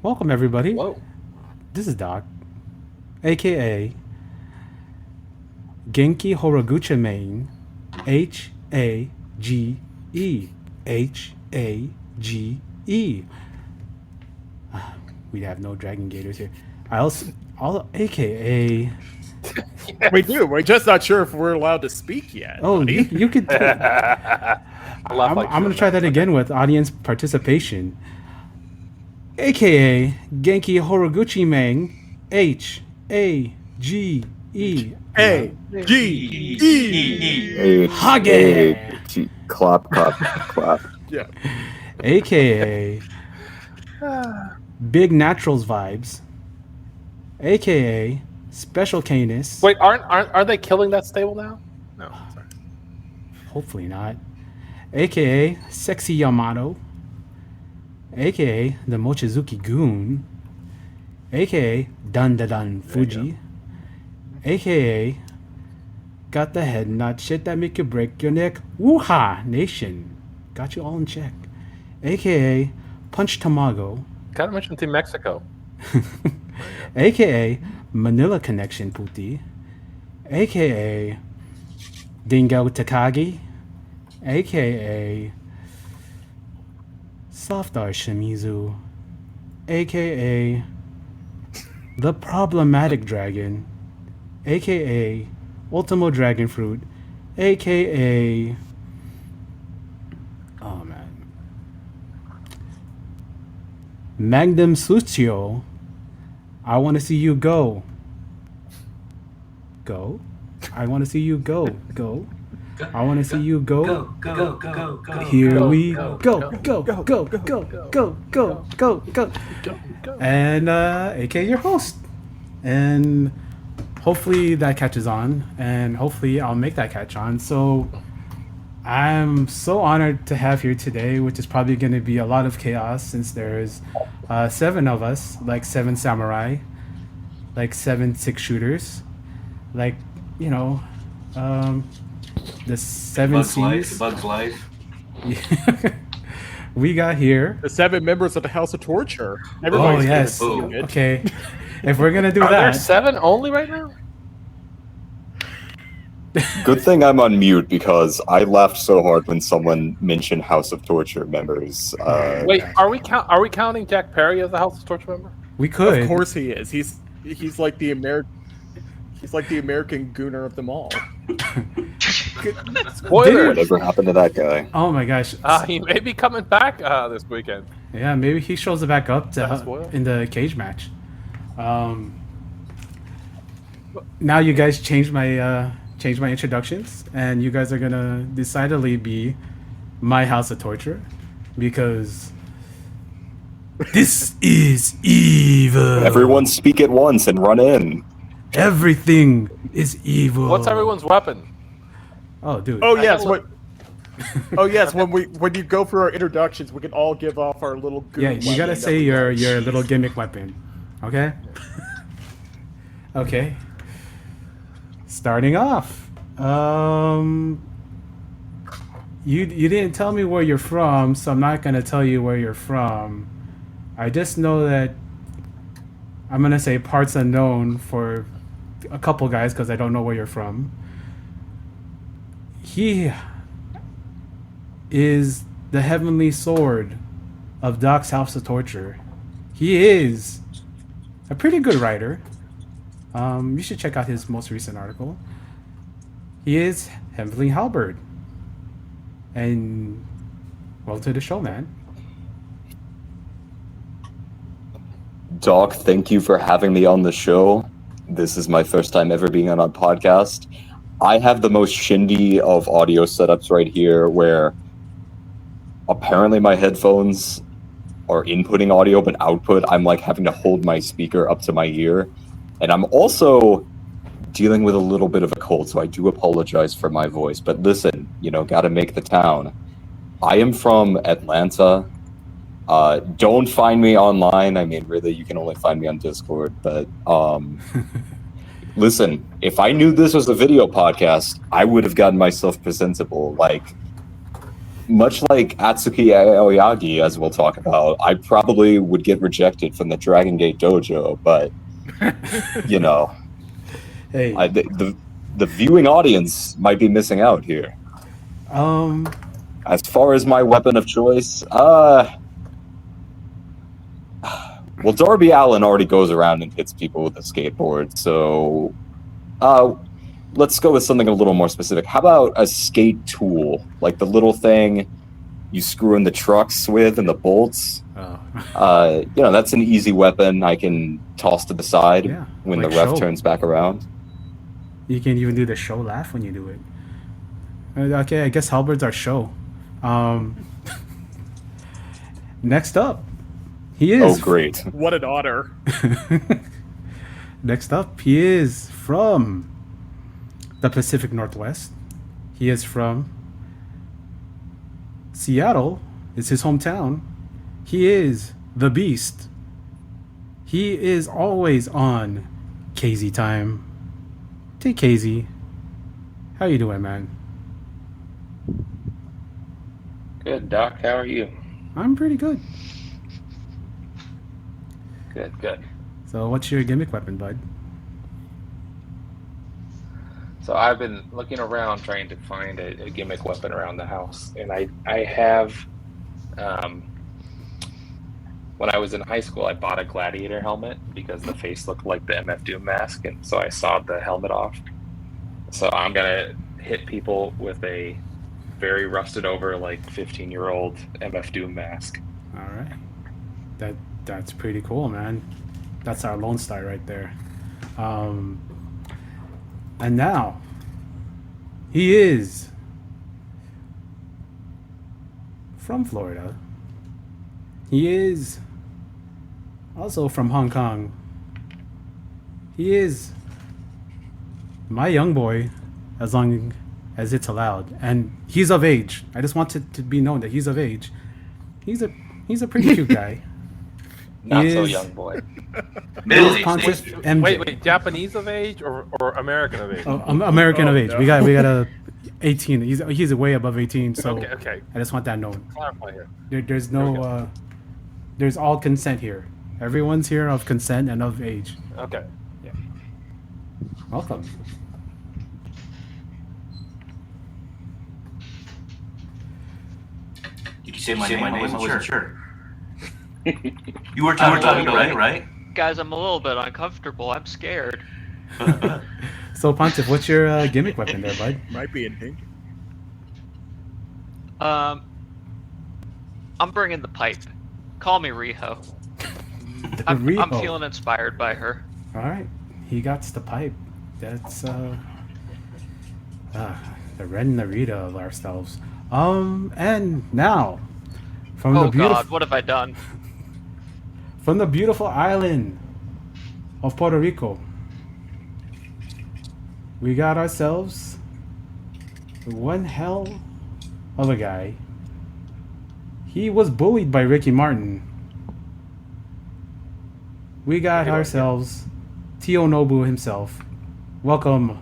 Welcome, everybody. Whoa. This is Doc, aka Genki Horiguchi main, Hage, Hage. We have no Dragon Gators here. AKA. We do. We're just not sure if we're allowed to speak yet. Oh, you could. I'm going to try that again with audience participation. AKA Genki Horiguchi main, Hage. Hage. Clap, clap, clap. Yeah. AKA Big Naturals vibes. AKA Special Canis. Wait, aren't they killing that stable now? No, sorry. Hopefully not. AKA Sexy Yamato. AKA the Mochizuki Goon. AKA Dun Da Dun Fuji. AKA got the head nut shit that make you break your neck. Woo-ha Nation. Got you all in check. AKA Punch Tamago. Gotta mention Team Mexico. AKA Manila Connection Puti. AKA Dingo Takagi. AKA Softar Shimizu. AKA The Problematic Dragon. AKA Ultimo Dragon Fruit. AKA oh man, Magnum Sucio. I want to see you go. Go. I want to see you go. Go. I want to see you go. Go. Here we go. Go. And AK your host. And hopefully that catches on. And hopefully I'll make that catch on. So I'm so honored to have here today, which is probably going to be a lot of chaos since there's 7 of us, like 7 samurai, like 7 6-shooters, like, you know, the 7 C's. Bug's Life. We got here. The 7 members of the House of Torture. Oh, Everybody's yes. stupid. Okay. If we're going to do Are there that. 7 only right now? Good thing I'm on mute because I laughed so hard when someone mentioned House of Torture members. Wait, are we counting Jack Perry as a House of Torture member? We could. Of course he is. He's like the American gooner of them all. Spoilers. Whatever happened to that guy? Oh my gosh. He may be coming back this weekend. Yeah, maybe he shows it back up That's a spoiler. in the cage match. Now you guys changed my introductions, and you guys are gonna decidedly be my House of Torture because this is evil. Everyone speak at once and run in. Everything is evil. What's everyone's weapon? Oh, dude. Oh yes, when you go through our introductions, we can all give off our little goon Yeah, you gotta weapon say that we your little gimmick weapon. Okay? Okay. Starting off. You didn't tell me where you're from, so I'm not gonna tell you where you're from. I just know that I'm gonna say parts unknown for a couple guys because I don't know where you're from. He is the heavenly sword of Doc's House of Torture. He is a pretty good writer. You should check out his most recent article. He is Heavenly Halberd. And welcome to the show, man. Doc, thank you for having me on the show. This is my first time ever being on a podcast. I have the most shindy of audio setups right here where apparently my headphones are inputting audio, but output, I'm like having to hold my speaker up to my ear. And I'm also dealing with a little bit of a cold, so I do apologize for my voice. But listen, gotta make the town. I am from Atlanta. Don't find me online. I mean, really, you can only find me on Discord. But listen, if I knew this was a video podcast, I would have gotten myself presentable. Like, much like Atsuki Aoyagi, as we'll talk about, I probably would get rejected from the Dragon Gate Dojo, but, you know, Hey, the viewing audience might be missing out here. As far as my weapon of choice, well, Darby Allin already goes around and hits people with a skateboard, so let's go with something a little more specific. How about a skate tool, like the little thing you screw in the trucks with and the bolts? You know, that's an easy weapon I can toss to the side when like the ref show. turns back around. You can even do the show laugh when you do it. Okay, I guess Halberd's our show. Next up, he is. Oh, great. What an honor. Next up, he is from the Pacific Northwest. He is from Seattle. It's his hometown. He is the Beast. He is always on Taykzy time. Taykzy, how you doing, man? Good, Doc. How are you? I'm pretty good. Good, good. So what's your gimmick weapon, bud? So I've been looking around trying to find a gimmick weapon around the house, and I have. When I was in high school, I bought a gladiator helmet because the face looked like the MF Doom mask, and so I sawed the helmet off. So I'm gonna hit people with a very rusted over, like 15-year-old MF Doom mask. All right, that's pretty cool, man. That's our Lone Star right there. And now he is from Florida. He is also from Hong Kong. He is my young boy, as long as it's allowed, and he's of age. I just want it to be known that he's of age. He's a pretty cute guy. Not so young boy. PontiffMJ. Wait, Japanese of age or American of age? American of age. No. We got a 18. He's way above 18. So Okay. I just want that known. Clarify here. There's no there's all consent here. Everyone's here of consent and of age. Okay. Yeah. Welcome. Did you say my name? I wasn't sure. You were talking right? Guys, I'm a little bit uncomfortable. I'm scared. So Pontiff, what's your gimmick weapon there, bud? Might be in pink. I'm bringing the pipe. Call me Riho. I'm feeling inspired by her. All right, he got the pipe. That's the Red Narita of ourselves. And now from the beautiful. God, what have I done? From the beautiful island of Puerto Rico, we got ourselves one hell of a guy. He was bullied by Ricky Martin. We got ourselves Tio Nobu himself. Welcome,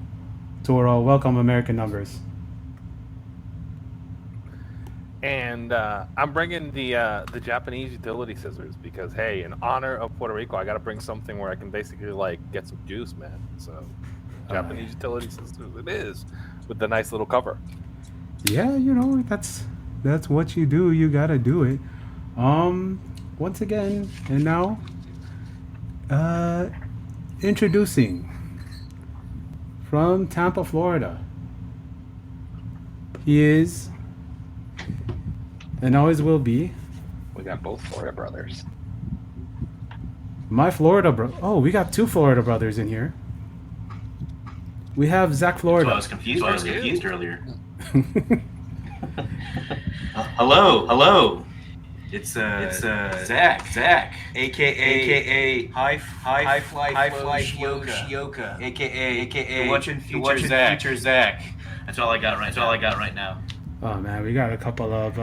Toro. Welcome, American Numbers. And I'm bringing the Japanese utility scissors because, hey, in honor of Puerto Rico, I got to bring something where I can basically like get some juice, man. So Japanese utility scissors it is, with the nice little cover. Yeah, you know, that's what you do. You gotta do it. Once again, and now, introducing from Tampa, Florida. He is, and always will be, We got both Florida brothers. my Florida bro. Oh, we got two Florida brothers in here. We have Zach Florida. I was confused earlier. Hello. It's Zach, aka High Fly Shioka, aka watching future Zach. That's all I got right now. Oh man, we got a couple of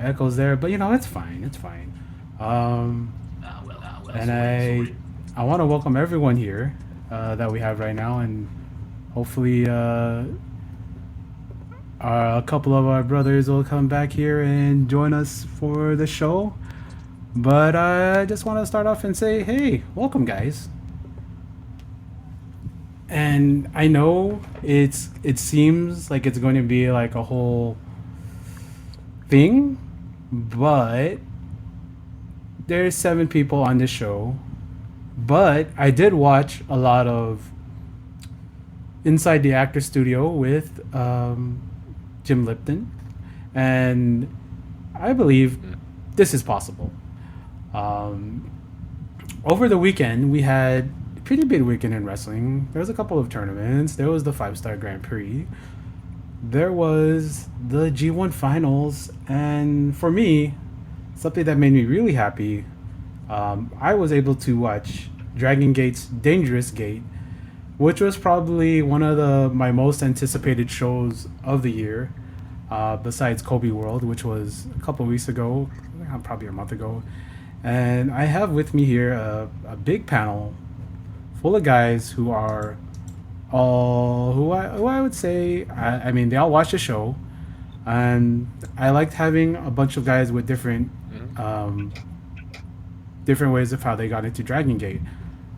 echoes there, but you know it's fine. And I want to welcome everyone here that we have right now, and hopefully A couple of our brothers will come back here and join us for the show. But I just want to start off and say, hey, welcome, guys. And I know it seems like it's going to be like a whole thing, but there's 7 people on this show. But I did watch a lot of Inside the Actor Studio with Jim Lipton, and I believe this is possible. Over the weekend, we had a pretty big weekend in wrestling. There was a couple of tournaments. There was the 5-star Grand Prix. There was the G1 Finals, and for me, something that made me really happy, I was able to watch Dragon Gate's Dangerous Gate, which was probably one of my most anticipated shows of the year, besides Kobe World, which was a couple weeks ago, probably a month ago. And I have with me here a big panel full of guys who are all who I would say, I mean, they all watch the show, and I liked having a bunch of guys with different ways of how they got into Dragon Gate,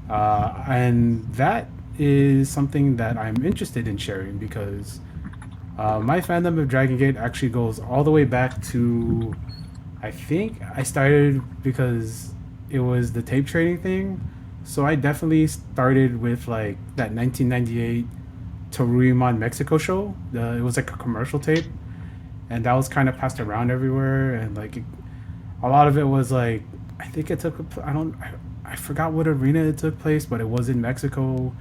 and that is something that I'm interested in sharing because my fandom of Dragon Gate actually goes all the way back to, I think I started because it was the tape trading thing. So I definitely started with like that 1998 Toruimon Mexico show. It was like a commercial tape, and that was kind of passed around everywhere. And like a lot of it was like, I think it took, I forgot what arena it took place, but it was in Mexico.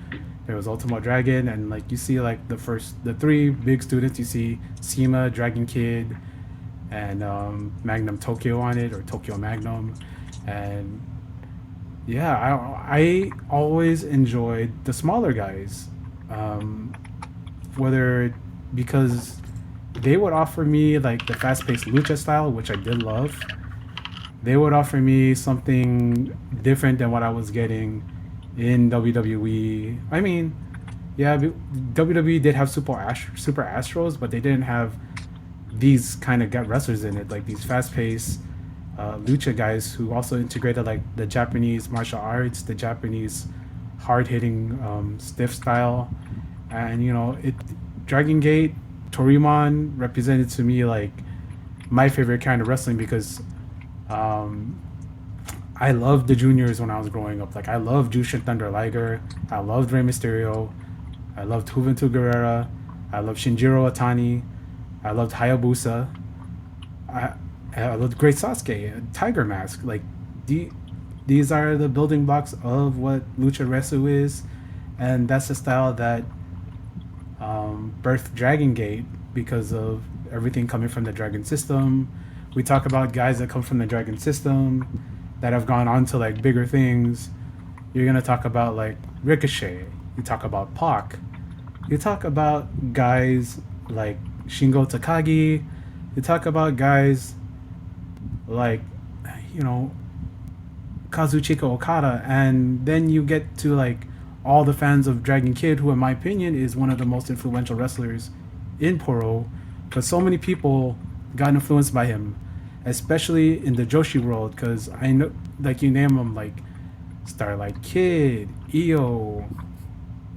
There was Ultimo Dragon, and like you see like the 3 big students. You see Sema, Dragon Kid, and Magnum Tokyo on it, or Tokyo Magnum. And yeah, I always enjoyed the smaller guys, because they would offer me like the fast-paced lucha style, which I did love. They would offer me something different than what I was getting in WWE. I mean, yeah, WWE did have Super Astros, but they didn't have these kind of wrestlers in it, like these fast-paced lucha guys who also integrated like the Japanese martial arts, the Japanese hard-hitting stiff style. And you know, Dragon Gate, Torimon represented to me like my favorite kind of wrestling because I loved the juniors when I was growing up. Like I loved Jushin Thunder Liger, I loved Rey Mysterio, I loved Juventud Guerrera, I loved Shinjiro Atani, I loved Hayabusa, I loved Great Sasuke, Tiger Mask. Like these are the building blocks of what Lucha Resu is, and that's the style that birthed Dragon Gate because of everything coming from the Dragon system. We talk about guys that come from the Dragon system that have gone on to like bigger things. You're gonna talk about like Ricochet. You talk about Pac. You talk about guys like Shingo Takagi. You talk about guys like, you know, Kazuchika Okada, and then you get to like all the fans of Dragon Kid, who in my opinion is one of the most influential wrestlers in Poro, because so many people got influenced by him, especially in the Joshi world, because I know, like, you name them, like Starlight Kid, Io,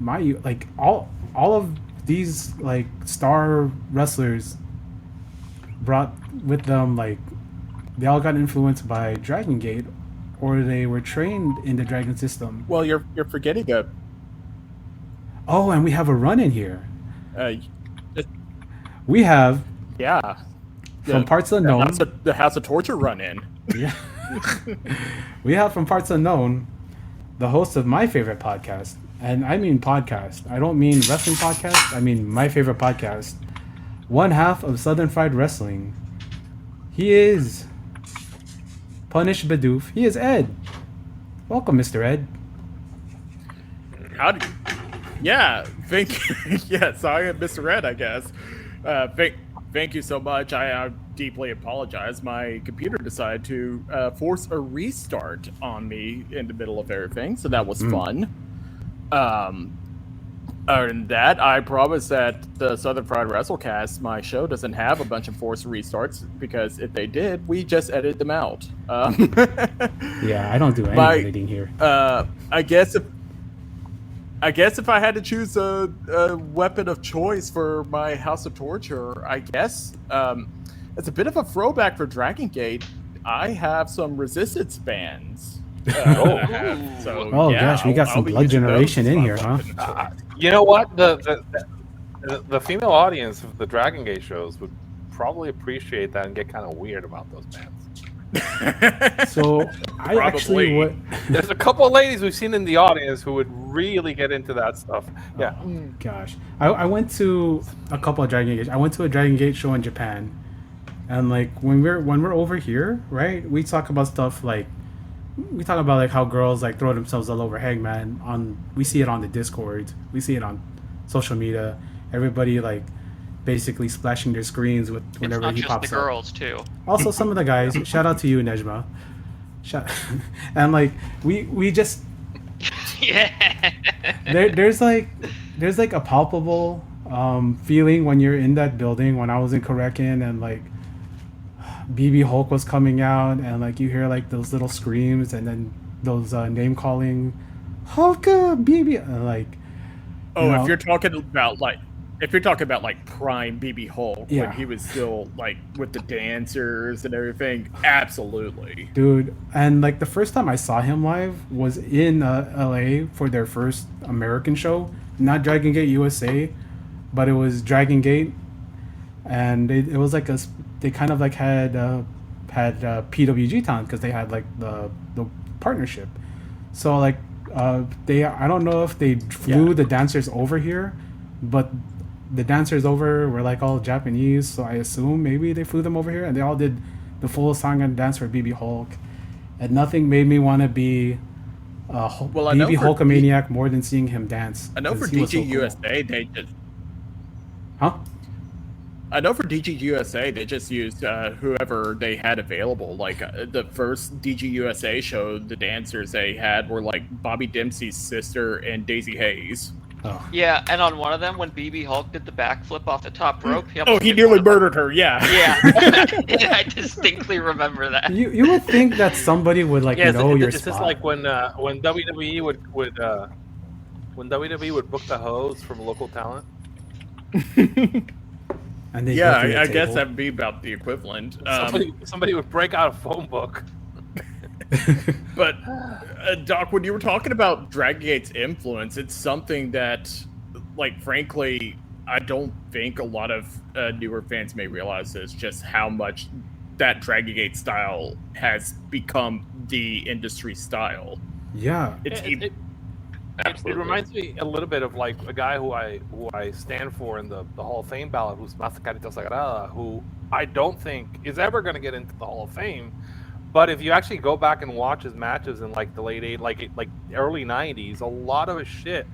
Mayu, like all of these like star wrestlers brought with them, like they all got influenced by Dragon Gate, or they were trained in the Dragon system. Well, you're forgetting a. Oh, and we have a run in here. Uh, We have yeah. from Parts Unknown. The House of Torture run in. Yeah. We have from Parts Unknown the host of my favorite podcast, and I mean podcast. I don't mean wrestling podcast. I mean my favorite podcast. One half of Southern Fried Wrestling. He is PunishedBidoof. He is Ed. Welcome, Mr. Ed. Howdy. Yeah, thank you. Yeah, sorry, Mr. Ed, I guess. Thank you so much. I deeply apologize. My computer decided to force a restart on me in the middle of everything, so that was fun. Other than that, I promise that the Southern Fried WrestleCast, my show, doesn't have a bunch of forced restarts, because if they did, we just edited them out. Yeah, I don't do any editing here. I guess if I had to choose a weapon of choice for my House of Torture, I guess it's a bit of a throwback for Dragon Gate. I have some resistance bands. Gosh, we got some Blood Generation in here, huh? You know what? The female audience of the Dragon Gate shows would probably appreciate that and get kind of weird about those bands. So I actually would. There's a couple of ladies we've seen in the audience who would really get into that stuff. Yeah. Oh, gosh, I went to a couple of Dragon Gate. I went to a Dragon Gate show in Japan, and like when we're over here, right? We talk about stuff like. We talk about like how girls like throw themselves all over Hangman. We see it on the Discord. We see it on social media. Everybody like basically splashing their screens with whenever he pops up. It's not just the girls too. Also, some of the guys. Shout out to you, Nejma. And like we just Yeah. there's like a palpable feeling when you're in that building. When I was in Korekin and like. BB Hulk was coming out, and like you hear like those little screams, and then those name calling, Hulk, BB, like. If you're talking about like prime BB Hulk, when he was still like with the dancers and everything, absolutely, dude. And like the first time I saw him live was in LA for their first American show, not Dragon Gate USA, but it was Dragon Gate, and it was like they kind of like had PWG Town because they had like the partnership. So like I don't know if they flew the dancers over here, but the dancers over were like all Japanese, so I assume maybe they flew them over here and they all did the full song and dance for BB Hulk, and nothing made me want to be BB Hulkamaniac more than seeing him dance. I know for DG USA they just I know for DG USA, they just used whoever they had available. Like the first DG USA show, the dancers they had were like Bobby Dempsey's sister and Daisy Hayes. Oh. Yeah, and on one of them, when BB Hulk did the backflip off the top rope, he nearly murdered her. Yeah, yeah, I distinctly remember that. You would think that somebody would like know your spot. It's just like when WWE would book the hoes from local talent. And I guess that would be about the equivalent. Somebody would break out a phone book. But, Doc, when you were talking about Dragon Gate's influence, it's something that, like, frankly, I don't think a lot of newer fans may realize is just how much that Dragon Gate style has become the industry style. Yeah. It reminds me a little bit of like a guy who I stand for in the Hall of Fame ballot, who's Masakari Sagarada, who I don't think is ever going to get into the Hall of Fame. But if you actually go back and watch his matches in like the late early 90s, a lot of his shit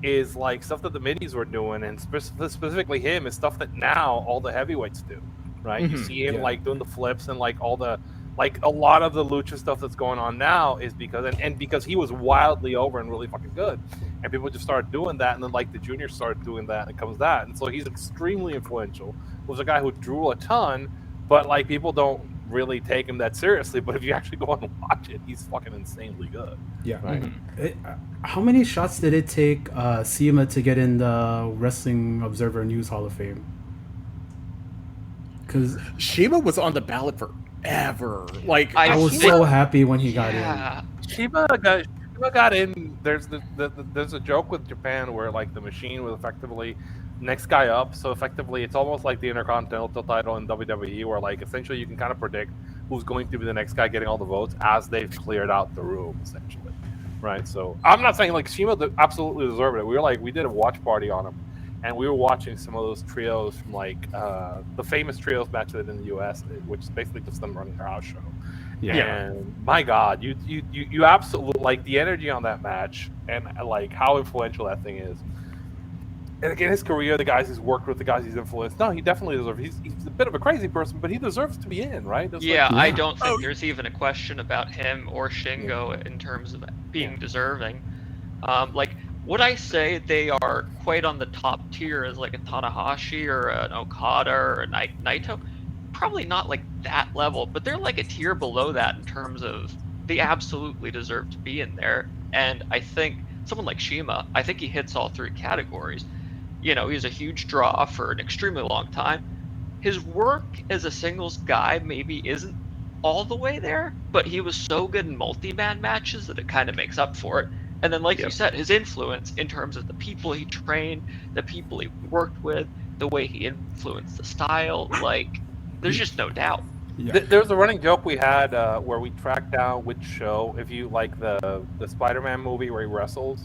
is like stuff that the middies were doing, and specifically him is stuff that now all the heavyweights do, right? Mm-hmm. You see him like doing the flips and like all the like a lot of the lucha stuff that's going on now is because and because he was wildly over and really fucking good, and people just started doing that, and then like the juniors started doing that, and it comes that, and so he's extremely influential. Was a guy who drew a ton, but like people don't really take him that seriously. But if you actually go and watch it, he's fucking insanely good. Yeah. Right. Mm-hmm. How many shots did it take Sema to get in the Wrestling Observer News Hall of Fame? Because Shima was on the ballot forever. Like I was so happy when he got in. Shima got in. There's a joke with Japan where like the machine was effectively next guy up. So effectively, it's almost like the Intercontinental title in WWE, where like essentially you can kind of predict who's going to be the next guy getting all the votes as they've cleared out the room, essentially. Right. So I'm not saying like Shima absolutely deserved it. We did a watch party on him, and we were watching some of those trios from like the famous trios match they did in the US, which is basically just them running their house show. Yeah. And my God, you absolutely like the energy on that match and like how influential that thing is. And again, his career, the guys he's worked with, the guys he's influenced. No, he definitely deserves. He's a bit of a crazy person, but he deserves to be in, right? I don't think there's even a question about him or Shingo in terms of being deserving. Like would I say they are quite on the top tier as like a Tanahashi or an Okada or a Naito? Probably not like that level, but they're like a tier below that in terms of they absolutely deserve to be in there. And I think someone like Shima, I think he hits all three categories. You know, he's a huge draw for an extremely long time. His work as a singles guy maybe isn't all the way there, but he was so good in multi-man matches that it kind of makes up for it. And then, like you said, his influence in terms of the people he trained, the people he worked with, the way he influenced the style, like, there's just no doubt. Yeah. There's a running joke we had where we tracked down which show, if you like the Spider-Man movie where he wrestles,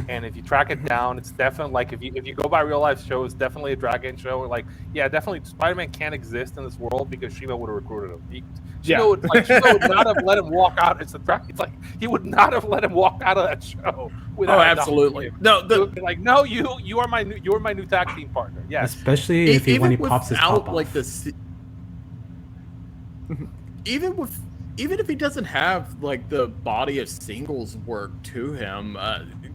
and if you track it down, it's definitely like if you go by real life shows, definitely a Dragon show. Like, yeah, definitely Spider-Man can't exist in this world because Shima would have recruited him. Shima would not have let him walk out. It's like he would not have let him walk out of that show. Oh, absolutely. No, like, no, you are my new tag team partner. Yes, Especially if when he pops his top off. Like even if he doesn't have like the body of singles work to him,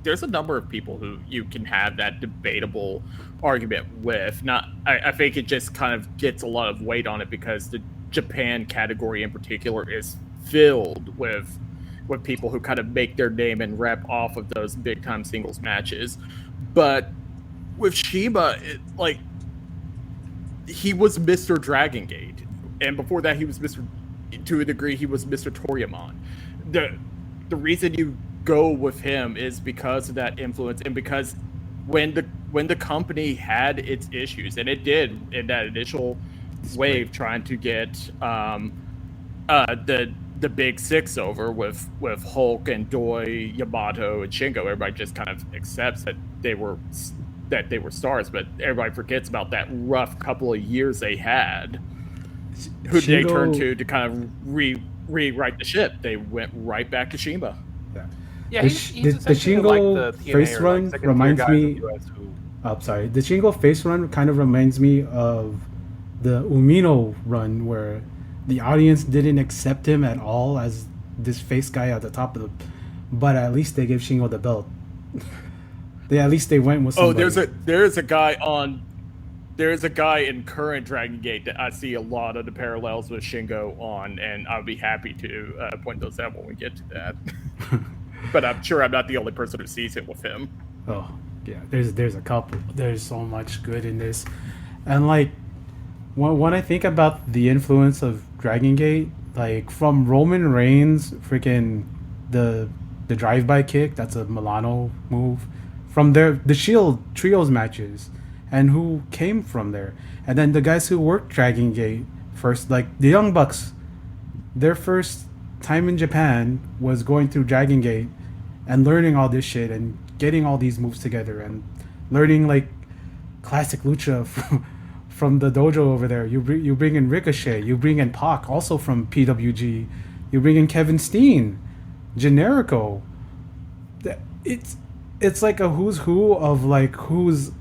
there's a number of people who you can have that debatable argument with. I think it just kind of gets a lot of weight on it because the Japan category in particular is filled with people who kind of make their name and rep off of those big time singles matches. But with Shima, he was Mr. Dragon Gate, and before that he was to a degree he was Mr. Toryumon. The reason you go with him is because of that influence, and because when the company had its issues, and it did in that initial wave trying to get the big six over with Hulk and Doi, Yamato, and Shingo, everybody just kind of accepts that they were stars, but everybody forgets about that rough couple of years they had. Who did they turn to kind of rewrite the ship? They went right back to Shima. Yeah, the Shingo like face run reminds me. The Shingo face run kind of reminds me of the Umino run, where the audience didn't accept him at all as this face guy at the top of the. But at least they gave Shingo the belt. At least they went with somebody. There's a guy in current Dragon Gate that I see a lot of the parallels with Shingo on, and I'll be happy to point those out when we get to that. But I'm sure I'm not the only person who sees it with him. Oh, yeah. There's a couple. There's so much good in this. And, like, when I think about the influence of Dragon Gate, like, from Roman Reigns, freaking the drive-by kick, that's a Milano move, from the Shield Trios matches, and who came from there. And then the guys who worked Dragon Gate first, like the Young Bucks, their first time in Japan was going through Dragon Gate and learning all this shit and getting all these moves together and learning like classic lucha from the dojo over there. You bring in Ricochet, you bring in Pac, also from PWG, you bring in Kevin Steen, Generico. It's like a who's who of like who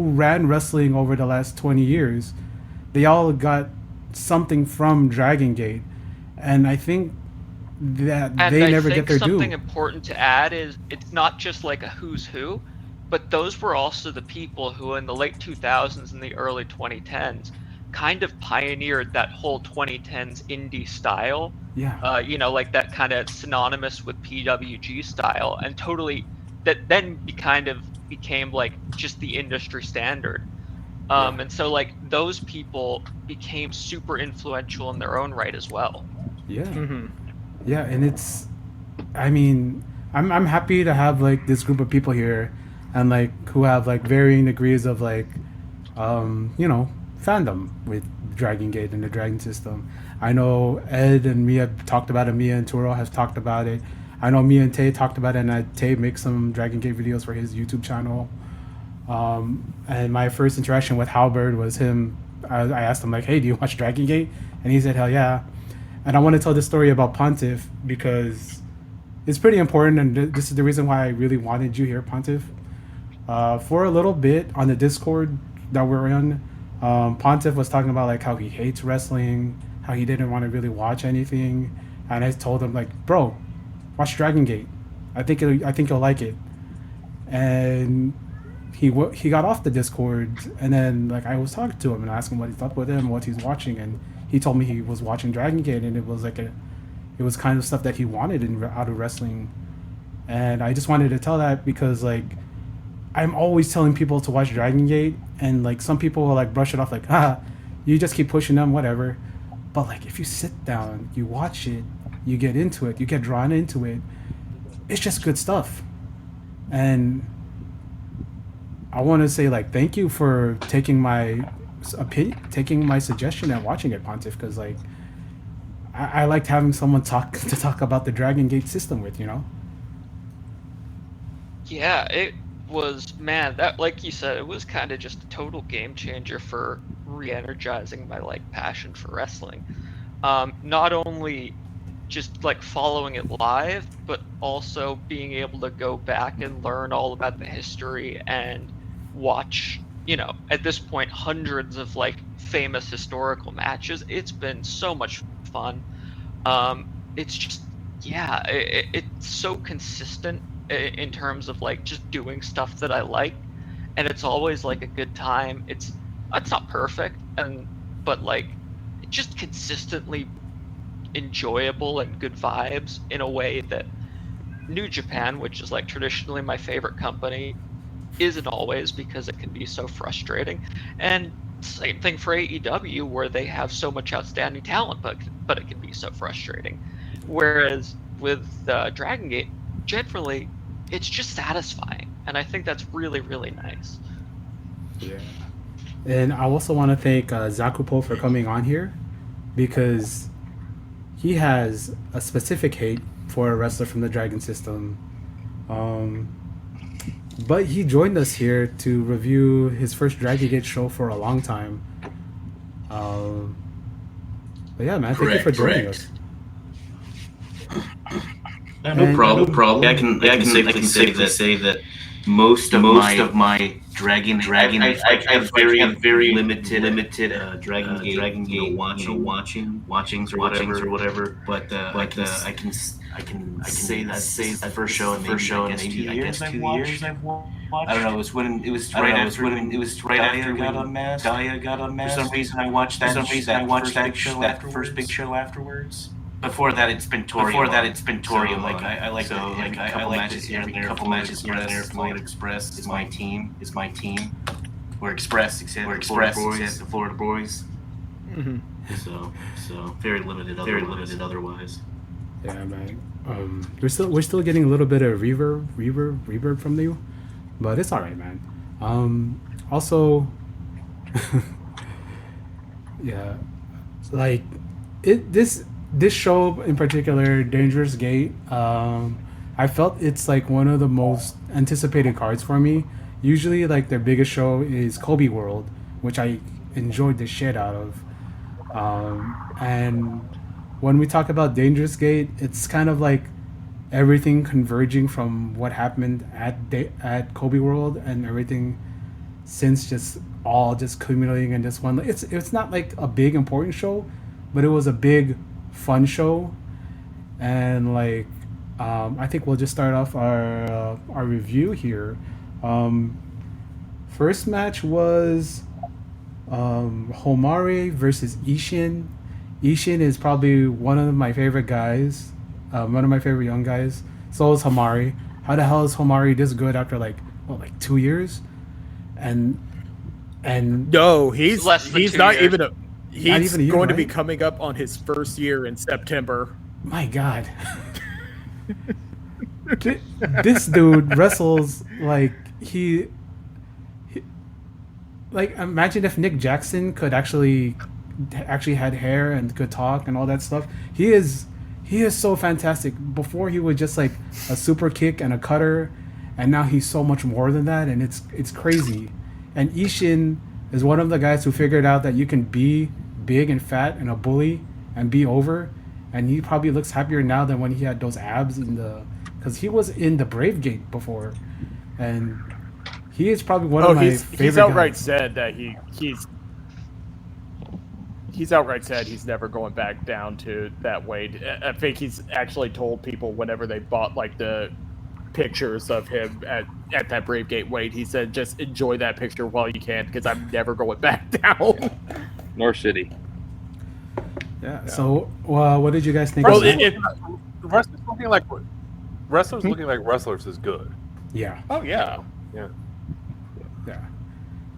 ran wrestling over the last 20 years. They all got something from Dragon Gate, and I think that they never get their due. Something important to add is it's not just like a who's who, but those were also the people who in the late 2000s and the early 2010s kind of pioneered that whole 2010s indie style. Yeah. Like that kind of synonymous with PWG style, and totally that then became like just the industry standard. And so like those people became super influential in their own right as well. Yeah. Mm-hmm. Yeah, and it's, I mean, I'm happy to have like this group of people here, and like who have like varying degrees of like, fandom with Dragon Gate and the Dragon system. I know Ed and Mia talked about it. Mia and Turo have talked about it. I know Mia and Tay talked about it, and Tay makes some Dragon Gate videos for his YouTube channel. And my first interaction with Halberd was him. I asked him like, "Hey, do you watch Dragon Gate?" And he said, "Hell yeah." And I want to tell this story about Pontiff because it's pretty important, and this is the reason why I really wanted you here, Pontiff. For a little bit on the Discord that we're in, Pontiff was talking about like how he hates wrestling, how he didn't want to really watch anything, and I told him like, "Bro, watch Dragon Gate. I think you'll like it." and he got off the Discord, and then like I was talking to him and asking what he thought with him, what he's watching, and he told me he was watching Dragon Gate, and it was like it was kind of stuff that he wanted out of wrestling, and I just wanted to tell that because like I'm always telling people to watch Dragon Gate, and like some people will like brush it off like, you just keep pushing them, whatever. But like if you sit down, you watch it, you get into it, you get drawn into it, it's just good stuff. And I want to say like thank you for taking my opinion, taking my suggestion and watching it, Pontiff, because like I liked having someone talk about the Dragon Gate system with, you know. Yeah, it was, man, that, like you said, it was kind of just a total game changer for re-energizing my like passion for wrestling. Not only just like following it live, but also being able to go back and learn all about the history and watch, you know, at this point hundreds of like famous historical matches. It's been so much fun. It's just, yeah, it's so consistent in terms of like just doing stuff that I like, and it's always like a good time. It's not perfect, but like it's just consistently enjoyable and good vibes in a way that New Japan, which is like traditionally my favorite company, isn't always, because it can be so frustrating. And same thing for AEW, where they have so much outstanding talent, but it can be so frustrating. Whereas with Dragon Gate, generally, it's just satisfying, and I think that's really, really nice. Yeah. And I also want to thank Zakkupo for coming on here, because he has a specific hate for a wrestler from the Dragon system. But he joined us here to review his first Dragon Gate show for a long time. But yeah, man, thank you for joining us. No problem. I can safely say that most of my Dragon I have very limited Dragon Gate watchings or whatever. But I can say that the first show in maybe 2 years I've watched. I don't know. It was right after Dahlia got unmasked. For some reason, I watched that first big show afterwards. Before that, it's been Torium. So, I like matches here and there. Couple matches here and there. Florida Express is my team. We're Express, except the Florida boys. Mm-hmm. So very limited otherwise. Yeah, man. We're still getting a little bit of reverb from you, but it's all right, man. Also, yeah, like this show in particular, Dangerous Gate, I felt it's like one of the most anticipated cards for me. Usually, like their biggest show is Kobe World, which I enjoyed the shit out of. And when we talk about Dangerous Gate, it's kind of like everything converging from what happened at Kobe World and everything since just culminating in this one. It's not like a big important show, but it was a big fun show. And like I think we'll just start off our review here. First match was Homare versus Ishin. Ishin is probably one of my favorite guys, one of my favorite young guys. So is Homare. How the hell is Homare this good after like 2 years? And no, he's Less than 2 not years. even a. He's Not even a year, going to be right? coming up on his first year in September. my God, this dude wrestles like he like, imagine if Nick Jackson could actually had hair and could talk and all that stuff. He is so fantastic. Before he was just like a super kick and a cutter, and now he's so much more than that, and it's crazy. And Ishin is one of the guys who figured out that you can be big and fat and a bully and be over, and he probably looks happier now than when he had those abs because he was in the Brave Gate before, and he is probably one of my favorite he's outright guys. said that he's outright said he's never going back down to that weight. I think he's actually told people whenever they bought like the pictures of him at at that Brave Gate weight. He said, just enjoy that picture while you can, because I'm never going back down. Nor City. Yeah. So, what did you guys think? Well, of that? Wrestlers looking like wrestlers is good. Yeah. Oh, yeah. Yeah. Yeah.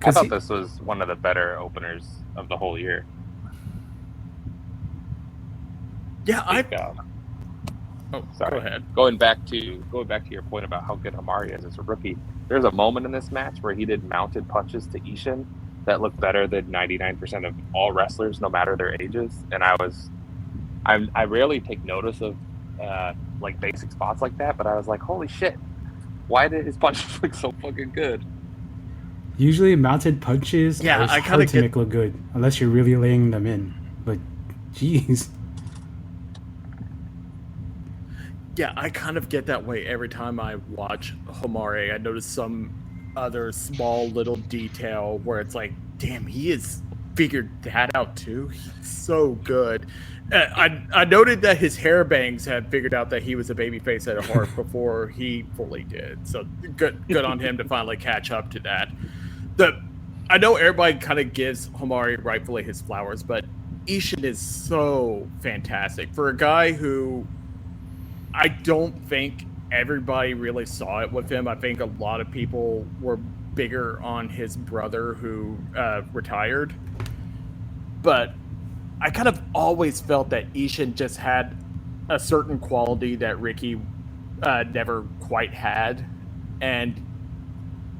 I thought this was one of the better openers of the whole year. Yeah, Sorry. Go ahead. Going back to your point about how good Hamari is as a rookie, there's a moment in this match where he did mounted punches to Ishin that looked better than 99% of all wrestlers, no matter their ages. And I rarely take notice of like basic spots like that, but I was like, holy shit, why did his punches look so fucking good? Usually mounted punches Yeah, are I hard kinda to make look good unless you're really laying them in. But, jeez. Yeah, I kind of get that way every time I watch Homare. I notice some other small little detail where it's like, damn, he has figured that out too. He's so good. I noted that his hair bangs had figured out that he was a babyface at heart before he fully did. So good on him to finally catch up to that. I know everybody kind of gives Homare rightfully his flowers, but Ishin is so fantastic for a guy who I don't think everybody really saw it with him. I think a lot of people were bigger on his brother who retired. But I kind of always felt that Ishin just had a certain quality that Ricky never quite had. And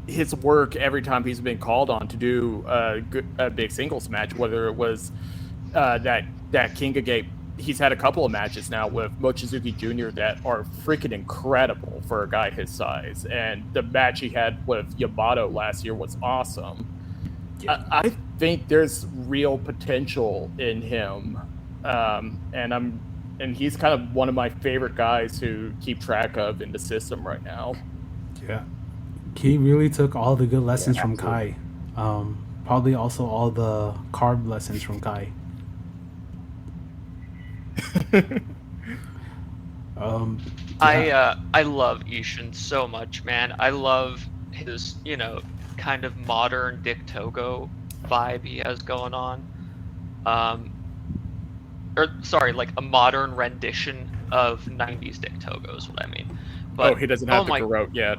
his work every time he's been called on to do a big singles match, whether it was that King of Gate. He's had a couple of matches now with Mochizuki Jr. that are freaking incredible for a guy his size. And the match he had with Yamato last year was awesome. Yeah. I think there's real potential in him. And he's kind of one of my favorite guys to keep track of in the system right now. Yeah. He really took all the good lessons from Kai. Probably also all the carb lessons from Kai. I love Ishin so much, man. I love his, kind of modern Dick Togo vibe he has going on. Like a modern rendition of 90s Dick Togo is what I mean. But, he doesn't have the garrote yet.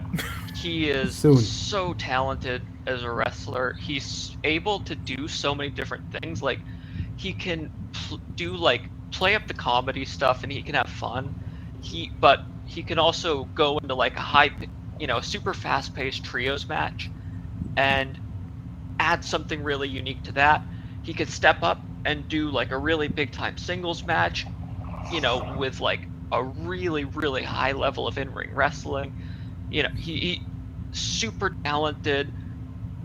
He is so talented as a wrestler. He's able to do so many different things. Like, he can play up the comedy stuff and he can have fun. But he can also go into like a super fast-paced trios match and add something really unique to that. He could step up and do like a really big-time singles match, with like a really, really high level of in-ring wrestling. He super talented,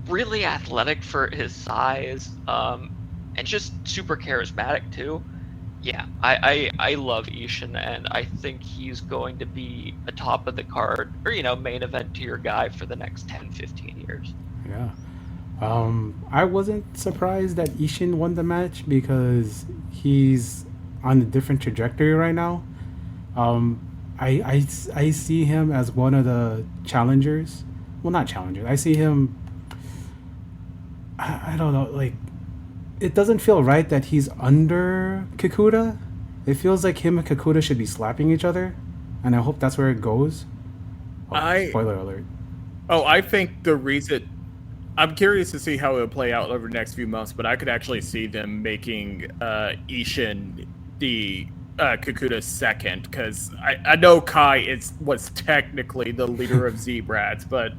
really athletic for his size, and just super charismatic too. Yeah, I love Ishin, and I think he's going to be a top of the card, or, main event tier guy for the next 10, 15 years. Yeah. I wasn't surprised that Ishin won the match because he's on a different trajectory right now. I see him as one of the challengers. Well, not challengers. I see him... I don't know, like... It doesn't feel right that he's under Kikuta. It feels like him and Kikuta should be slapping each other, and I hope that's where it goes. Spoiler alert. I think the reason... I'm curious to see how it'll play out over the next few months, but I could actually see them making Ishin the Kikuta second, because I know Kai was technically the leader of Z-Brats, but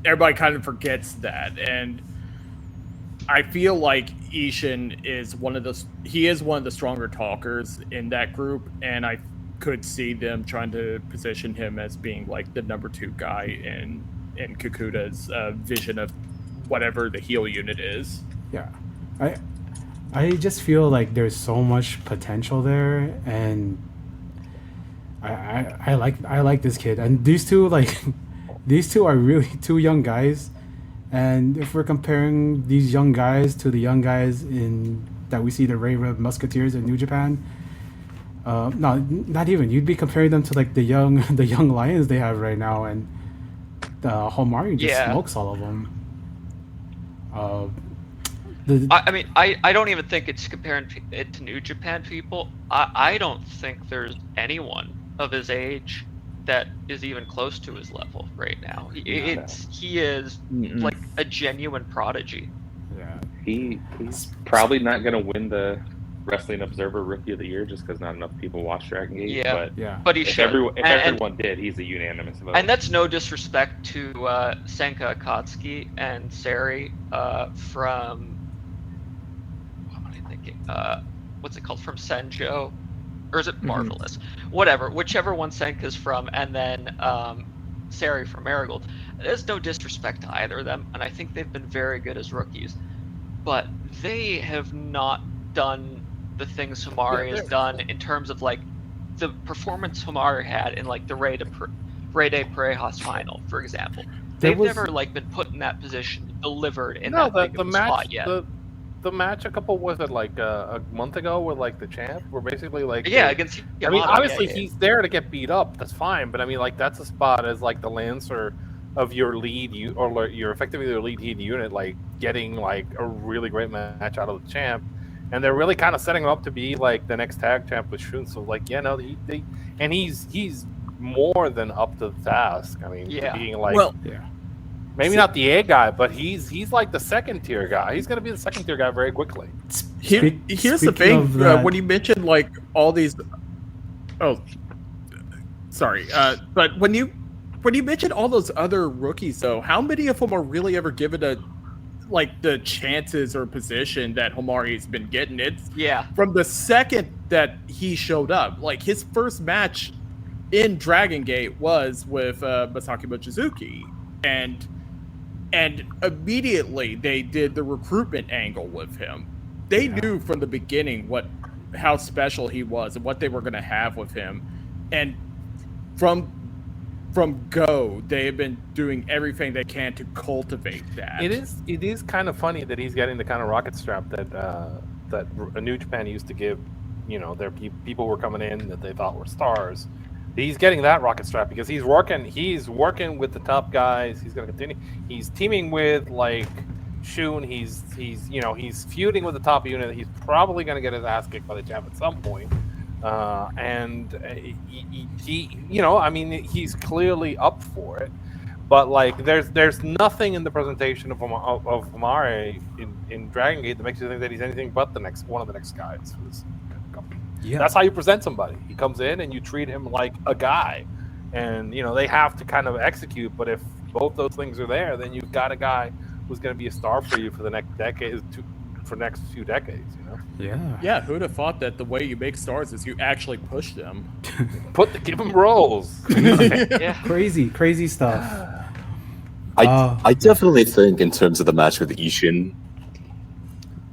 everybody kind of forgets that, and I feel like Ishin is one of the stronger talkers in that group, and I could see them trying to position him as being like the number 2 guy in Kikuta's vision of whatever the heel unit is. Yeah, I just feel like there's so much potential there, and I like this kid, and these two are really 2 young guys. And if we're comparing these young guys to the young guys that we see the Rev Musketeers in New Japan, no, not even. You'd be comparing them to like the young lions they have right now, and the Homari just Yeah. smokes all of them. I mean, I don't even think it's comparing it to New Japan people. I don't think there's anyone of his age that is even close to his level right now. He is like a genuine prodigy. Yeah. He's probably not going to win the Wrestling Observer Rookie of the Year just because not enough people watch Dragon Gate. Yeah. Yeah. But he If should. everyone did, he's a unanimous vote. And that's no disrespect to Senka Akatsuki and Sari from. What am I thinking? What's it called? From Senjo? Or is it Marvelous? Whatever. Whichever one Senka's from, and then Sari from Marigold. There's no disrespect to either of them, and I think they've been very good as rookies. But they have not done the things Homari has done in terms of like the performance Homari had in like the Rey de Parejas final, for example. They've never like been put in that position, delivered in that big of a spot yet. The match a month ago with like the champ, were basically like against Yamato. I mean, obviously he's there to get beat up. That's fine, but I mean, like that's a spot as like the lancer of your lead, you're effectively your lead unit, like getting like a really great match out of the champ, and they're really kind of setting him up to be like the next tag champ with Shun. So like, he's more than up to the task. I mean, being like, maybe not the A guy, but he's like the second tier guy. He's going to be the second tier guy very quickly. Here's the thing: when you mentioned like all these, but when you mentioned all those other rookies, though, how many of them are really ever given the chances or position that Homari's been getting? It's from the second that he showed up. Like his first match in Dragon Gate was with Masaki Mochizuki, and immediately they did the recruitment angle with him. They knew from the beginning how special he was and what they were going to have with him, and from go, they have been doing everything they can to cultivate that. It is kind of funny that he's getting the kind of rocket strap that New Japan used to give. You know, their people were coming in that they thought were stars. He's getting that rocket strap because he's working with the top guys. He's going to continue. He's teaming with like Shun. He's feuding with the top unit. He's probably going to get his ass kicked by the champ at some point. He's clearly up for it, but like there's nothing in the presentation of Homari in Dragon Gate that makes you think that he's anything but one of the next guys for this company. Yeah, that's how you present somebody. He comes in and you treat him like a guy, and they have to kind of execute. But if both those things are there, then you've got a guy who's going to be a star for you for the next decade, for next few decades. Yeah, who'd have thought that the way you make stars is you actually push them. Give them roles. Crazy stuff. I definitely think in terms of the match with Ishin,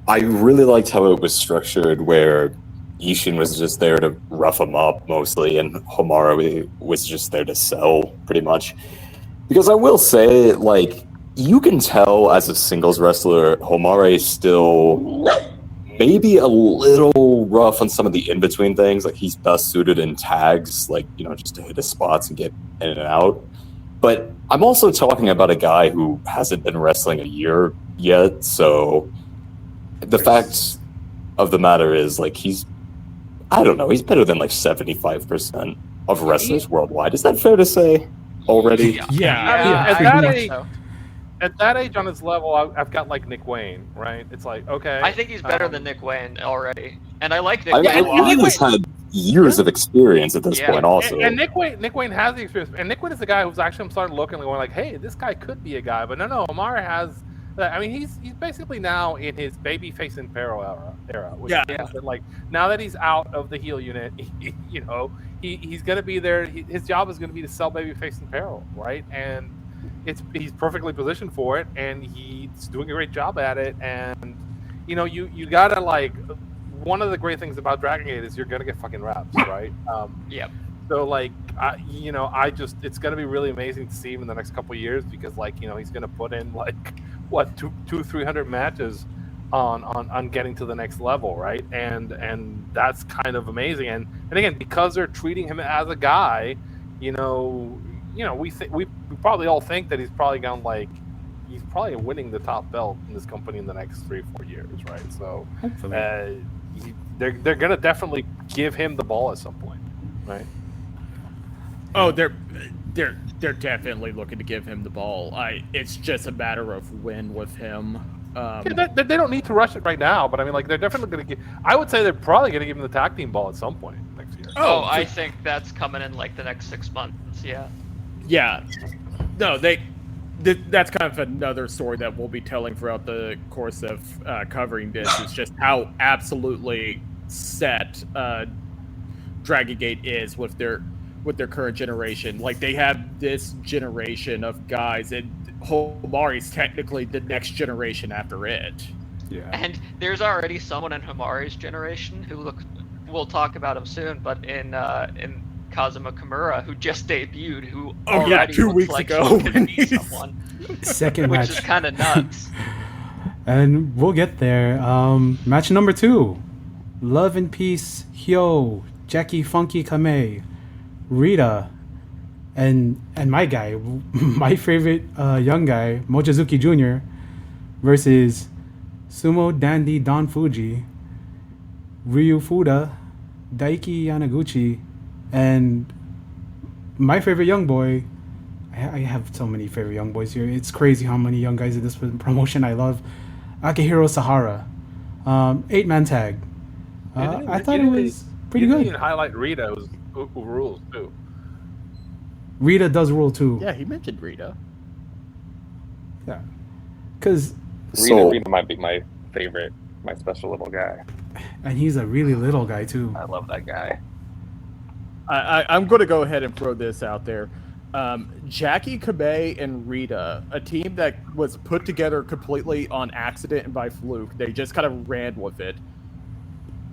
I really liked how it was structured, where Ishin was just there to rough him up mostly, and Homari was just there to sell pretty much. Because I will say, like, you can tell as a singles wrestler, Homari is still maybe a little rough on some of the in-between things. Like, he's best suited in tags, like, just to hit his spots and get in and out. But I'm also talking about a guy who hasn't been wrestling a year yet, so the fact of the matter is, like, he's better than, like, 75% of wrestlers worldwide. Is that fair to say already? At that age on his level, I've got like Nick Wayne, right? It's like, okay. I think he's better than Nick Wayne already, and I like Nick Wayne. Wayne. He's had years of experience at this point, also. And Nick Wayne has the experience, and Nick Wayne is the guy who's actually started looking and going like, hey, this guy could be a guy, but no, Homari has. I mean, he's basically now in his babyface and peril era. Which is like now that he's out of the heel unit, he's going to be there. His job is going to be to sell babyface and peril, right? And he's perfectly positioned for it, and he's doing a great job at it. And you gotta like, one of the great things about Dragon Gate is you're gonna get fucking reps, right? So like, it's gonna be really amazing to see him in the next couple of years, because like he's gonna put in like 200-300 matches on getting to the next level, right? And that's kind of amazing. And again, because they're treating him as a guy, we probably all think that he's probably winning the top belt in this company in the next 3-4 years, right? So they're gonna definitely give him the ball at some point, right? Oh, they're definitely looking to give him the ball. It's just a matter of when with him. They don't need to rush it right now, but I mean, like, they're definitely going to give. I would say they're probably going to give him the tag team ball at some point next year. I think that's coming in like the next 6 months. Yeah. Yeah. No, that's kind of another story that we'll be telling throughout the course of covering this. Is just how absolutely set Dragon Gate is with their current generation. Like, they have this generation of guys, and Homari's technically the next generation after it. Yeah. And there's already someone in Homari's generation who we'll talk about him soon, but in Kazuma Kimura, who just debuted, who already 2 looks weeks like ago he could be someone. Second which match. is kind of nuts. And we'll get there. Match number 2. Love and Peace, Hyo, Jackie Funky Kamei, Rita, and my guy, my favorite young guy, Mochizuki Jr. versus Sumo Dandy Don Fuji, Ryu Fuda, Daiki Yanaguchi, and my favorite young boy. I have so many favorite young boys here. It's crazy how many young guys in this promotion I love. Akihiro Sahara, 8-man tag. I thought it was pretty good. You didn't highlight Rita, who rules too. Rita does rule too. Yeah, he mentioned Rita. Yeah, because Rita might be my favorite, my special little guy. and he's a really little guy too. I love that guy. I'm going to go ahead and throw this out there. Jackie Kamei and Rita, a team that was put together completely on accident and by fluke. They just kind of ran with it.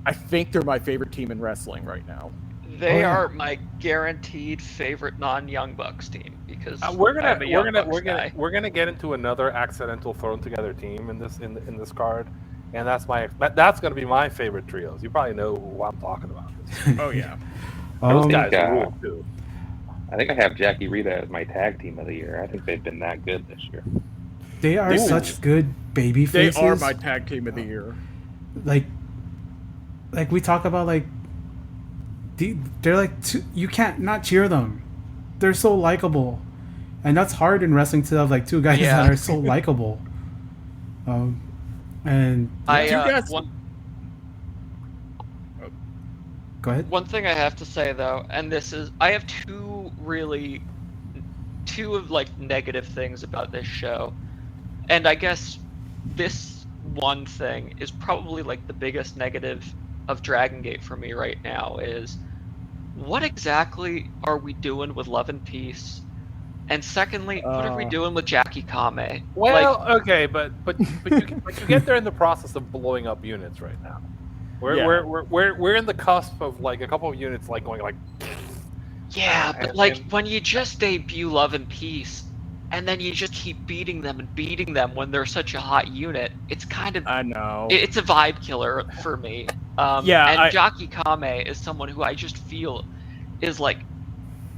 I think they're my favorite team in wrestling right now. They are my guaranteed favorite non-Young Bucks team because we're gonna get into another accidental thrown together team in this card, and that's gonna be my favorite trios. You probably know who I'm talking about. Oh yeah, those guys rule too. I think I have Jackie Rita as my tag team of the year. I think they've been that good this year. They are such good baby faces. They are my tag team of the year. Like we talk about, like they're like you can't not cheer them. They're so likable, and that's hard in wrestling to have like two guys that are so likable. And go ahead. One thing I have to say though, and this is, I have two of like negative things about this show, and I guess this one thing is probably like the biggest negative of Dragon Gate for me right now is what exactly are we doing with Love and Peace? And secondly, what are we doing with Jackie Kamei? Well, okay, but you get there in the process of blowing up units right now. We're in the cusp of like a couple of units like going like. Yeah, but like when you just debut Love and Peace, and then you just keep beating them when they're such a hot unit, it's kind of, I know, it's a vibe killer for me. And Jackie Kamei is someone who I just feel is like,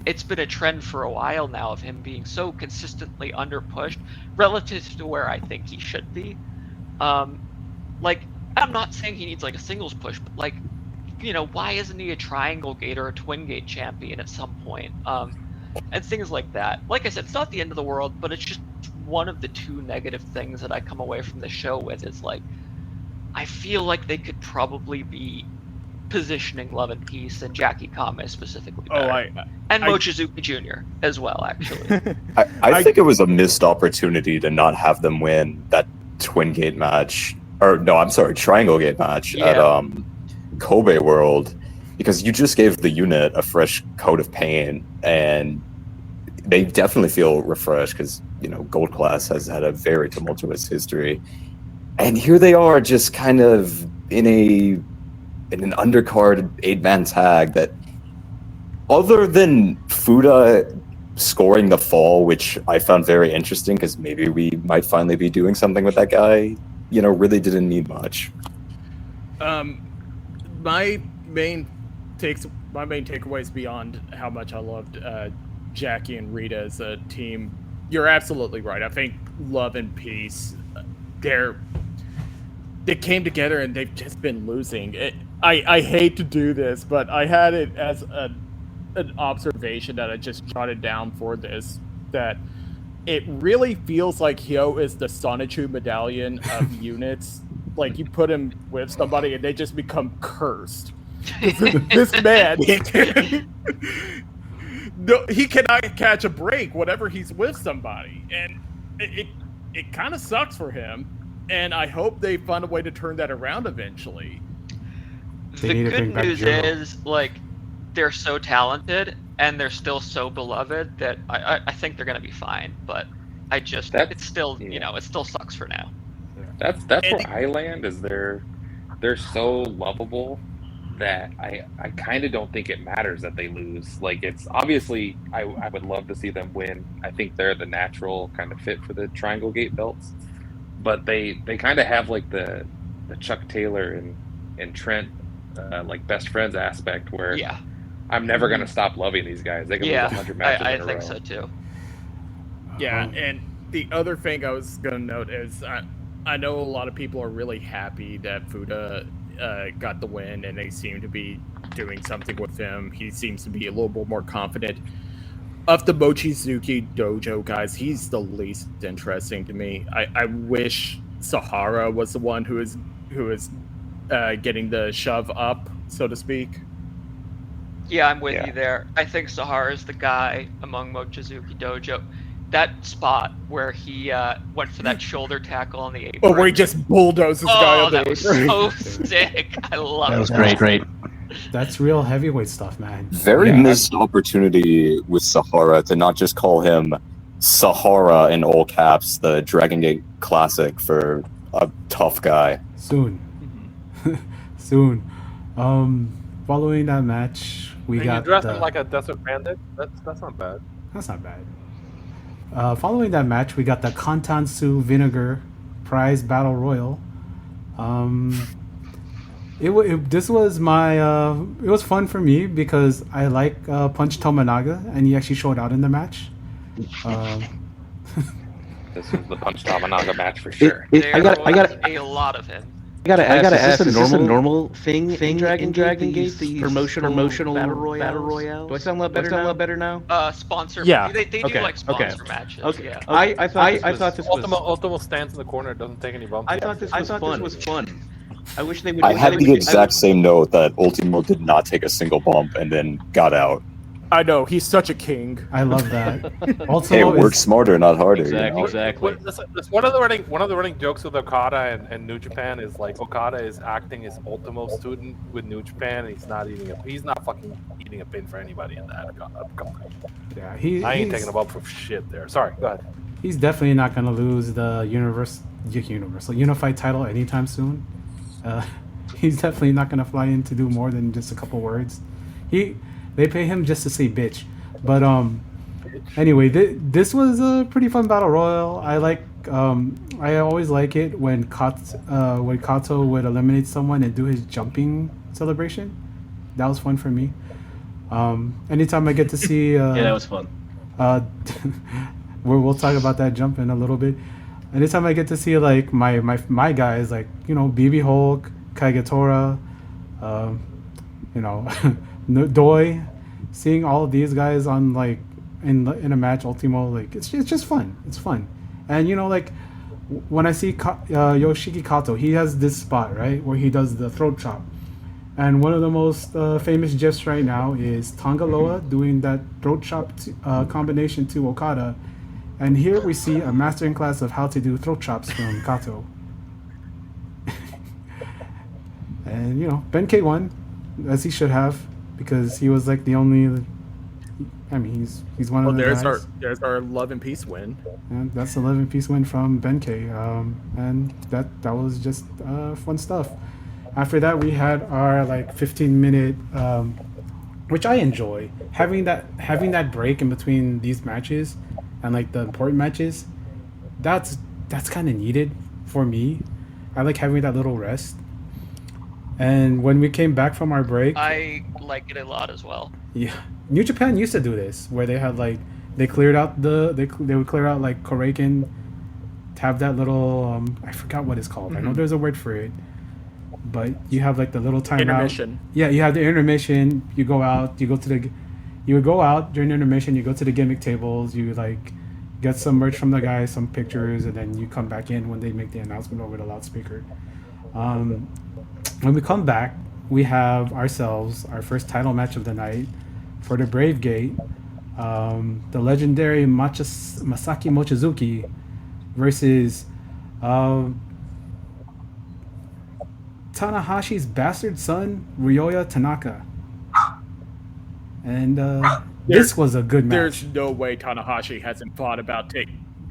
it's been a trend for a while now of him being so consistently underpushed relative to where I think he should be. Like, I'm not saying he needs like a singles push, but like, you know, why isn't he a triangle gate or a twin gate champion at some point? And things like that. Like I said, it's not the end of the world, but it's just one of the two negative things that I come away from the show with is like, I feel like they could probably be positioning Love and Peace and Jackie Kamei specifically better. And Mochizuki Jr. as well, actually. I think it was a missed opportunity to not have them win that twin gate match, or no, I'm sorry, triangle gate match at Kobe World, because you just gave the unit a fresh coat of paint, and they definitely feel refreshed because, you know, Gold Class has had a very tumultuous history. And here they are just kind of in an undercard 8-man tag that, other than Fuda scoring the fall, which I found very interesting because maybe we might finally be doing something with that guy, you know, really didn't need much. My main takeaways beyond how much I loved Jackie and Rita as a team, you're absolutely right. I think Love and Peace, they came together and they've just been losing. I hate to do this, but I had it as an observation that I just jotted down for this, that it really feels like Hyo is the Sonichu medallion of units. Like, you put him with somebody and they just become cursed. This man, he cannot catch a break whenever he's with somebody. And it kind of sucks for him. And I hope they find a way to turn that around eventually. The good news is, like, they're so talented and they're still so beloved that I think they're going to be fine. But it's still, it still sucks for now. That's where I land, is they're so lovable that I kind of don't think it matters that they lose. Like, it's obviously, I would love to see them win. I think they're the natural kind of fit for the Triangle Gate belts. But they kind of have like the Chuck Taylor and Trent like best friends aspect, where I'm never gonna stop loving these guys. They can lose 100 matches in a row. I think so too. Yeah, and the other thing I was gonna note is I know a lot of people are really happy that Fuda got the win, and they seem to be doing something with him. He seems to be a little bit more confident. Of the Mochizuki Dojo guys, he's the least interesting to me. I wish Sahara was the one who is getting the shove up, so to speak. Yeah, I'm with you there. I think Sahara is the guy among Mochizuki Dojo. That spot where he went for that shoulder tackle on the apron. Oh, where he just bulldozed this guy on the apron. That was so sick. I love it. That was great. That's real heavyweight stuff, man. Very missed opportunity with Sahara to not just call him Sahara in all caps, the Dragon Gate Classic, for a tough guy. Soon. Soon. Following that match, we got you dressed him like a desert bandit. That's not bad. That's not bad. Following that match, we got the Kantansu Vinegar Prize Battle Royal. This was it was fun for me because I like Punch Tominaga, and he actually showed out in the match. This is the Punch Tominaga match for sure. I got a lot of him. I gotta ask, is this a normal thing in Dragon Gate? The promotional battle royale? Do I sound a lot better now? Sponsor. Yeah. They do like sponsor matches. Okay. Yeah. I thought this was Ultimo stands in the corner, doesn't take any bumps. I thought this was fun. I wish they would. I had the exact same note that Ultimo did not take a single bump and then got out. I know, he's such a king. I love that. Hey, work smarter, not harder. Exactly. That's one of the running jokes with Okada and New Japan is, like, Okada is acting as Ultimo student with New Japan, and he's not fucking eating a pin for anybody in that company. Yeah, I ain't taking a bump for shit there. Sorry, go ahead. He's definitely not gonna lose the unified title anytime soon. He's definitely not gonna fly in to do more than just a couple words. They pay him just to say bitch. But anyway, this was a pretty fun battle royal. I always like it when Kato would eliminate someone and do his jumping celebration. That was fun for me. Anytime I get to see that was fun. We'll talk about that jump in a little bit. Anytime I get to see, like, my guys, like, BB Hulk, Kaigatora, Doi, seeing all of these guys on, like, in a match, Ultimo, like, it's just fun. It's fun. And like, when I see Yoshiki Kato, he has this spot, right, where he does the throat chop. And one of the most famous gifs right now is Tangaloa doing that throat chop combination to Okada. And here we see a mastering class of how to do throat chops from Kato. And Ben-K won, as he should have, because he was, like, the only. I mean, he's one of the guys. There's our Love and Peace win. And that's the Love and Peace win from Ben-K. And that was just fun stuff. After that, we had our, like, 15-minute, which I enjoy, having that break in between these matches and, like, the important matches. That's kind of needed for me. I like having that little rest. And when we came back from our break, I like it a lot as well. Yeah, New Japan used to do this, where they had like they cleared out they would clear out like Korakin to have that little I forgot what it's called. I know there's a word for it, but you have like the little timeout. Intermission. Yeah, you have the intermission. You go out. You would go out during the intermission. You go to the gimmick tables. You like get some merch from the guys, some pictures, and then you come back in when they make the announcement over the loudspeaker. When we come back, we have ourselves our first title match of the night for the Brave Gate. The legendary Masaki Mochizuki versus Tanahashi's bastard son, Ryoya Tanaka. And this was a good match. There's no way Tanahashi hasn't thought about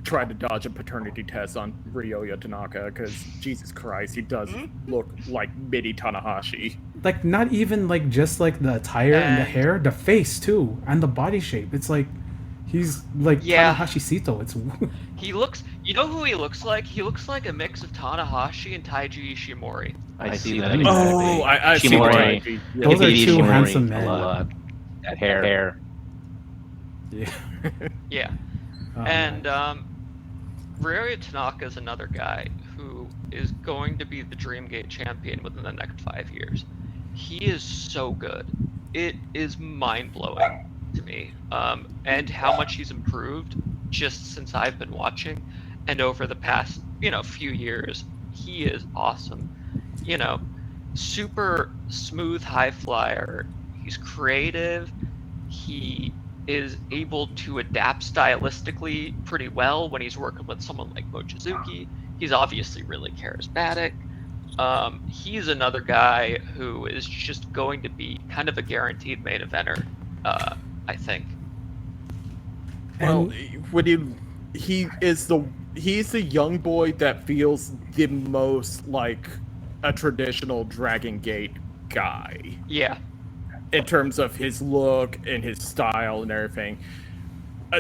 trying to dodge a paternity test on Ryoya Tanaka, because Jesus Christ, he does look like mini Tanahashi. Like, not even like just like the attire and the hair, the face too, and the body shape. It's like he's like Tanahashi Sito. It's he looks. You know who he looks like? He looks like a mix of Tanahashi and Taiji Ishimori. I see that. Oh, I see Ishimori. that. Those are two Ishimori handsome men. a lot. That hair. Yeah. Yeah. And Ryoya Tanaka is another guy who is going to be the Dreamgate champion within the next 5 years. He is so good. It is mind-blowing to me. And how much he's improved just since I've been watching. And over the past, few years, he is awesome. Super smooth high flyer. He's creative. He is able to adapt stylistically pretty well when he's working with someone like Mochizuki. He's obviously really charismatic. He's another guy who is just going to be kind of a guaranteed main eventer, I think. Well, he's the young boy that feels the most like a traditional Dragon Gate guy. Yeah. In terms of his look and his style and everything.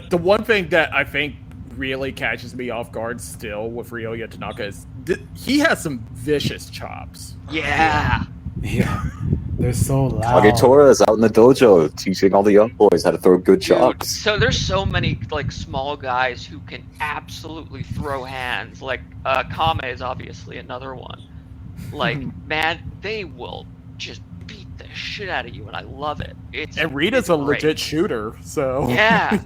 The one thing that I think really catches me off guard still with Ryoya Tanaka is he has some vicious chops. Yeah. Yeah. They're so loud. Kagetora is out in the dojo teaching all the young boys how to throw good chops. So there's so many like small guys who can absolutely throw hands. Like Kame is obviously another one. Like, man, they will just beat the shit out of you, and I love it. And Rita's a legit shooter, so yeah.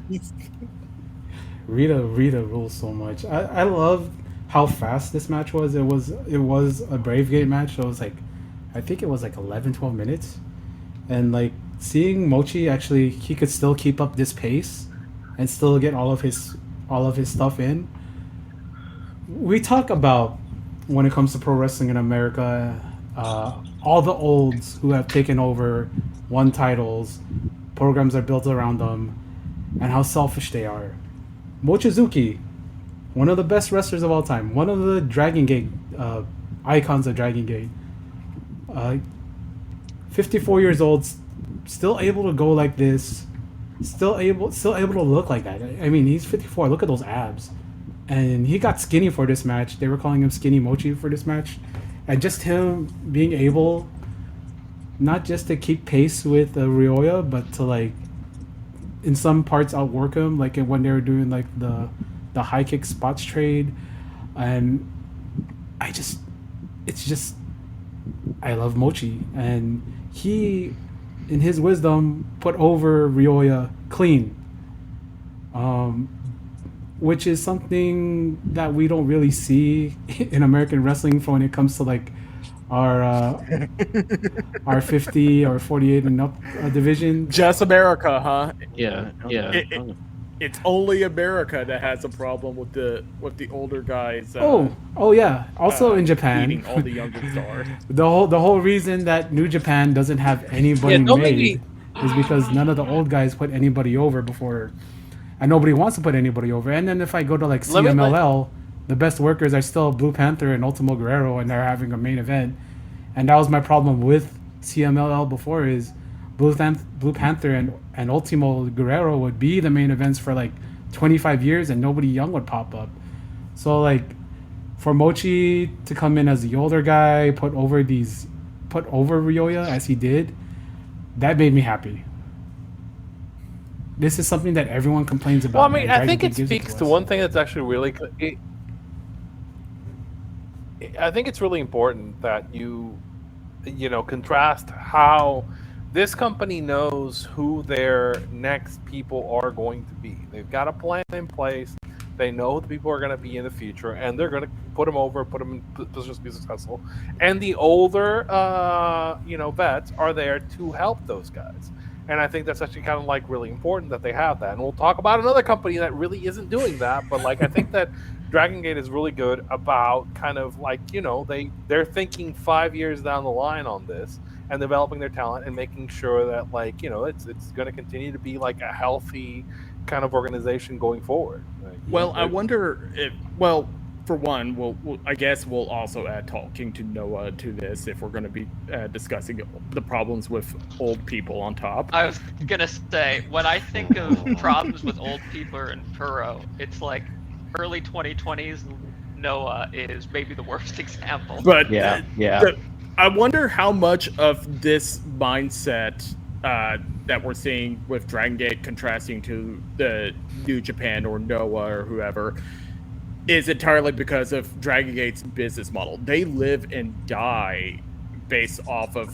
Rita rules so much. I love how fast this match was. It was a Brave Gate match. So it was like, I think it was like 11-12 minutes, and like seeing Mochi actually, he could still keep up this pace and still get all of his stuff in. We talk about when it comes to pro wrestling in America, all the olds who have taken over, won titles, programs are built around them, and how selfish they are. Mochizuki, one of the best wrestlers of all time, one of the Dragon Gate icons of Dragon Gate. 54 years old, still able to go like this, still able to look like that. I mean, he's 54. Look at those abs. And he got skinny for this match. They were calling him Skinny Mochi for this match. And just him being able not just to keep pace with Ryoya, but to like in some parts outwork him, like when they were doing like the high kick spots trade. And I love Mochi, and he in his wisdom put over Ryoya clean, which is something that we don't really see in American wrestling when it comes to like our 50 or 48 and up division. Just America, huh? Yeah. It's only America that has a problem with the older guys. Oh yeah. Also in Japan, beating all the younger stars. the whole reason that New Japan doesn't have anybody made is because none of the old guys put anybody over before, and nobody wants to put anybody over. And then if I go to like CMLL, the best workers are still Blue Panther and Ultimo Guerrero, and they're having a main event. And that was my problem with CMLL before, is Blue Panther and Ultimo Guerrero would be the main events for like 25 years, and nobody young would pop up. So like for Mochi to come in as the older guy, put over Ryoya as he did, that made me happy. this is something that everyone complains about. Well, I mean, and I think Dragon it Gate gives speaks us. to one thing that's actually really. I think it's really important that you contrast how this company knows who their next people are going to be. They've got a plan in place. They know who the people are going to be in the future, and they're going to put them in positions to be successful. And the older, vets are there to help those guys. And I think that's actually kind of like really important that they have that. And we'll talk about another company that really isn't doing that. But like, I think that Dragon Gate is really good about kind of like, they're thinking 5 years down the line on this and developing their talent and making sure that like, it's going to continue to be like a healthy kind of organization going forward. Well, I wonder if, for one, I guess we'll also add talking to Noah to this if we're going to be discussing the problems with old people on top. I was gonna say, when I think of problems with old people in Turo, it's like early 2020s. Noah is maybe the worst example. But Yeah. I wonder how much of this mindset that we're seeing with Dragon Gate contrasting to the New Japan or Noah or whoever is entirely because of Dragon Gate's business model. They live and die based off of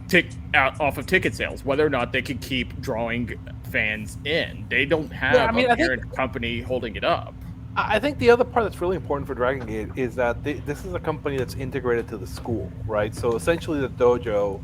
ticket sales, whether or not they can keep drawing fans in. They don't have a parent company holding it up. I think the other part that's really important for Dragon Gate is that this is a company that's integrated to the school, right? So essentially the dojo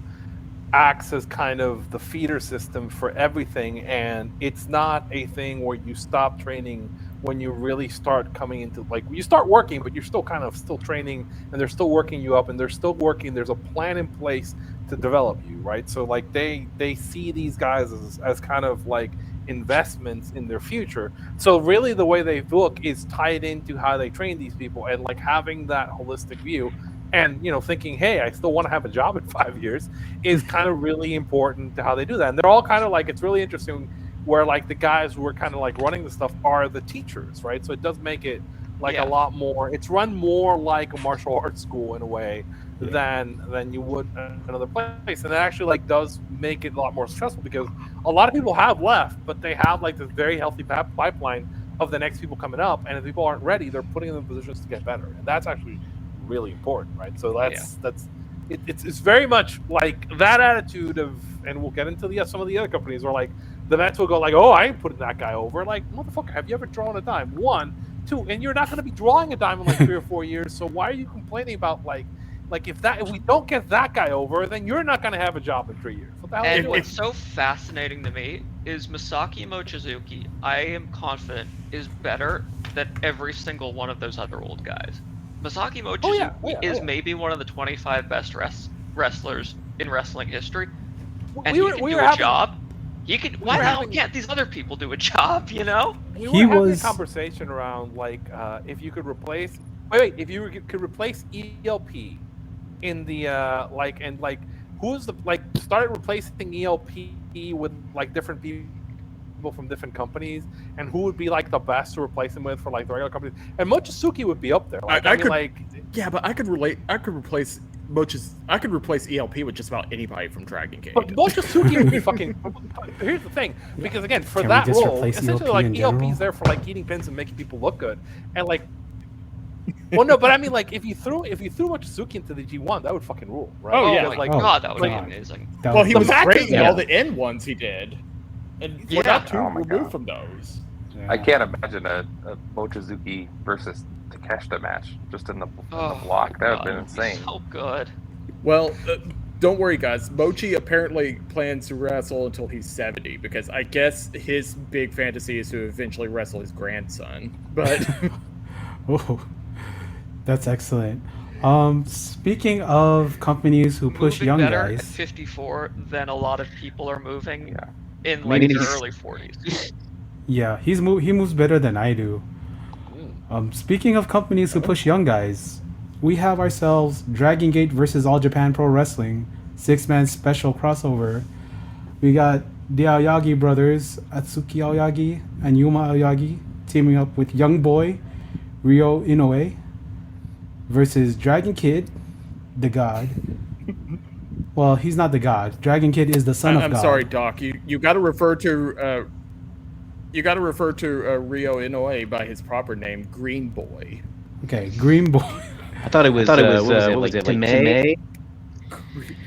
acts as kind of the feeder system for everything, and it's not a thing where you stop training when you really start coming into, like, you start working, but you're still kind of still training, and they're still working you up, and they're still working. There's a plan in place to develop you, right? So like they see these guys as kind of like investments in their future. So really the way they look is tied into how they train these people, and like having that holistic view and thinking, hey, I still want to have a job in 5 years is kind of really important to how they do that. And they're all kind of like, it's really interesting where like the guys who are kind of like running the stuff are the teachers, right? So it does make it like a lot more, it's run more like a martial arts school in a way than you would another place. And it actually like does make it a lot more successful because a lot of people have left, but they have like this very healthy pipeline of the next people coming up, and if people aren't ready, they're putting them in positions to get better. And that's actually really important, right? So it's very much like that attitude of, and we'll get into some of the other companies where like the vets will go like, oh, I ain't putting that guy over. Like, motherfucker, have you ever drawn a dime? 1, 2, and you're not going to be drawing a dime in like 3 or 4 years. So why are you complaining about like if we don't get that guy over, then you're not going to have a job in 3 years. What the hell are you doing? What's so fascinating to me is Masaki Mochizuki, I am confident, is better than every single one of those other old guys. Masaki Mochizuki is maybe one of the 25 best wrestlers in wrestling history, and he can do a job. He can. Why the hell can't these other people do a job? We were having a conversation around like if you could replace. If you could replace ELP in the who's the started replacing ELP with like different people from different companies, and who would be like the best to replace him with for like the regular companies? And Mochizuki would be up there. But I could replace ELP with just about anybody from Dragon Gate. But Mochizuki would be fucking. Here's the thing, because again, for that role, essentially like ELP's there for like eating pins and making people look good, and like. Well, no, but I mean, like, if you threw Mochizuki into the G1, that would fucking rule, right? Oh yeah, God, that would be amazing. Well, he was great in all the N ones he did, and we're not too removed from those. Yeah. I can't imagine a Mochizuki versus Takeshita match just in the block. That would have been insane. So good. Well, don't worry, guys. Mochi apparently plans to wrestle until he's 70 because I guess his big fantasy is to eventually wrestle his grandson. But. Oh. That's excellent. Speaking of companies who push young better guys, at 54 than a lot of people are moving in like their early 40s. Yeah, he moves better than I do. Speaking of companies who push young guys, we have ourselves Dragon Gate versus All Japan Pro Wrestling 6-man special crossover. We got the Aoyagi brothers, Atsuki Aoyagi and Yuma Aoyagi, teaming up with Young Boy Ryo Inoue versus Dragon Kid, the God. Well, he's not the God. Dragon Kid is the son of God. I'm sorry, Doc. You got to refer to You got to refer to Ryo Inoue by his proper name, Green Boy. Okay, Green Boy. I thought it was what was it, Tame?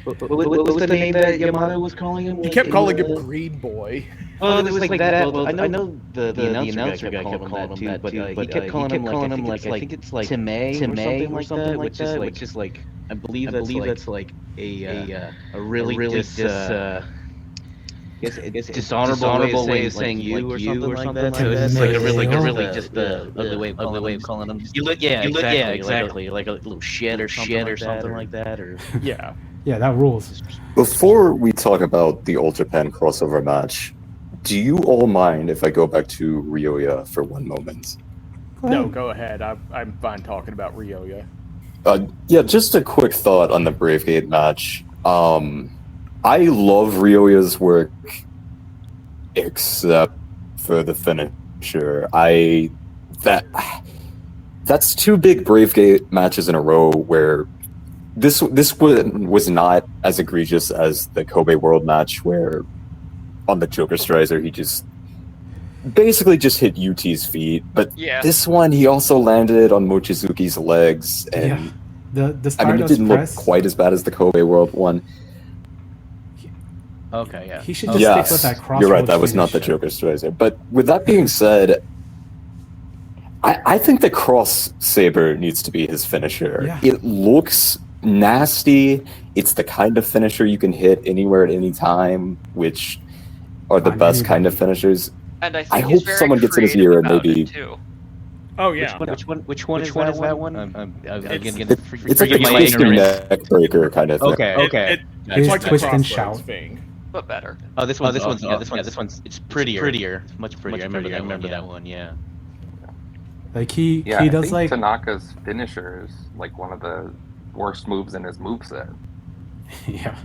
What was the name that Yamato was calling him? He kept calling him Green Boy. Well, it was like that. Well, I know the announcer guy kept calling him that too, but he kept calling him like I think it's like Tame or something like that, which is like I believe that's like a really it's dishonorable way of saying you or something like that. So it's like a really just the way of calling them. Exactly, like a little shit or something like that, or yeah. Yeah, that rules. Before we talk about the All Japan crossover match, do you all mind if I go back to Ryoya for one moment? No, go ahead. I'm fine talking about Ryoya. Yeah, just a quick thought on the Bravegate match. I love Ryoya's work, except for the finisher. That's two big Bravegate matches in a row where this was not as egregious as the Kobe World match, where on the Joker Strider he just basically just hit UT's feet. But this one he also landed on Mochizuki's legs, and the start it didn't look quite as bad as the Kobe World one. Okay, yeah. He should just stick with that crossroads. You're right, that was not the Joker Strider. But with that being said, I think the Cross Saber needs to be his finisher. Yeah. It looks nasty. It's the kind of finisher you can hit anywhere at any time, which are the best kind of finishers. And I think hope someone gets in his ear and maybe. Oh yeah. Which one is that one? It's like a twist and neck breaker kind of thing. Okay. It's like twist the and Crossroads shout thing. But better. Oh, this one's it's prettier. Much prettier. I remember that one. Yeah. Like he I does think like Tanaka's finisher is like one of the worst moves in his moveset. Yeah,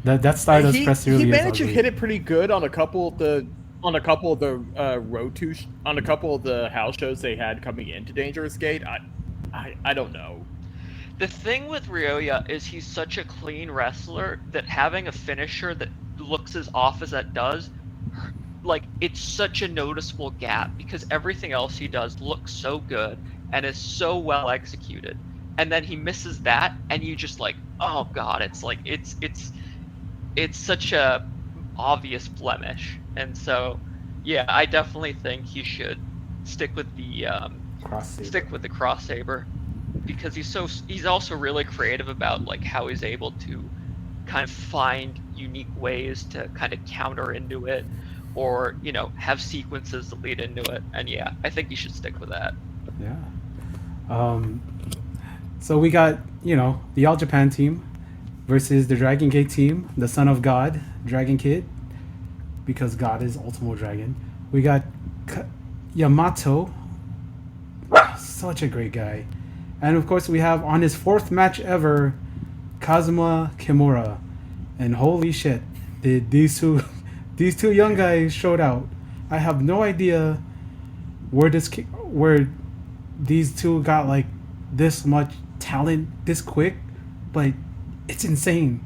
that Stardust press really he is managed to ugly. hit it pretty good on a couple of the house shows they had coming into Dangerous Gate. I don't know. The thing with Ryoya is he's such a clean wrestler that having a finisher that looks as off as that does, like, it's such a noticeable gap because everything else he does looks so good and is so well executed, and then he misses that and you just like, oh god, it's like it's such a obvious blemish. And so yeah, I definitely think he should stick with the cross saber because he's also really creative about like how he's able to kind of find unique ways to kind of counter into it, or have sequences that lead into it. And yeah, I think you should stick with that. Yeah. So we got the All Japan team versus the Dragon Gate team, the Son of God, Dragon Kid, because God is Ultimo Dragon. We got Yamato, such a great guy, and of course we have on his 4th match ever, Kazuma Kimura, and holy shit, did these two young guys showed out. I have no idea where these two got like this much talent this quick, but it's insane.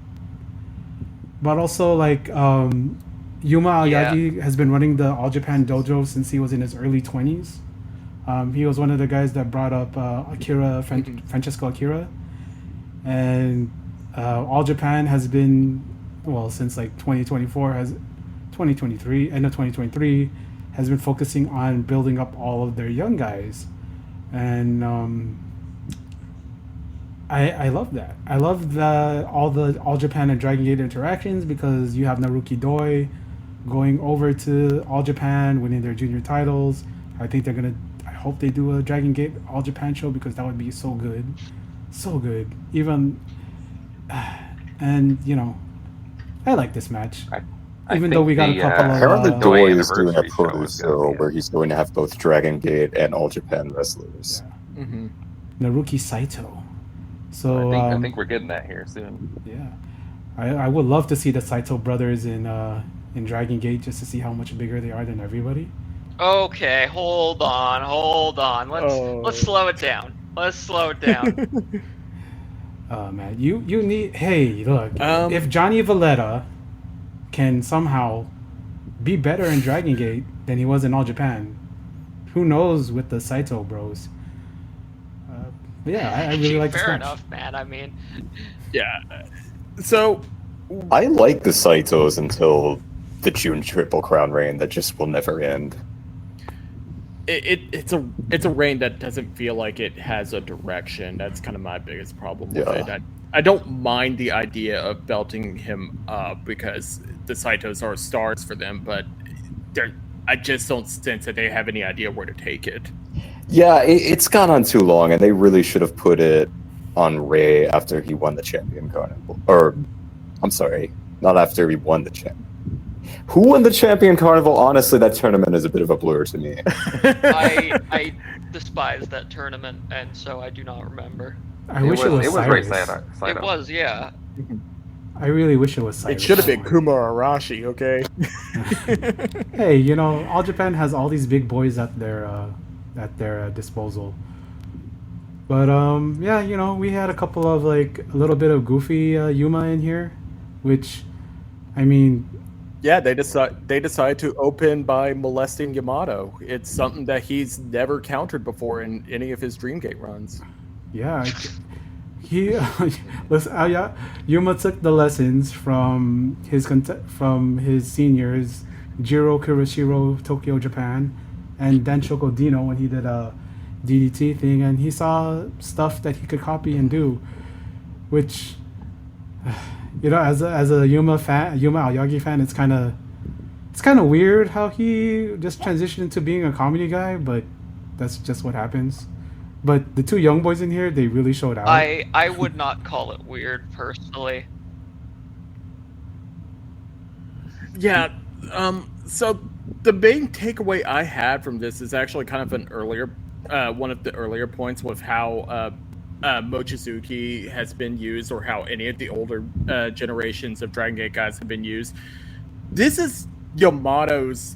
But also like Yuma Aoyagi has been running the All Japan dojo since he was in his early 20s. He was one of the guys that brought up Francesco Akira, and All Japan has been, well, since like 2023, end of 2023, has been focusing on building up all of their young guys, and I love that. I love all the All Japan and Dragon Gate interactions because you have Naruki Doi going over to All Japan, winning their junior titles. I hope they do a Dragon Gate All Japan show because that would be so good. So good. Even, and I like this match. Even though we got a couple of... Apparently Doi is doing a produce show where he's going to have both Dragon Gate and All Japan wrestlers. Yeah. Mm-hmm. Naruki Saito. So I think we're getting that here soon. Yeah. I would love to see the Saito brothers in Dragon Gate just to see how much bigger they are than everybody. Okay, hold on. Let's slow it down. Oh man, you need. Hey, look. If Johnny Valletta can somehow be better in Dragon Gate than he was in All Japan. Who knows with the Saito bros? But yeah, I really like this Fair match. enough, man. I mean, Yeah. So I like the Saitos until the June Triple Crown reign that just will never end. it's a reign that doesn't feel like it has a direction. That's kind of my biggest problem with it. I don't mind the idea of belting him up because the Saitos are stars for them, but I just don't sense that they have any idea where to take it. Yeah, it's gone on too long, and they really should have put it on Ray after he won the Champion Carnival. Or, I'm sorry, not after he won the Champion. Who won the Champion Carnival? Honestly, that tournament is a bit of a blur to me. I despise that tournament, and so I do not remember. I wish it was Ray Cyrus. Saito. It was, yeah. I really wish it was Cyrus. It should have been Kuma Arashi, okay? Hey, you know, All Japan has all these big boys at their disposal. But yeah, you know, we had a couple of like a little bit of goofy Yuma in here, which, I mean, Yeah, they decide to open by molesting Yamato. It's something that he's never countered before in any of his Dreamgate runs. yeah, he listen, Yuma took the lessons from his seniors, Jiro Kirishiro, Tokyo, Japan, and Dan Dino when he did a DDT thing, and he saw stuff that he could copy and do, which, you know, as a Yuma Aoyagi fan, it's kind of weird how he just transitioned into being a comedy guy, but that's just what happens. But the two young boys in here, they really showed out. I would not call it weird, personally. Yeah, so the main takeaway I had from this is actually kind of an earlier, one of the earlier points with how Mochizuki has been used, or how any of the older generations of Dragon Gate guys have been used. This is Yamato's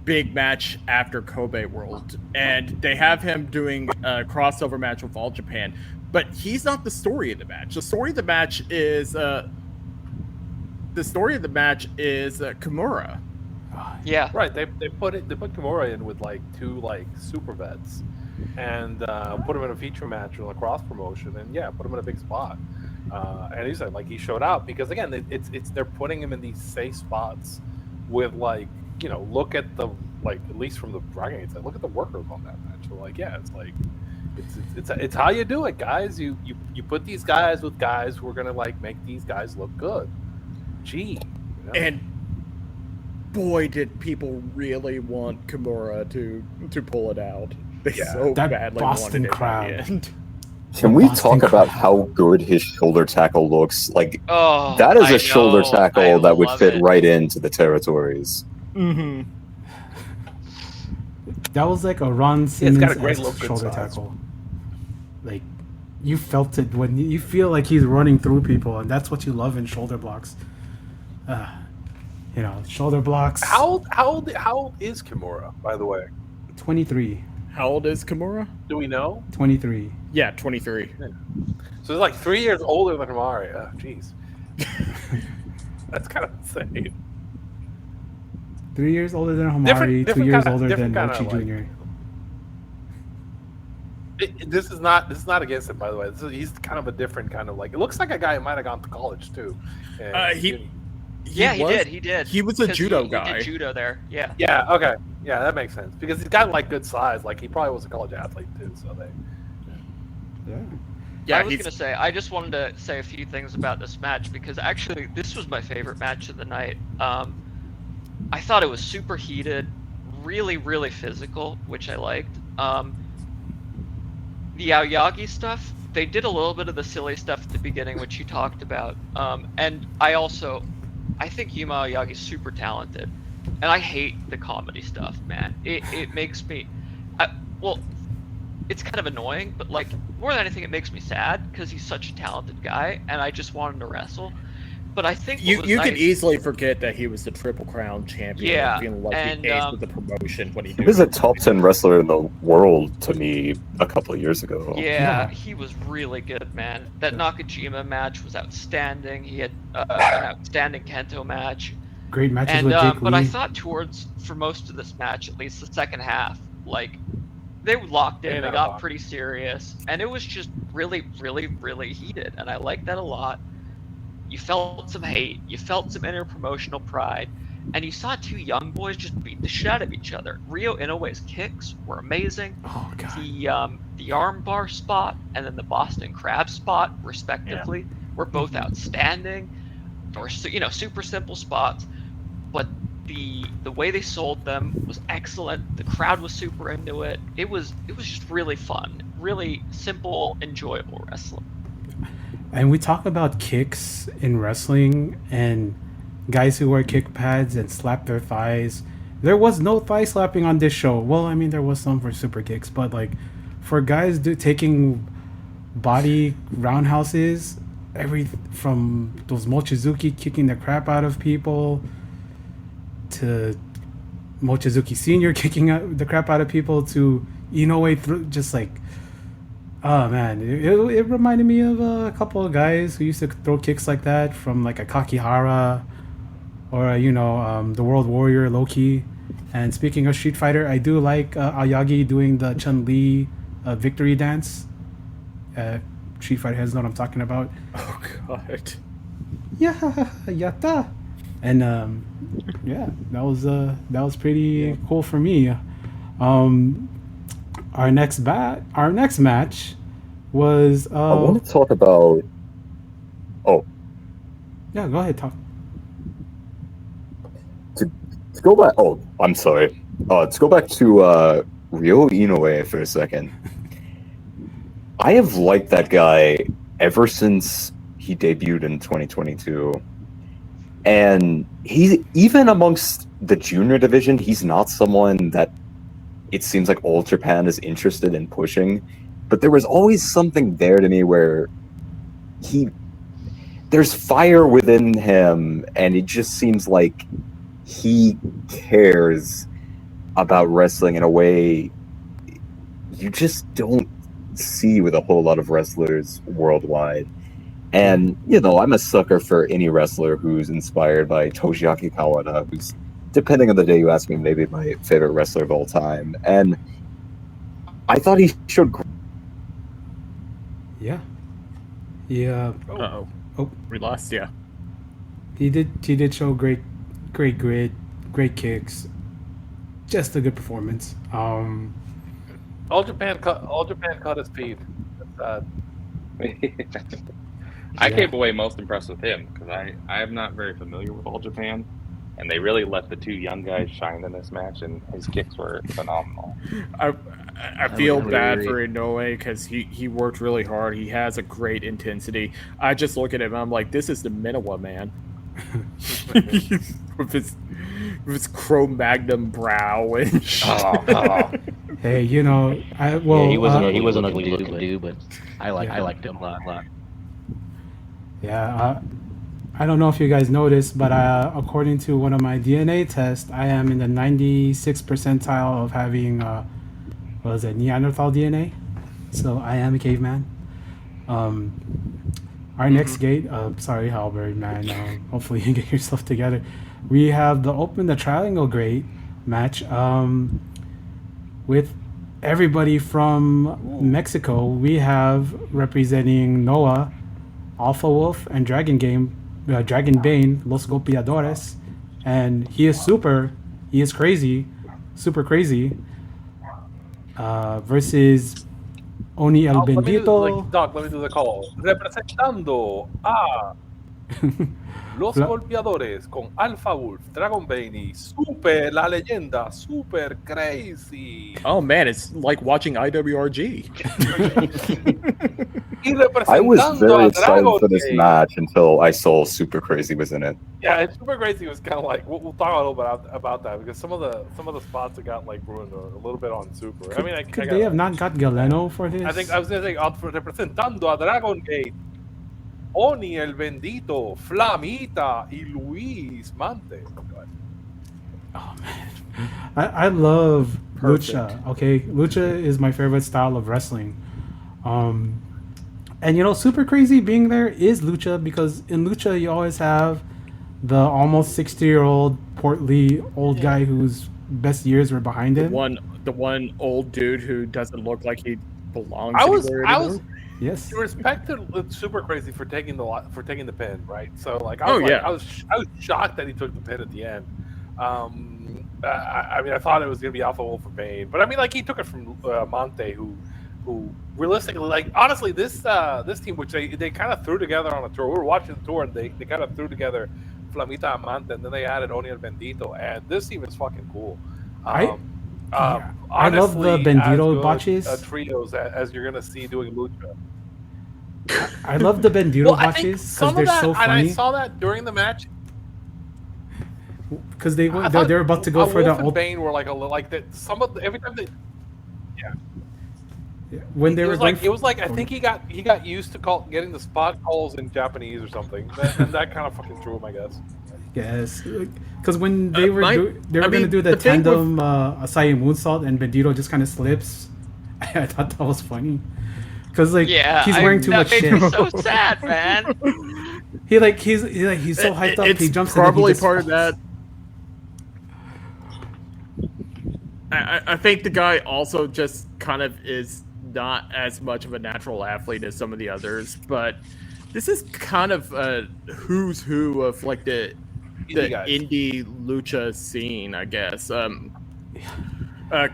big match after Kobe World, and they have him doing a crossover match with All Japan, but he's not the story of the match. The story of the match is Kimura. Yeah. Right, they put Kimura in with like two like super vets, and put him in a feature match with a cross promotion, and yeah, put him in a big spot. And he said like he showed out because again, it's they're putting him in these safe spots with like, you know, look at the, like, at least from the Dragon Gate side, look at the workers on that match. So like, yeah, it's like it's how you do it, guys. You put these guys with guys who are gonna like make these guys look good. Gee, you know? And boy, did people really want Kimura to pull it out. They so that badly Boston wanted it crowd. by the end. Can we Boston talk about crowd. how good his shoulder tackle looks? Like, Oh, that is I a shoulder know. tackle I that would love fit it. right into the territories. Mm-hmm. That was like a Ron it's Simmons got a great look shoulder inside. tackle. Like, you felt it when you feel like he's running through people, and that's what you love in shoulder blocks. You know, shoulder blocks. How old is Kimura, by the way? 23. How old is Kimura? Do we know? 23. Yeah, 23. So he's like 3 years older than Amari. Oh, jeez. That's kind of insane. 3 years older than Hamari, 2 different years kinda- older than different Mochi kinda, Jr. This is not against him, by the way. He's kind of a different kind of like. It looks like a guy who might have gone to college too. And, He did. He was a 'Cause judo he guy. did judo there. Yeah. yeah. Okay. Yeah, that makes sense because he's got like good size. Like he probably was a college athlete too. So they. Yeah. Yeah, I was he's- gonna say, I just wanted to say a few things about this match because actually this was my favorite match of the night. I thought it was super heated, really, really physical, which I liked. The Aoyagi stuff, they did a little bit of the silly stuff at the beginning, which you talked about. And I think Yuma Aoyagi's super talented. And I hate the comedy stuff, man. It makes me, well, it's kind of annoying, but like more than anything, it makes me sad because he's such a talented guy, and I just want him to wrestle. But I think what You was could nice- easily forget that he was the Triple Crown champion. Yeah, Feeling like and, he aced with the promotion when he He did. was a top 10 wrestler in the world to me a couple of years ago. Yeah, he was really good, man. That Nakajima match was outstanding. He had an outstanding Kento match. Great matches And with Jake but Lee. I thought for most of this match, at least the second half, like they locked in, they got pretty serious, and it was just really, really, really heated, and I liked that a lot. You felt some hate, you felt some interpromotional pride, and you saw two young boys just beat the shit out of each other. Ryo Inoue's kicks were amazing. Oh god. The armbar spot and then the Boston Crab spot, respectively, were both outstanding. Or super simple spots, but the way they sold them was excellent. The crowd was super into it. It was just really fun, really simple, enjoyable wrestling. And we talk about kicks in wrestling and guys who wear kick pads and slap their thighs. There was no thigh slapping on this show. Well, I mean, there was some for super kicks, but like for guys taking body roundhouses, from those Mochizuki kicking the crap out of people to Mochizuki Senior kicking the crap out of people to Inoue just like, oh man, it reminded me of a couple of guys who used to throw kicks like that, from like a Kakihara or the World Warrior Loki. And speaking of Street Fighter, I do like Aoyagi doing the Chun-Li victory dance. Street Fighter heads know what I'm talking about. Oh god. Yeah, yatta. And yeah, that was pretty cool for me. Our next match was I want to talk about. Oh, yeah, go ahead, talk. To go back. Oh, I'm sorry. To go back to Ryo Inoue for a second. I have liked that guy ever since he debuted in 2022. And he's, even amongst the junior division, he's not someone that it seems like All Japan is interested in pushing. But there was always something there to me where there's fire within him, and it just seems like he cares about wrestling in a way you just don't see with a whole lot of wrestlers worldwide. And I'm a sucker for any wrestler who's inspired by Toshiaki Kawada, who's, depending on the day you ask me, maybe my favorite wrestler of all time. And I thought he showed yeah Oh, we lost. Yeah, he did show great grit, great kicks, just a good performance. All Japan cut his teeth. That's sad. I came away most impressed with him because I am not very familiar with All Japan, and they really let the two young guys shine in this match, and his kicks were phenomenal. I feel bad for Inoue because he worked really hard. He has a great intensity. I just look at him and I'm like, this is the Minowa man. with his Cro-Magnon brow and Hey, he wasn't ugly looking dude, but I liked him a lot. Yeah, I don't know if you guys noticed, but according to one of my DNA tests, I am in the 96th percentile of having Neanderthal DNA. So I am a caveman. Our next gate, sorry Halberd, man. Hopefully you get yourself together. We have the Triangle Gate match with everybody from Mexico. We have representing Noah, Alpha Wolf, and Dragon Bane, Los Golpeadores, and he is crazy, super crazy. Versus Oni El Bendito. Doc, let me do the call. Representando a Los Golpeadores con Alpha Wolf, Dragon Bane y Super La Leyenda, Super Crazy. oh man, it's like watching IWRG. I was very excited for this match until I saw Super Crazy was in it. Yeah, and Super Crazy was kind of like we'll talk a little bit about that because some of the spots that got like ruined a little bit on Super. I mean, could they have not got Galeno for this? I think I was gonna say representando a Dragon Gate, Oni El Bendito, Flamita y Luis Mante. Oh man, I love Lucha. Okay, Lucha is my favorite style of wrestling. And Super Crazy being there is Lucha, because in Lucha you always have the almost 60-year-old portly old guy whose best years were behind him. The one old dude who doesn't look like he belongs I was anywhere anymore. Yes. respected Super Crazy for taking the pin, right? So like, I was shocked that he took the pin at the end. I mean, I thought it was gonna be Alpha Wolf or Bane, but I mean, like, he took it from Monte, who realistically, like, honestly, this team, which they kind of threw together on a tour. We were watching the tour, and they kind of threw together Flamita and Monte, and then they added Oni and Bendito, and this team is fucking cool. I love the Bendito botches. Trios as you're gonna see doing lucha. I love the Bendito botches because they're so funny. And I saw that during the match because they're about to go for the Wolf and Bane were like that. Some of the, every time they, when they were it was like I think he got used to getting the spot calls in Japanese or something, and that kind of fucking threw him, I guess. Yes, because when they were gonna do the tandem Asai moonsault and Bendito just kind of slips, I thought that was funny. Because like he's wearing too much shit. So sad, man. he's so hyped up. He jumps. Probably in and part of that. I think the guy also just kind of is not as much of a natural athlete as some of the others, but this is kind of a who's who of like the indie lucha scene, I guess.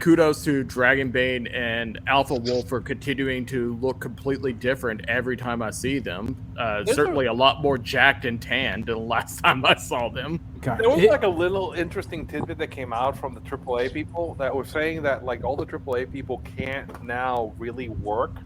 Kudos to Dragon Bane and Alpha Wolf for continuing to look completely different every time I see them. Certainly a lot more jacked and tanned than the last time I saw them. There was like a little interesting tidbit that came out from the AAA people that were saying that like all the AAA people can't now really work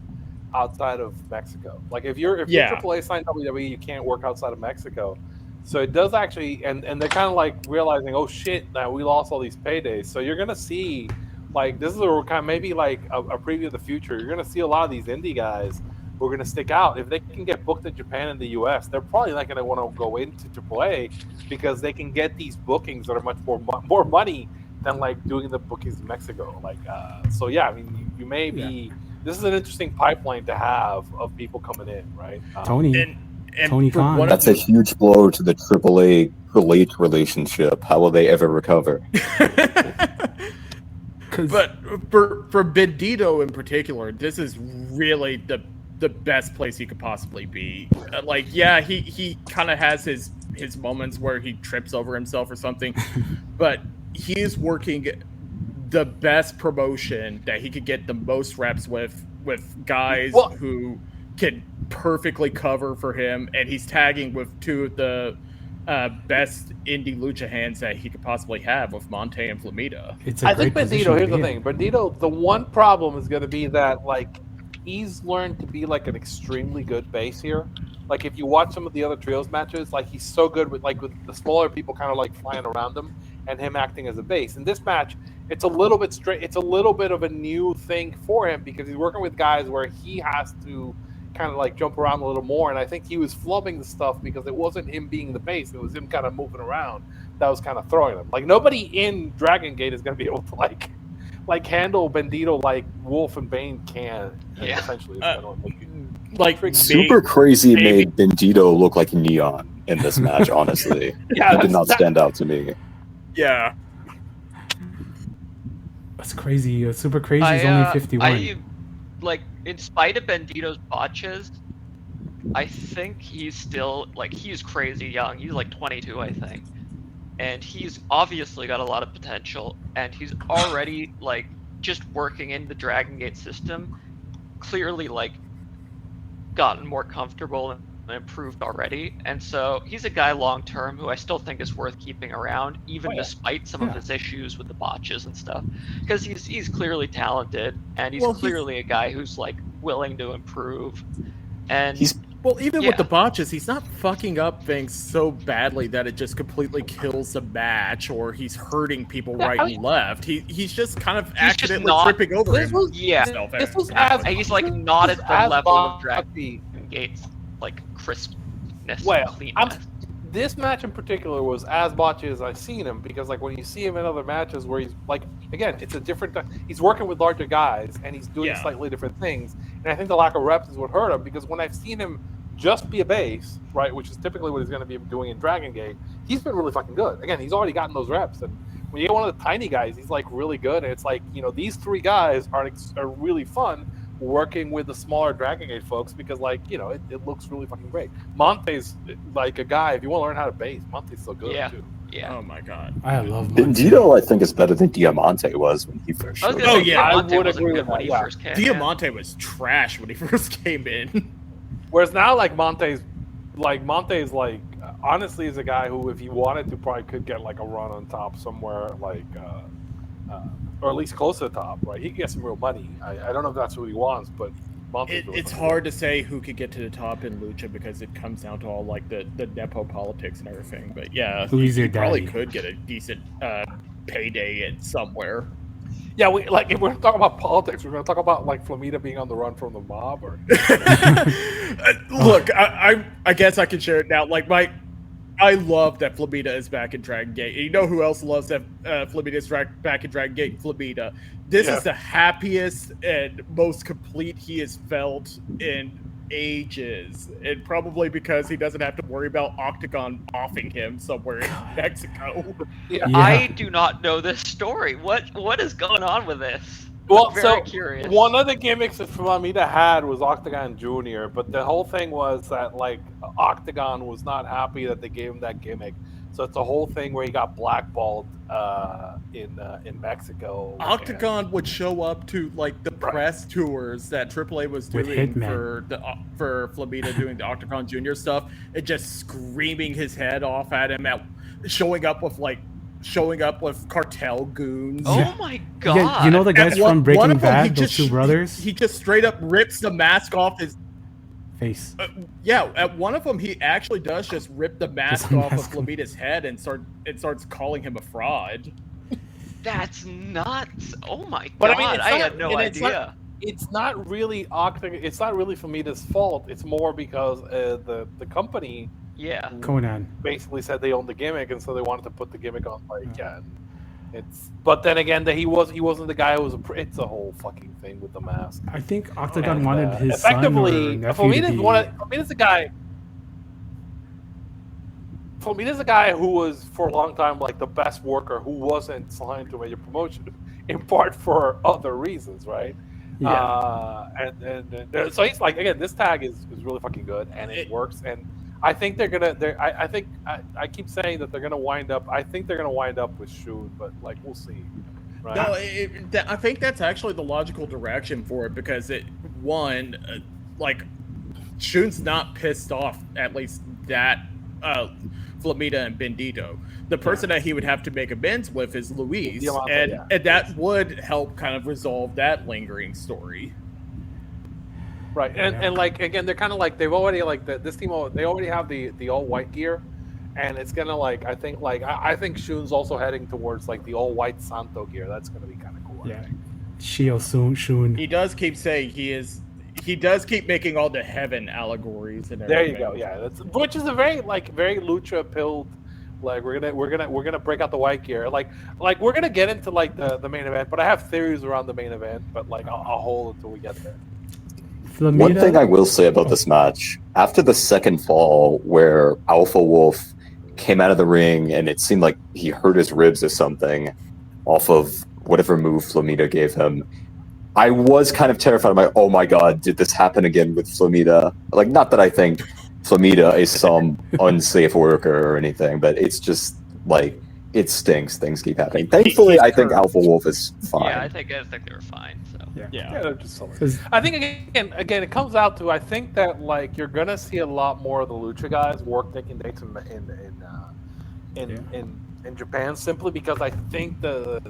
outside of Mexico. Like if you're AAA signed WWE, you can't work outside of Mexico. So it does actually, and they're kind of like realizing, oh shit, now we lost all these paydays. So you're gonna see, like, this is a kind of maybe like a preview of the future. You're gonna see a lot of these indie guys who are gonna stick out. If they can get booked in Japan and the US, they're probably not gonna want to go into AAA because they can get these bookings that are much more money than like doing the bookings in Mexico. Like, so yeah, I mean, you may be. This is an interesting pipeline to have of people coming in, right? Tony Khan. That's a huge blow to the AAA Relate relationship. How will they ever recover? But for Bendito in particular, this is really the best place he could possibly be. He kind of has his moments where he trips over himself or something, but he's working the best promotion that he could get the most reps with guys who can perfectly cover for him, and he's tagging with two of the best indie lucha hands that he could possibly have with Monte and Flamita. I think Bendito, here's the thing. Bendito, the one problem is going to be that like he's learned to be like an extremely good base here. Like if you watch some of the other trios matches, like he's so good with the smaller people kind of like flying around him and him acting as a base. In this match, it's a little bit straight. It's a little bit of a new thing for him because he's working with guys where he has to kind of like jump around a little more, and I think he was flubbing the stuff because it wasn't him being the base, it was him kind of moving around that was kind of throwing him. Like nobody in Dragon Gate is going to be able to like handle Bendito like Wolf and Bane can. Essentially, Super Crazy made Bendito look like neon in this match. Honestly, it did not stand out to me. Yeah, that's crazy. Super Crazy is only 51. In spite of Bendito's botches, I think he's still, he's crazy young. He's 22, I think. And he's obviously got a lot of potential, and he's already, just working in the Dragon Gate system, clearly, gotten more comfortable and improved already. And so he's a guy long-term who I still think is worth keeping around, even despite some of his issues with the botches and stuff. Because he's clearly talented, and he's clearly a guy who's, willing to improve. And even with the botches, he's not fucking up things so badly that it just completely kills the match, or he's hurting people and left. He's just kind of accidentally tripping over himself. This was he's not at the level of Dragon Gate's crispness and cleanness. This match in particular was as botchy as I've seen him, because when you see him in other matches where he's again, it's a different. He's working with larger guys and he's doing slightly different things, and I think the lack of reps is what hurt him, because when I've seen him just be a base, right, which is typically what he's going to be doing in Dragon Gate, he's been really fucking good. Again, he's already gotten those reps, and when you get one of the tiny guys, he's like really good. And it's like, you know, these three guys are really fun working with the smaller Dragon Gate folks because, like, you know, it looks really fucking great. Monte's like a guy, if you want to learn how to base, Monte's so good too. Yeah. Oh my god. I love Monte. Bandito, I think, is better than Diamante was when he first I was showed gonna up. say, I Diamante would wasn't agree good with when that, he yeah. first came. Diamante was trash when he first came in. Whereas now, like, Monte's like, honestly, is a guy who, if he wanted to, probably could get like a run on top somewhere, like, or at least close to the top, right? He can get some real money. I don't know if that's what he wants, but Monte's really It's fucking hard to say who could get to the top in Lucha because it comes down to all like the nepo politics and everything. But yeah, Who's your he probably daddy? could get a decent payday at somewhere. Yeah, we like if we're talking about politics, we're going to talk about like Flamita being on the run from the mob, or Look, I guess I can share it now. Like I love that Flamita is back in Dragon Gate. And you know who else loves that Flamita is back in Dragon Gate? Flamita. This is the happiest and most complete he has felt in ages, and probably because he doesn't have to worry about Octagon offing him somewhere in Mexico. yeah. I do not know this story. What is going on with this? Well, I'm very so curious. one of the gimmicks that Flamita had was Octagon Jr., but the whole thing was that like Octagon was not happy that they gave him that gimmick. So it's a whole thing where he got blackballed in Mexico. Octagon would show up to like the press tours that AAA was With doing Hitman. for Flamita doing the Octagon Junior stuff, and just screaming his head off at him, showing up with cartel goons. Oh my god! Yeah, you know the guys At one from Breaking of them, Bad, those two brothers? He just straight up rips the mask off his. Face. At one of them, he actually does just rip the mask off of Flamita's head and starts calling him a fraud. That's nuts! Oh my But god! I mean, I had no idea. It's not really Octagon. It's not really Flamita's fault. It's more because the company Yeah. Conan. basically said they owned the gimmick, and so they wanted to put the gimmick on. Like, yeah. But then again, that he wasn't the guy who was. It's a whole fucking thing with the mask. I think Octagon And, wanted his son or effectively, nephew to be... Flamita's the guy. Flamita's the guy who was for a long time like the best worker who wasn't signed to a major promotion, in part for other reasons, right? Yeah. And so he's like, again, this tag is really fucking good, and it works. And I think they're gonna. I keep saying that they're gonna wind up. I think they're gonna wind up with Shun, but like we'll see. Right? No, I think that's actually the logical direction for it because like Shun's not pissed off. At least that Flamita and Bandito. The person that he would have to make amends with is Luis, Diamante, and that would help kind of resolve that lingering story. Right, and like again, they're kind of like they've already like this team. They already have the all white gear, and it's gonna like I think Shun's also heading towards like the all white Santo gear. That's gonna be kind of cool. Yeah. Shio Shun. He does keep saying he does keep making all the heaven allegories and There everything. you go. Yeah, which is a very lucha pilled. Like we're gonna break out the white gear. Like we're gonna get into like the main event, but I have theories around the main event. But like I'll hold until we get there. Flamita? One thing I will say about this match, after the second fall where Alpha Wolf came out of the ring and it seemed like he hurt his ribs or something off of whatever move Flamita gave him, I was kind of terrified. I'm like, oh my god, did this happen again with Flamita? Like, not that I think Flamita is some unsafe worker or anything, but it's just like, it stinks. Things keep happening. Thankfully, I think Alpha Wolf is fine. Yeah, I think they were fine. So. Yeah, they're just I think again, it comes out to I think that like you're gonna see a lot more of the lucha guys work taking dates in Japan simply because I think the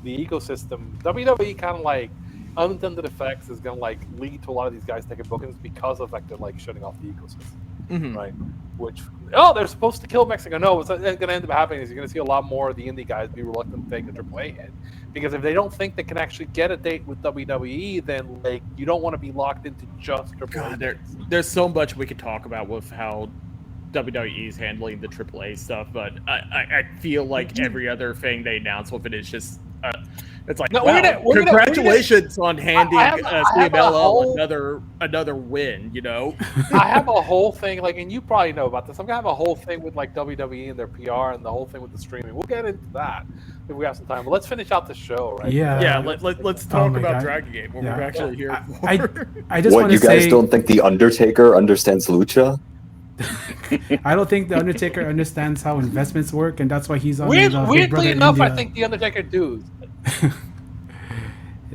ecosystem WWE kind of like unintended effects is gonna like lead to a lot of these guys taking bookings because of like they're like shutting off the ecosystem, right? Which they're supposed to kill Mexico. No, what's going to end up happening is you're going to see a lot more of the indie guys be reluctant to take a AAA hit because if they don't think they can actually get a date with WWE, then like you don't want to be locked into just AAA. God, there's so much we could talk about with how WWE is handling the AAA stuff, but I feel like every other thing they announce with it is just It's like, No, wow, we're gonna- congratulations on handing I have a CMLL whole- another win. You know, I have a whole thing, like, and you probably know about this. I'm gonna have a whole thing with like WWE and their PR and the whole thing with the streaming. We'll get into that if we have some time. But let's finish out the show, right? Yeah. let's talk my about God. Dragon Gate. What Yeah. we're actually here for. I just What, want you to guys say, don't think The Undertaker understands Lucha? I don't think the Undertaker understands how investments work, and that's why he's on Big Brother Weirdly enough, India. I think the Undertaker does.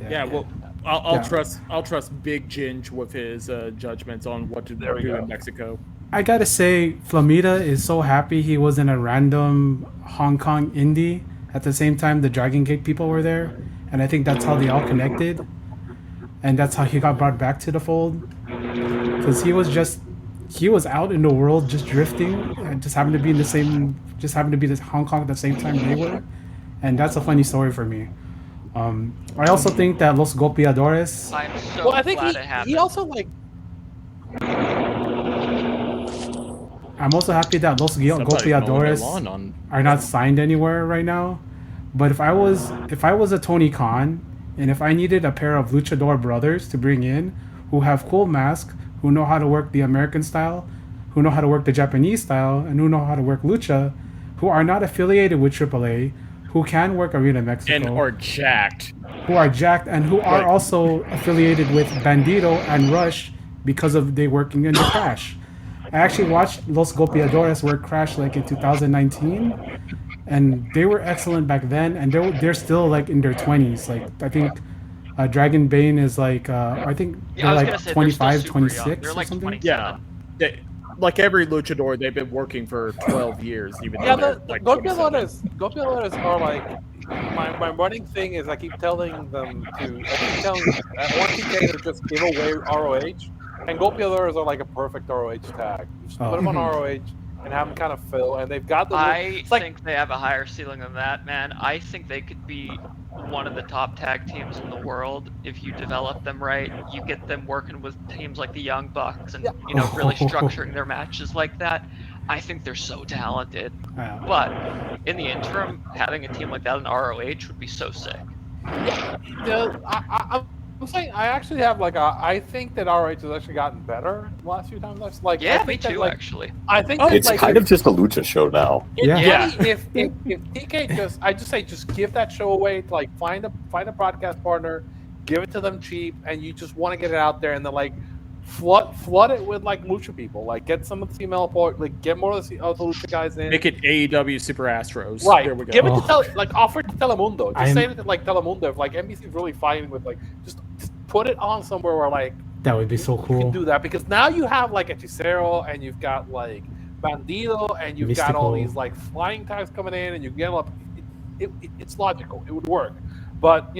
Yeah, well, I'll Yeah. trust Big Ginge with his judgments on what to There we do go. in Mexico. I gotta say, Flamita is so happy he was in a random Hong Kong indie at the same time the Dragon Gate people were there, and I think that's how they all connected, and that's how he got brought back to the fold, because he was out in the world just drifting, and just happened to be this Hong Kong at the same time they were, and that's a funny story for me. I also think that Los Golpeadores. I'm so Well, I think glad it happened. he also like. I'm also happy that Los Somebody's mowing their Golpeadores lawn on- are not signed anywhere right now. But if I was a Tony Khan, and if I needed a pair of luchador brothers to bring in who have cool masks, who know how to work the American style, who know how to work the Japanese style, and who know how to work lucha, who are not affiliated with AAA, who can work Arena Mexico, and are jacked. who are jacked, and who are also affiliated with Bandido and Rush because of they working in the Crash. I actually watched Los Golpeadores work Crash like in 2019, and they were excellent back then, and they're still like in their 20s. Like I think Dragon Bane is like I think Yeah, I they're was like gonna say, they're 25, still super young. 26 They're or like something. 27. Yeah, like every luchador, they've been working for 12 years. Even Yeah, though the they're like 27. Golpeadores are like my running thing is I keep telling them at 1TK to just give away ROH, and Golpeadores are like a perfect ROH tag. You just put them on ROH and have them kind of fill, and they've got the. I it's like, think they have a higher ceiling than that, man. I think they could be one of the top tag teams in the world if you develop them right. You get them working with teams like the Young Bucks and really structuring their matches like that. I think they're so talented. Yeah. But in the interim, having a team like that in ROH would be so sick. I'm saying I actually have I think that ROH has actually gotten better the last few times. That's like Yeah, I me think that, too, like, actually. I think that, It's like, kind of just a lucha show now. Yeah. If TK just give that show away to like find a broadcast partner, give it to them cheap, and you just want to get it out there, and then like flood it with like lucha people, like get some of the female part, like get more of the lucha guys in. Make it AEW Super Astros. Right. There we go. Give it to offer it to Telemundo. Just I'm- say it to like Telemundo if like NBC's really fighting with like just put it on somewhere where like That would be so you can cool. do that, because now you have like Hechicero and you've got like Bandido and you've got all Mystical. these like flying tags coming in and you get a lot. It's logical. It would work, but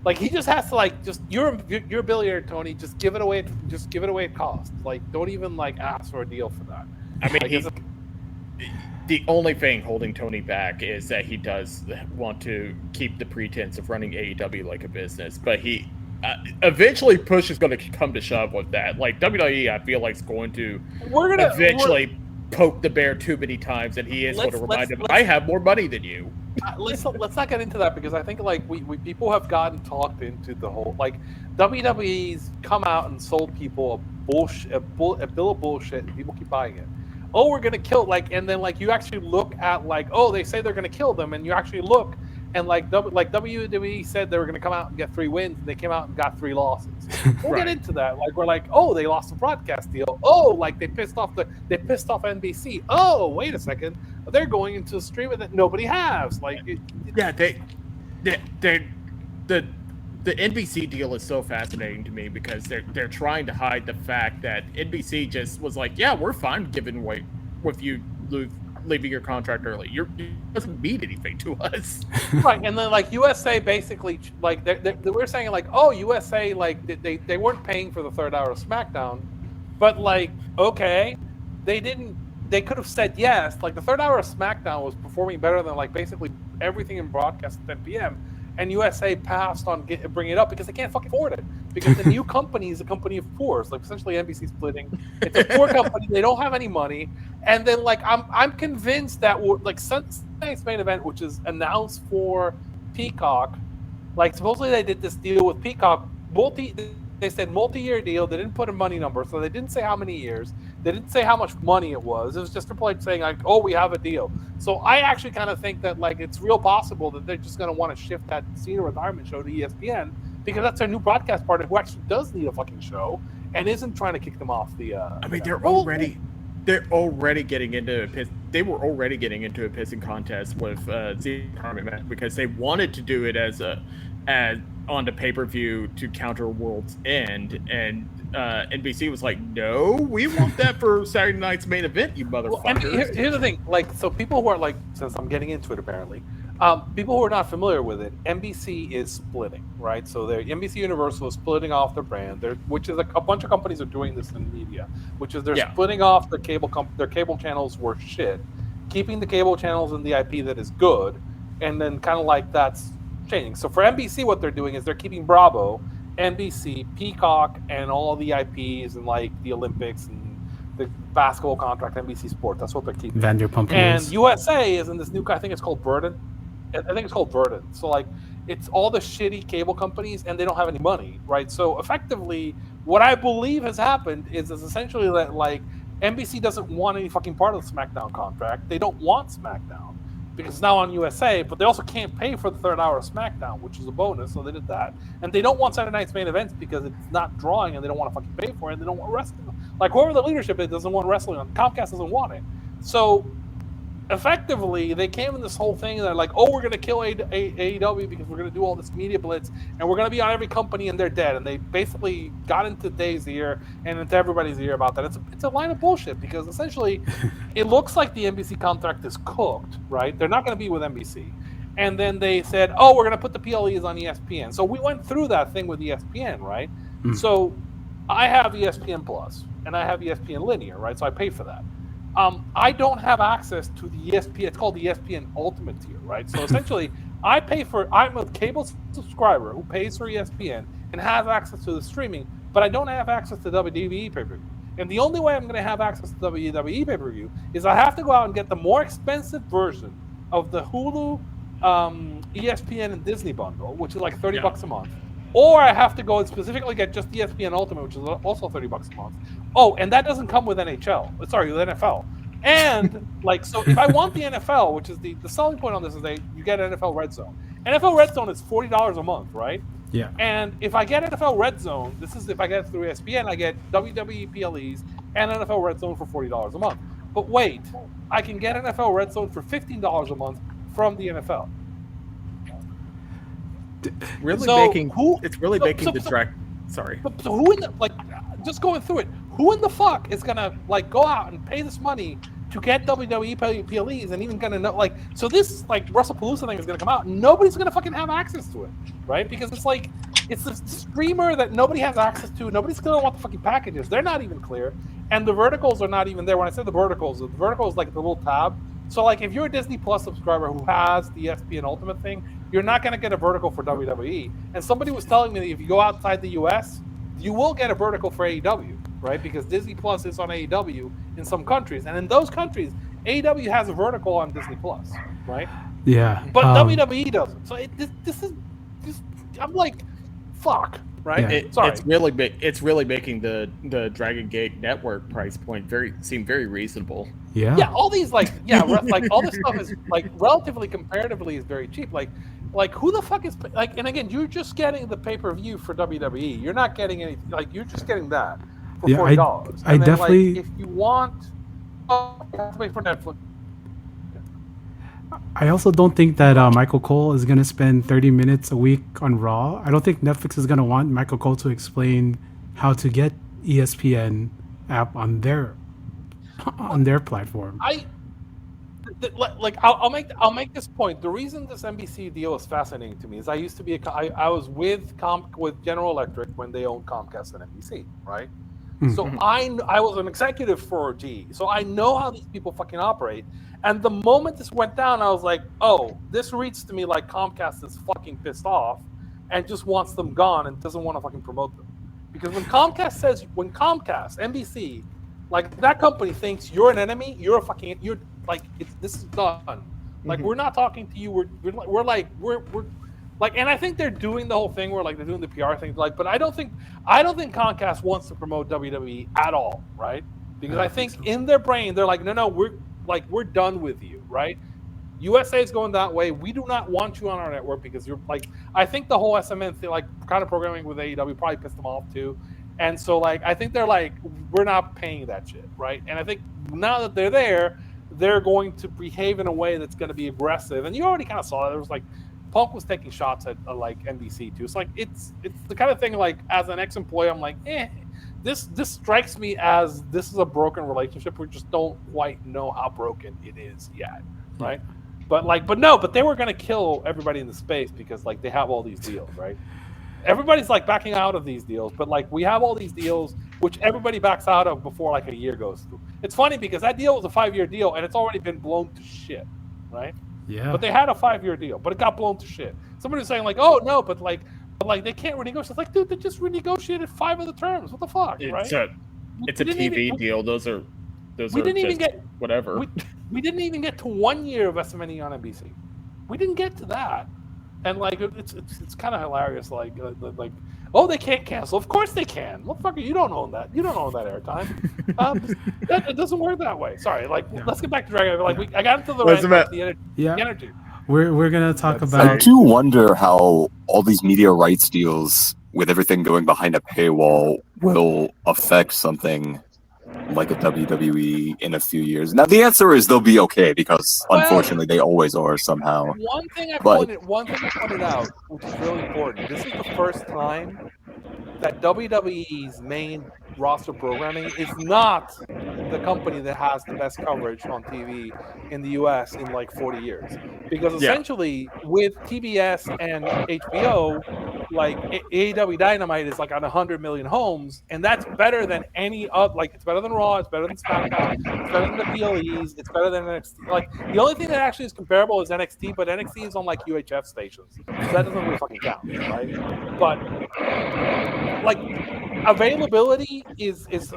like he just has to like just your ability, Tony. Just give it away. Just give it away at cost. Like don't even like ask for a deal for that. I mean, Like, the only thing holding Tony back is that he does want to keep the pretense of running AEW like a business, but he eventually push is going to come to shove with that. Like WWE, I feel like is going to eventually poke the bear too many times, and he is going to remind him, "I have more money than you." let's not get into that, because I think like we people have gotten talked into the whole like WWE's come out and sold people a bill of bullshit, and people keep buying it. Oh, we're gonna kill and then like you actually look at like, oh, they say they're gonna kill them, and you actually look and like WWE said they were gonna come out and get 3 wins, and they came out and got 3 losses. We'll get into that. Like we're like, oh, they lost the broadcast deal. Oh, like they pissed off NBC. Oh, wait a second, they're going into a stream that nobody has. Like, The NBC deal is so fascinating to me because they're trying to hide the fact that NBC just was like, yeah, we're fine giving away with you leaving your contract early. It doesn't mean anything to us. Right, and then like USA basically like they were saying like, oh, USA like they weren't paying for the 3rd hour of SmackDown, but like okay, they could have said yes. Like the 3rd hour of SmackDown was performing better than like basically everything in broadcast at 10 p.m. And USA passed on bringing it up because they can't fucking afford it. Because the new company is a company of poors, like essentially NBC splitting. It's a poor company. They don't have any money. And then like I'm convinced that like Sunday's main event, which is announced for Peacock, Like supposedly they did this deal with Peacock, they said multi-year deal. They didn't put a money number, so they didn't say how many years. They didn't say how much money it was. It was just a point saying like, oh, we have a deal. So I actually kind of think that like it's real possible that they're just going to want to shift that senior retirement show to ESPN because that's their new broadcast partner who actually does need a fucking show and isn't trying to kick them off the. I mean, they're already getting into a piss. They were already getting into a pissing contest with Z Retirement because they wanted to do it as on the pay-per-view to counter World's End, and NBC was like, no, we want that for Saturday night's main event, you motherfuckers. Well, I mean, here's the thing, like, so people who are like, since I'm getting into it apparently, people who are not familiar with it, NBC is splitting, right? So NBC Universal is splitting off their brand, which is a bunch of companies are doing this in media, which is they're splitting off their their cable channels were shit, keeping the cable channels and the IP that is good, and then kind of like that's changing. So for NBC, what they're doing is they're keeping Bravo, NBC, Peacock, and all the IPs and like the Olympics and the basketball contract, NBC Sport. That's what they're keeping. Vanderpump and Rules. USA is in this new. I think it's called Burden. I think it's called Burden. So like, it's all the shitty cable companies, and they don't have any money, right? So effectively, what I believe has happened is essentially that like NBC doesn't want any fucking part of the SmackDown contract. They don't want SmackDown because it's now on USA, but they also can't pay for the third hour of SmackDown, which is a bonus, so they did that. And they don't want Saturday night's main events because it's not drawing, and they don't want to fucking pay for it, and they don't want wrestling. Like, whoever the leadership is doesn't want wrestling on. Comcast doesn't want it. So, effectively, they came in this whole thing, and they're like, oh, we're going to kill AEW because we're going to do all this media blitz, and we're going to be on every company, and they're dead. And they basically got into Dave's ear and into everybody's ear about that. It's a line of bullshit because, essentially, it looks like the NBC contract is cooked, right? They're not going to be with NBC. And then they said, oh, we're going to put the PLEs on ESPN. So we went through that thing with ESPN, right? So I have ESPN Plus, and I have ESPN Linear, right? So I pay for that. I don't have access to the ESPN. It's called the ESPN Ultimate tier, right? So essentially, I'm a cable subscriber who pays for ESPN and has access to the streaming, but I don't have access to WWE pay-per-view. And the only way I'm going to have access to WWE pay-per-view is I have to go out and get the more expensive version of the Hulu, ESPN, and Disney bundle, which is like $30 a month. Or I have to go and specifically get just ESPN Ultimate, which is also $30 a month. Oh, and that doesn't come with Sorry, with NFL. And like, so if I want the NFL, which is the selling point on this is you get NFL Red Zone. NFL Red Zone is $40 a month, right? Yeah. And if I get NFL Red Zone, this is if I get it through ESPN, I get WWE PLEs and NFL Red Zone for $40 a month. But wait, I can get NFL Red Zone for $15 a month from the NFL. It's really making the track. Sorry. So who in the just going through it? Who in the fuck is gonna like go out and pay this money to get WWE PLEs and even gonna know so this WrestlePalooza thing is gonna come out and nobody's gonna fucking have access to it, right? Because it's the streamer that nobody has access to. Nobody's gonna want the fucking packages. They're not even clear, and the verticals are not even there. When I say the verticals like the little tab. So like if you're a Disney Plus subscriber who has the ESPN Ultimate thing, you're not going to get a vertical for WWE. And somebody was telling me that if you go outside the US, you will get a vertical for AEW, right? Because Disney Plus is on AEW in some countries. And in those countries, AEW has a vertical on Disney Plus, right? Yeah. But WWE doesn't. So this is just, I'm like, fuck, right? Yeah. It's really making the Dragon Gate network price point seem very reasonable. Yeah. All these all this stuff is relatively comparatively is very cheap. Like who the fuck is and again, you're just getting the pay-per-view for WWE. You're not getting any you're just getting that for $40. I definitely if you want you have to wait for Netflix. I also don't think that Michael Cole is going to spend 30 minutes a week on Raw. I don't think Netflix is going to want Michael Cole to explain how to get ESPN app on their platform. I'll make this point. The reason this NBC deal is fascinating to me is I used to be I was with General Electric when they owned Comcast and NBC, right? Mm-hmm. So I was an executive for GE, so I know how these people fucking operate. And the moment this went down, I was like, oh, this reads to me like Comcast is fucking pissed off and just wants them gone and doesn't want to fucking promote them. Because when Comcast, NBC, that company thinks you're an enemy, this is done. Like, we're not talking to you. We're Like, and I think they're doing the whole thing where like they're doing the PR thing, like, but I don't think Comcast wants to promote WWE at all, right? Because I think in their brain they're like, no, we're done with you, right? USA is going that way. We do not want you on our network because you're like, I think the whole SMN thing, like kind of programming with AEW probably pissed them off too. And so like, I think they're like, we're not paying that shit, right? And I think now that they're there, they're going to behave in a way that's going to be aggressive. And you already kind of saw it. There was like, Punk was taking shots at like NBC too. It's like, it's the kind of thing like as an ex-employee, I'm like, this strikes me as this is a broken relationship. We just don't quite know how broken it is yet, right? But they were gonna kill everybody in the space because like they have all these deals, right? Everybody's like backing out of these deals, but like we have all these deals which everybody backs out of before like a year goes through. It's funny because that deal was a 5-year deal and it's already been blown to shit, right? Yeah. But they had a 5-year deal, but it got blown to shit. Somebody was saying like, oh no, but they can't renegotiate. It's like, dude, they just renegotiated 5 of the terms. What the fuck, right? It's a TV deal. Those are whatever. We didn't even get to 1 year of SMNE on NBC. We didn't get to that, and like it's kind of hilarious. Like oh, they can't cancel. Of course they can. Motherfucker, you don't own that. You don't own that airtime. It doesn't work that way. Sorry. Like, let's get back to Dragon. Like, I got into the energy. We're gonna talk about. I do wonder how all these media rights deals, with everything going behind a paywall, will affect something like a WWE in a few years. Now, the answer is they'll be okay because, unfortunately, they always are somehow. One thing I pointed out, which is really important. This is the first time that WWE's main roster programming is not the company that has the best coverage on TV in the US in like 40 years. Because essentially with TBS and HBO, like AEW Dynamite is like on 100 million homes, and that's better than any other, like it's better than Raw, it's better than SmackDown, it's better than the PLEs, it's better than NXT. Like the only thing that actually is comparable is NXT, but NXT is on like UHF stations. So that doesn't really fucking count, right? But like availability is its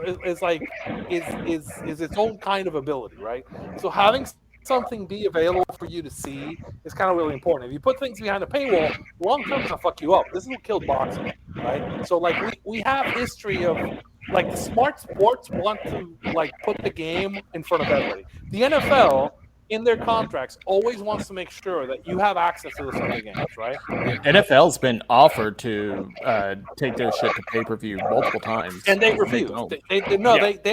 own kind of ability, right? So having something be available for you to see is kind of really important. If you put things behind a paywall, long term is gonna fuck you up. This is what killed boxing, right? So like we have history of like smart sports want to like put the game in front of everybody. The NFL in their contracts always wants to make sure that you have access to the Sunday games, right? NFL's been offered to take their shit to pay-per-view multiple times, and they refuse. They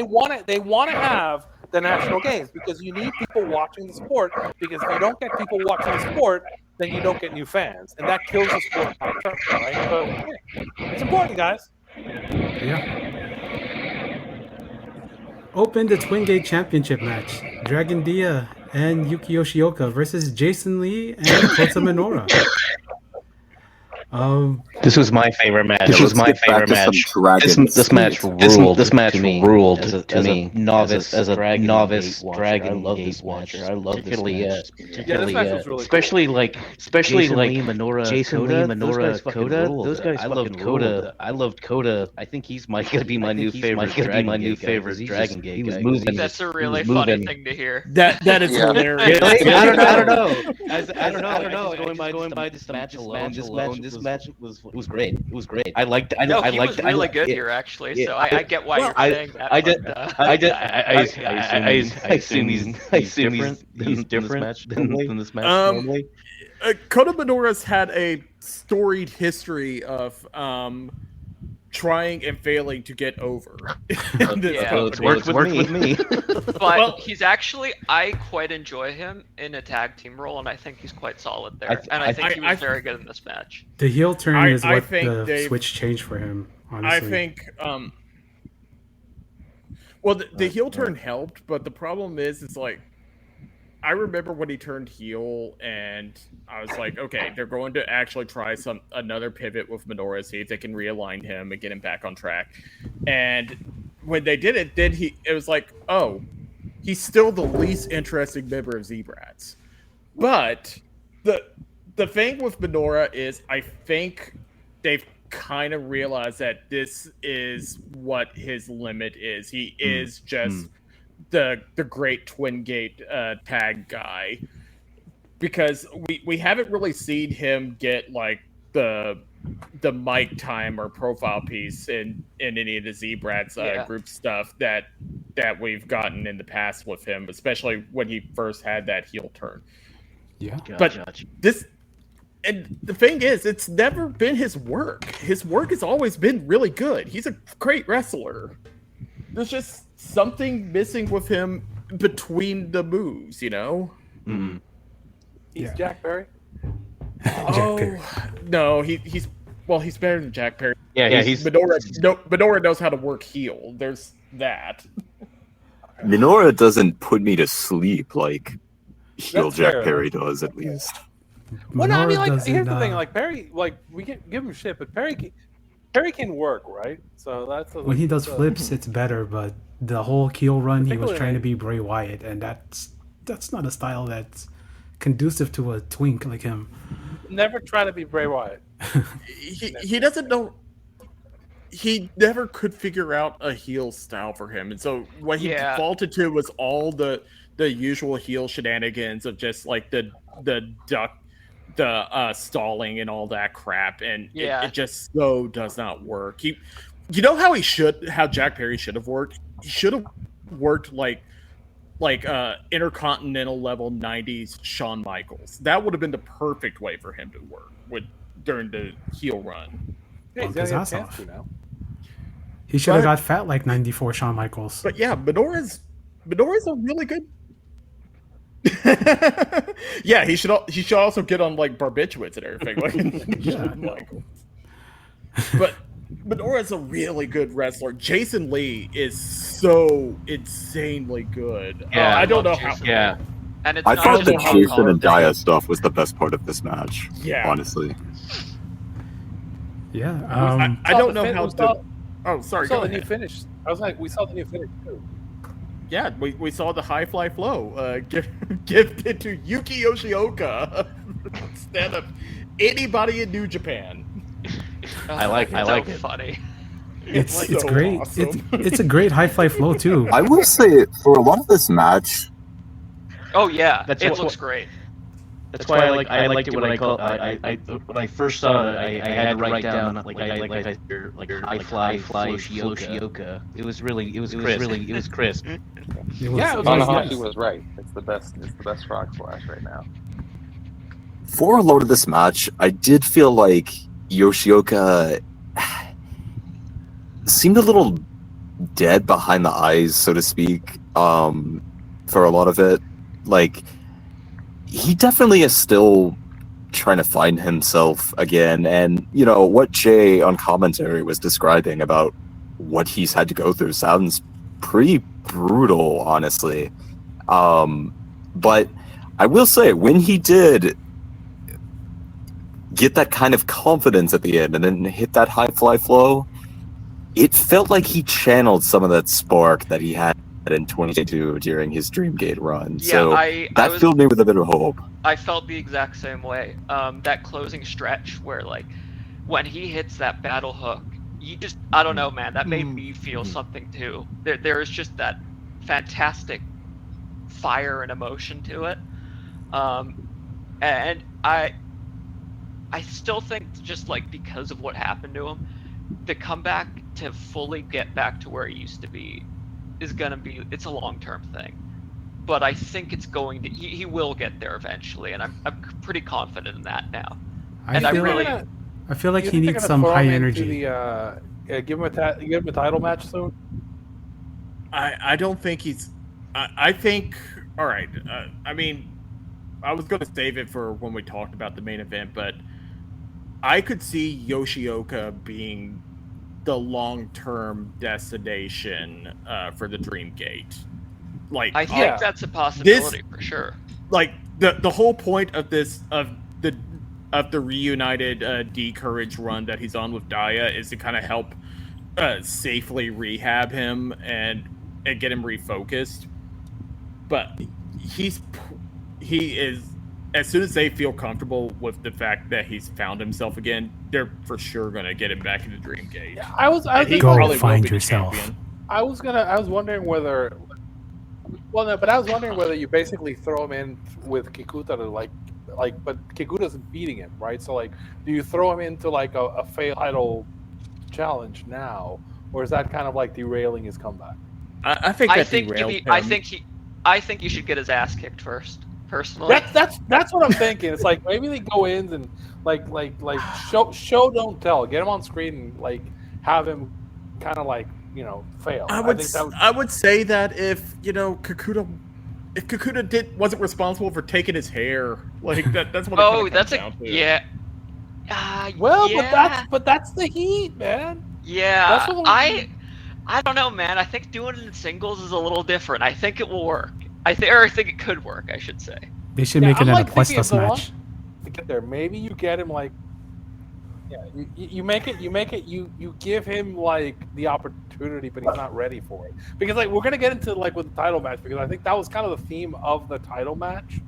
want to have the national games because you need people watching the sport. Because if you don't get people watching the sport, then you don't get new fans, and that kills the sport long term, right? So it's important, guys. Yeah. Open the Twin Gate Championship match: Dragon Dia and Yuki Yoshioka versus Jason Lee and Kota Minoura. This was my favorite match. This match ruled. This match ruled to me. As a novice Dragon Gate watcher. I love this match. Especially like Minoura, Jason Lee, Minoura, Kota. Those guys. I loved Kota. I think he's gonna be my new favorite. Dragon Gate. He was moving. That's a really funny thing to hear. That is hilarious. I don't know. I don't know. Going by this match alone. This match was great. It was great. I liked. He was really good here, actually. So I get why you're saying that. I assume he's different than this match normally. Kota Minoura's had a storied history of trying and failing to get over. It's worked with me. But he's actually, I quite enjoy him in a tag team role, and I think he's quite solid there. I think he was very good in this match. The heel turn is what the switch changed for him, honestly. I think, the heel turn helped, but the problem is like, I remember when he turned heel, and I was like, okay, they're going to actually try another pivot with Minoura, see if they can realign him and get him back on track. And when they did it, it was like, oh, he's still the least interesting member of Z-Brats. But the thing with Minoura is, I think they've kind of realized that this is what his limit is. He is just the great Twin Gate tag guy. because we haven't really seen him get like the mic time or profile piece in any of the Z-Brats group stuff that we've gotten in the past with him, especially when he first had that heel turn. Yeah. But this, and the thing is, it's never been his work. His work has always been really good. He's a great wrestler. There's just something missing with him between the moves, you know? Mm-hmm. He's Jack Perry. Perry. No, he's better than Jack Perry. Yeah, he's Minoru knows how to work heel. There's that. Minoru doesn't put me to sleep like heel That's Jack fair. Perry does, at least. Well, no, I mean, Minoru like, doesn't, here's the thing: like Perry, like we can give him shit, but Perry can work, right? So that's when he does flips, it's better. But the whole heel run, he was trying to be Bray Wyatt, and that's not a style that's conducive to a twink like him. Never try to be Bray Wyatt. he doesn't know. He never could figure out a heel style for him, and so what he defaulted to was all the usual heel shenanigans of just like the duck, the stalling and all that crap, and it just so does not work. You know how Jack Perry should have worked. He should have worked like intercontinental level 90s Shawn Michaels. That would have been the perfect way for him to work during the heel run. Yeah, he's got a chance to now. He should have got fat like 94 Shawn Michaels. But yeah, Minoru's a really good. Yeah, he should also get on like barbiturates and everything. Like, Shawn Michaels. But Minoru's a really good wrestler. Jason Lee is so insanely good. Yeah, I don't know how. Yeah. And it's I not thought just the how Jason and Daya stuff was the best part of this match. Yeah. Honestly. Yeah. I don't know how. Oh, sorry. We saw the new finish. I was like, we saw the new finish too. Yeah, we saw the high fly flow gifted to Yuki Yoshioka instead of anybody in New Japan. I like it. Funny. It's so great. awesome. It's a great high fly flow too. I will say, for a lot of this match, Oh yeah, That's it what- looks great. That's why I liked it when when I first saw it. I had to write down like high fly Yoshioka. It was crisp. It was, Tanahashi was right. It's the best frog splash right now. for a lot of this match, I did feel like Yoshioka seemed a little dead behind the eyes, so to speak, for a lot of it. Like, he definitely is still trying to find himself again, and, you know, what Jay on commentary was describing about what he's had to go through sounds pretty brutal, honestly. But I will say, when he did get that kind of confidence at the end and then hit that high fly flow, it felt like he channeled some of that spark that he had in 2022 during his Dreamgate run. Yeah, So that filled me with a bit of hope. I felt the exact same way. That closing stretch where, like, when he hits that battle hook, I don't know, man, that made me feel something too. There is just that fantastic fire and emotion to it. And I still think, just like because of what happened to him, the comeback to fully get back to where he used to be it's a long-term thing. But I think it's going to, he will get there eventually, and I'm pretty confident in that now. I feel like he needs some high energy. Give him a title match soon. I don't think he's. I think. All right. I mean, I was going to save it for when we talked about the main event, but I could see Yoshioka being the long-term destination for the Dreamgate. Like, I think that's a possibility for sure. Like the whole point of this of the reunited D Courage run that he's on with Daya is to kind of help safely rehab him and get him refocused. But he is, as soon as they feel comfortable with the fact that he's found himself again, they're for sure gonna get him back into Dreamgate. Yeah, I was Go find yourself. I was wondering whether Well, no, but I was wondering whether you basically throw him in with Kikuta to but Kikuta's beating him, right? So like, do you throw him into like a failed title challenge now, or is that kind of like derailing his comeback? I think that derailed him. I think you should get his ass kicked first. Personally, That's what I'm thinking. It's like maybe they go in and like show don't tell. Get him on screen and like have him kind of like fail. I would say that if Kikuta wasn't responsible for taking his hair, like that's what. Oh, that's down to. Yeah. Well, yeah. but that's the heat, man. Yeah, I don't know, man. I think doing it in singles is a little different. I think it will work. I think it could work, I should say. They should make it an Apuestas match. To get there, maybe you get him like, you give him like the opportunity, but he's not ready for it. Because like we're gonna get into like with the title match, because I think that was kind of the theme of the title match,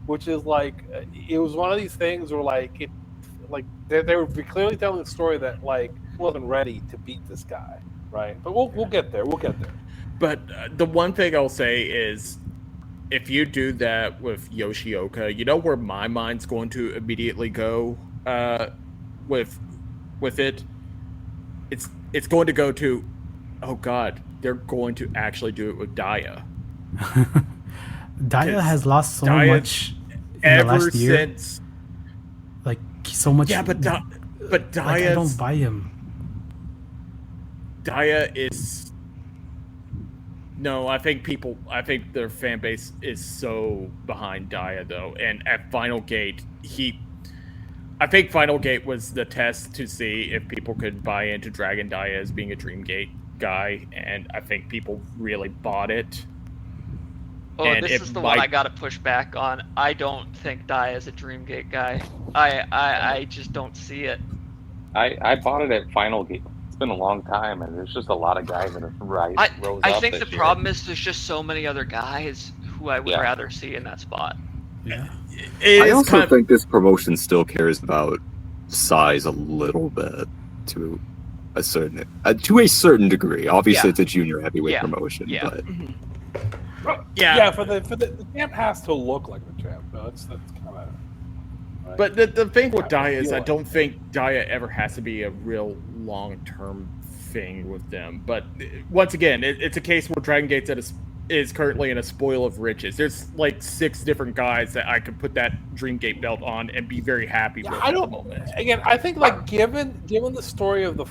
which is like it was one of these things where like they were clearly telling the story that like wasn't ready to beat this guy, right? But we'll get there. We'll get there. But the one thing I'll say is, if you do that with Yoshioka, you know where my mind's going to immediately go with it? It's going to go to, oh God, they're going to actually do it with Daya. Daya has lost so much in the last year. Since, like so much. Yeah, but Daya. Like, I don't buy him. Daya is. No, I think their fan base is so behind Daya though, and at Final Gate, I think Final Gate was the test to see if people could buy into Dragon Daya as being a Dream Gate guy, and I think people really bought it. Oh, and this is the one I gotta push back on. I don't think Daya is a Dream Gate guy. I just don't see it. I bought it at Final Gate. Been a long time, and there's just a lot of guys that have rose up. I think the problem is there's just so many other guys who I would rather see in that spot. Yeah. I also think this promotion still cares about size a little bit to a certain degree. Obviously, it's a junior heavyweight promotion, but for the champ has to look like the champ. No, that's kind of. Right? But the thing with Daya is I don't think Daya ever has to be a real long-term thing with them. But once again, it's a case where Dragon Gate is currently in a spoil of riches. There's like 6 different guys that I could put that Dream Gate belt on and be very happy with at the moment. Again, I think like given the story of the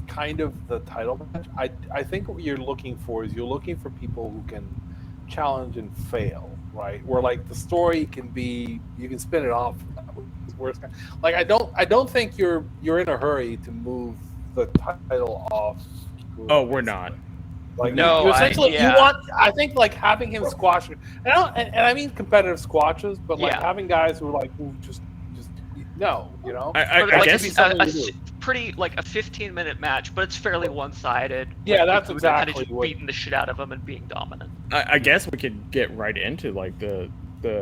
kind of the title match, I think what you're looking for people who can challenge and fail. Right, where like the story can be, you can spin it off. Like I don't think you're in a hurry to move the title off. Oh, we're not. Like no, essentially you want. I think like having him squash, and I mean competitive squashes, but like having guys who just no, I guess pretty like a 15-minute match, but it's fairly one-sided. Yeah, that's exactly kind of beating the shit out of them and being dominant. I guess we could get right into like the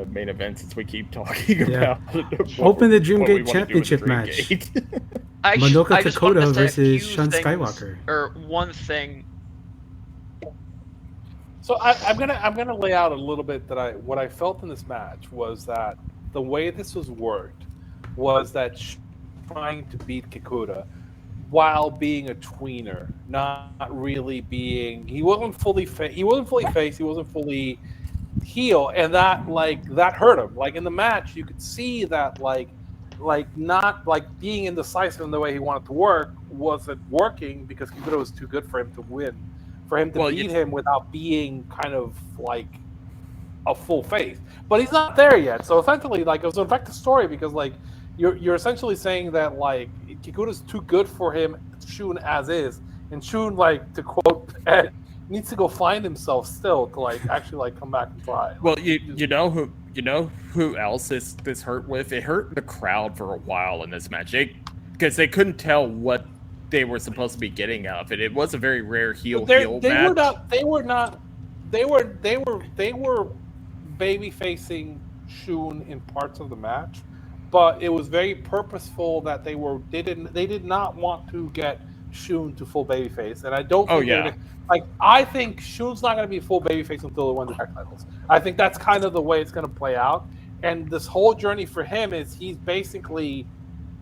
main event since we keep talking about. Open the Dream Gate Championship match. Madoka Takota versus Shun Skywalker. Or one thing. So I'm gonna lay out a little bit what I felt in this match was that the way this was worked was that trying to beat Kikuta while being a tweener, not really being. He wasn't fully face. He wasn't fully heel, and that hurt him. Like in the match, you could see that not being indecisive in the way he wanted to work wasn't working because Kikuta was too good for him to win. For him to beat him without being kind of like a full face, but he's not there yet. So essentially, like it was an effective story because like. You're essentially saying that like Kikuta's too good for him, Shun as is, and Shun, like to quote Ed, needs to go find himself still to like actually like come back and try. Well, you know who else this hurt with? It hurt the crowd for a while in this match, because they couldn't tell what they were supposed to be getting out of it. It was a very rare heel match. They were baby facing Shun in parts of the match. But it was very purposeful that they did not want to get Shun to full babyface, and I don't. Oh, Think they're yeah. gonna, like I think Shun's not going to be full babyface until they win the tag titles. I think that's kind of the way it's going to play out. And this whole journey for him is he's basically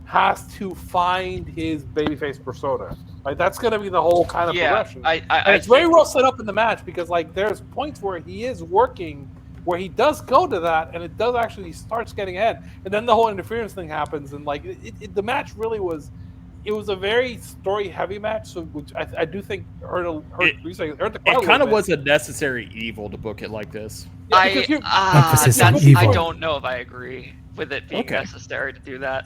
has to find his babyface persona. Like that's going to be the whole kind of progression. And it's very well set up in the match because like there's points where he is working, where he does go to that, and it does actually he starts getting ahead, and then the whole interference thing happens, and like the match really was. It was a very story-heavy match, so which I do think hurt the crowd. It kind of was a necessary evil to book it like this. Yeah, I don't know if I agree with it being necessary to do that.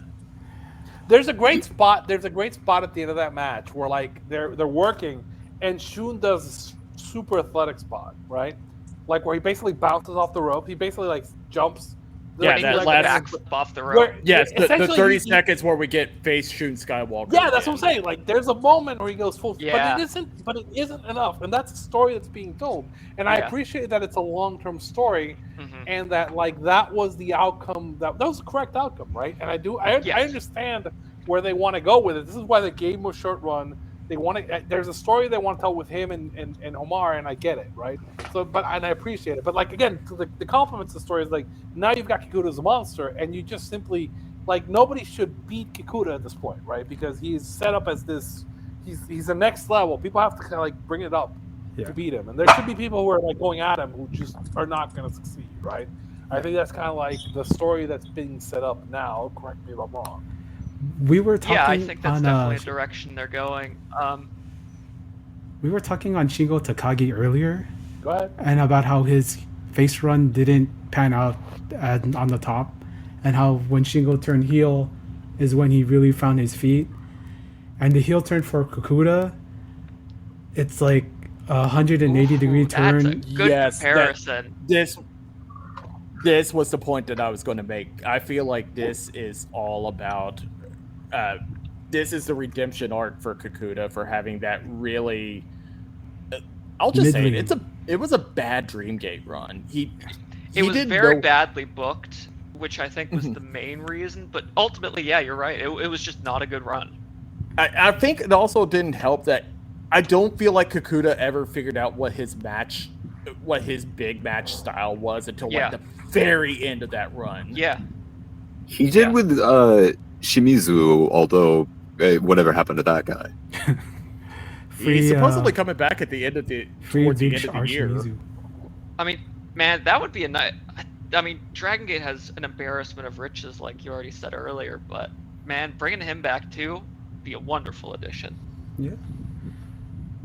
There's a great spot. There's a great spot at the end of that match where like they're working, and Shun does a super athletic spot, right? Like where he basically bounces off the rope. He basically like jumps. Yeah, that last off the rope. Yes, the 30 seconds where we get face Shun Skywalker. Yeah, that's what I'm saying. Like, there's a moment where he goes full, yeah. but it isn't enough, and that's a story that's being told. And I appreciate that it's a long-term story, and that like that was the outcome that was the correct outcome, right? And I understand where they want to go with it. This is why the game was short run. They want to. There's a story they want to tell with him and Omar, and I get it, right? So, and I appreciate it. But like again, the compliments of the story is like now you've got Kikuta as a monster, and you just simply like nobody should beat Kikuta at this point, right? Because he's set up as this. He's the next level. People have to kind of like bring it up to beat him, and there should be people who are like going at him who just are not going to succeed, right? I think that's kind of like the story that's being set up now. Correct me if I'm wrong. We were talking. Yeah, I think that's definitely a direction they're going. We were talking on Shingo Takagi earlier. Go ahead. And about how his face run didn't pan out on the top, and how when Shingo turned heel is when he really found his feet. And the heel turn for Kikuta, it's like a 180-degree turn. That's a good comparison. This was the point that I was going to make. I feel like this is all about. This is the redemption arc for Kikuta for having that really. I'll just say it was a bad Dreamgate run. It was very badly booked, which I think was the main reason. But ultimately, yeah, you're right. It was just not a good run. I think it also didn't help that I don't feel like Kikuta ever figured out what his big match style was until like the very end of that run. Yeah, he did with Shimizu, although whatever happened to that guy? He's supposedly coming back at the end of towards the end of the year. Shimizu. I mean, man, that would be a nice. I mean, Dragon Gate has an embarrassment of riches, like you already said earlier. But man, bringing him back too, would be a wonderful addition. Yeah.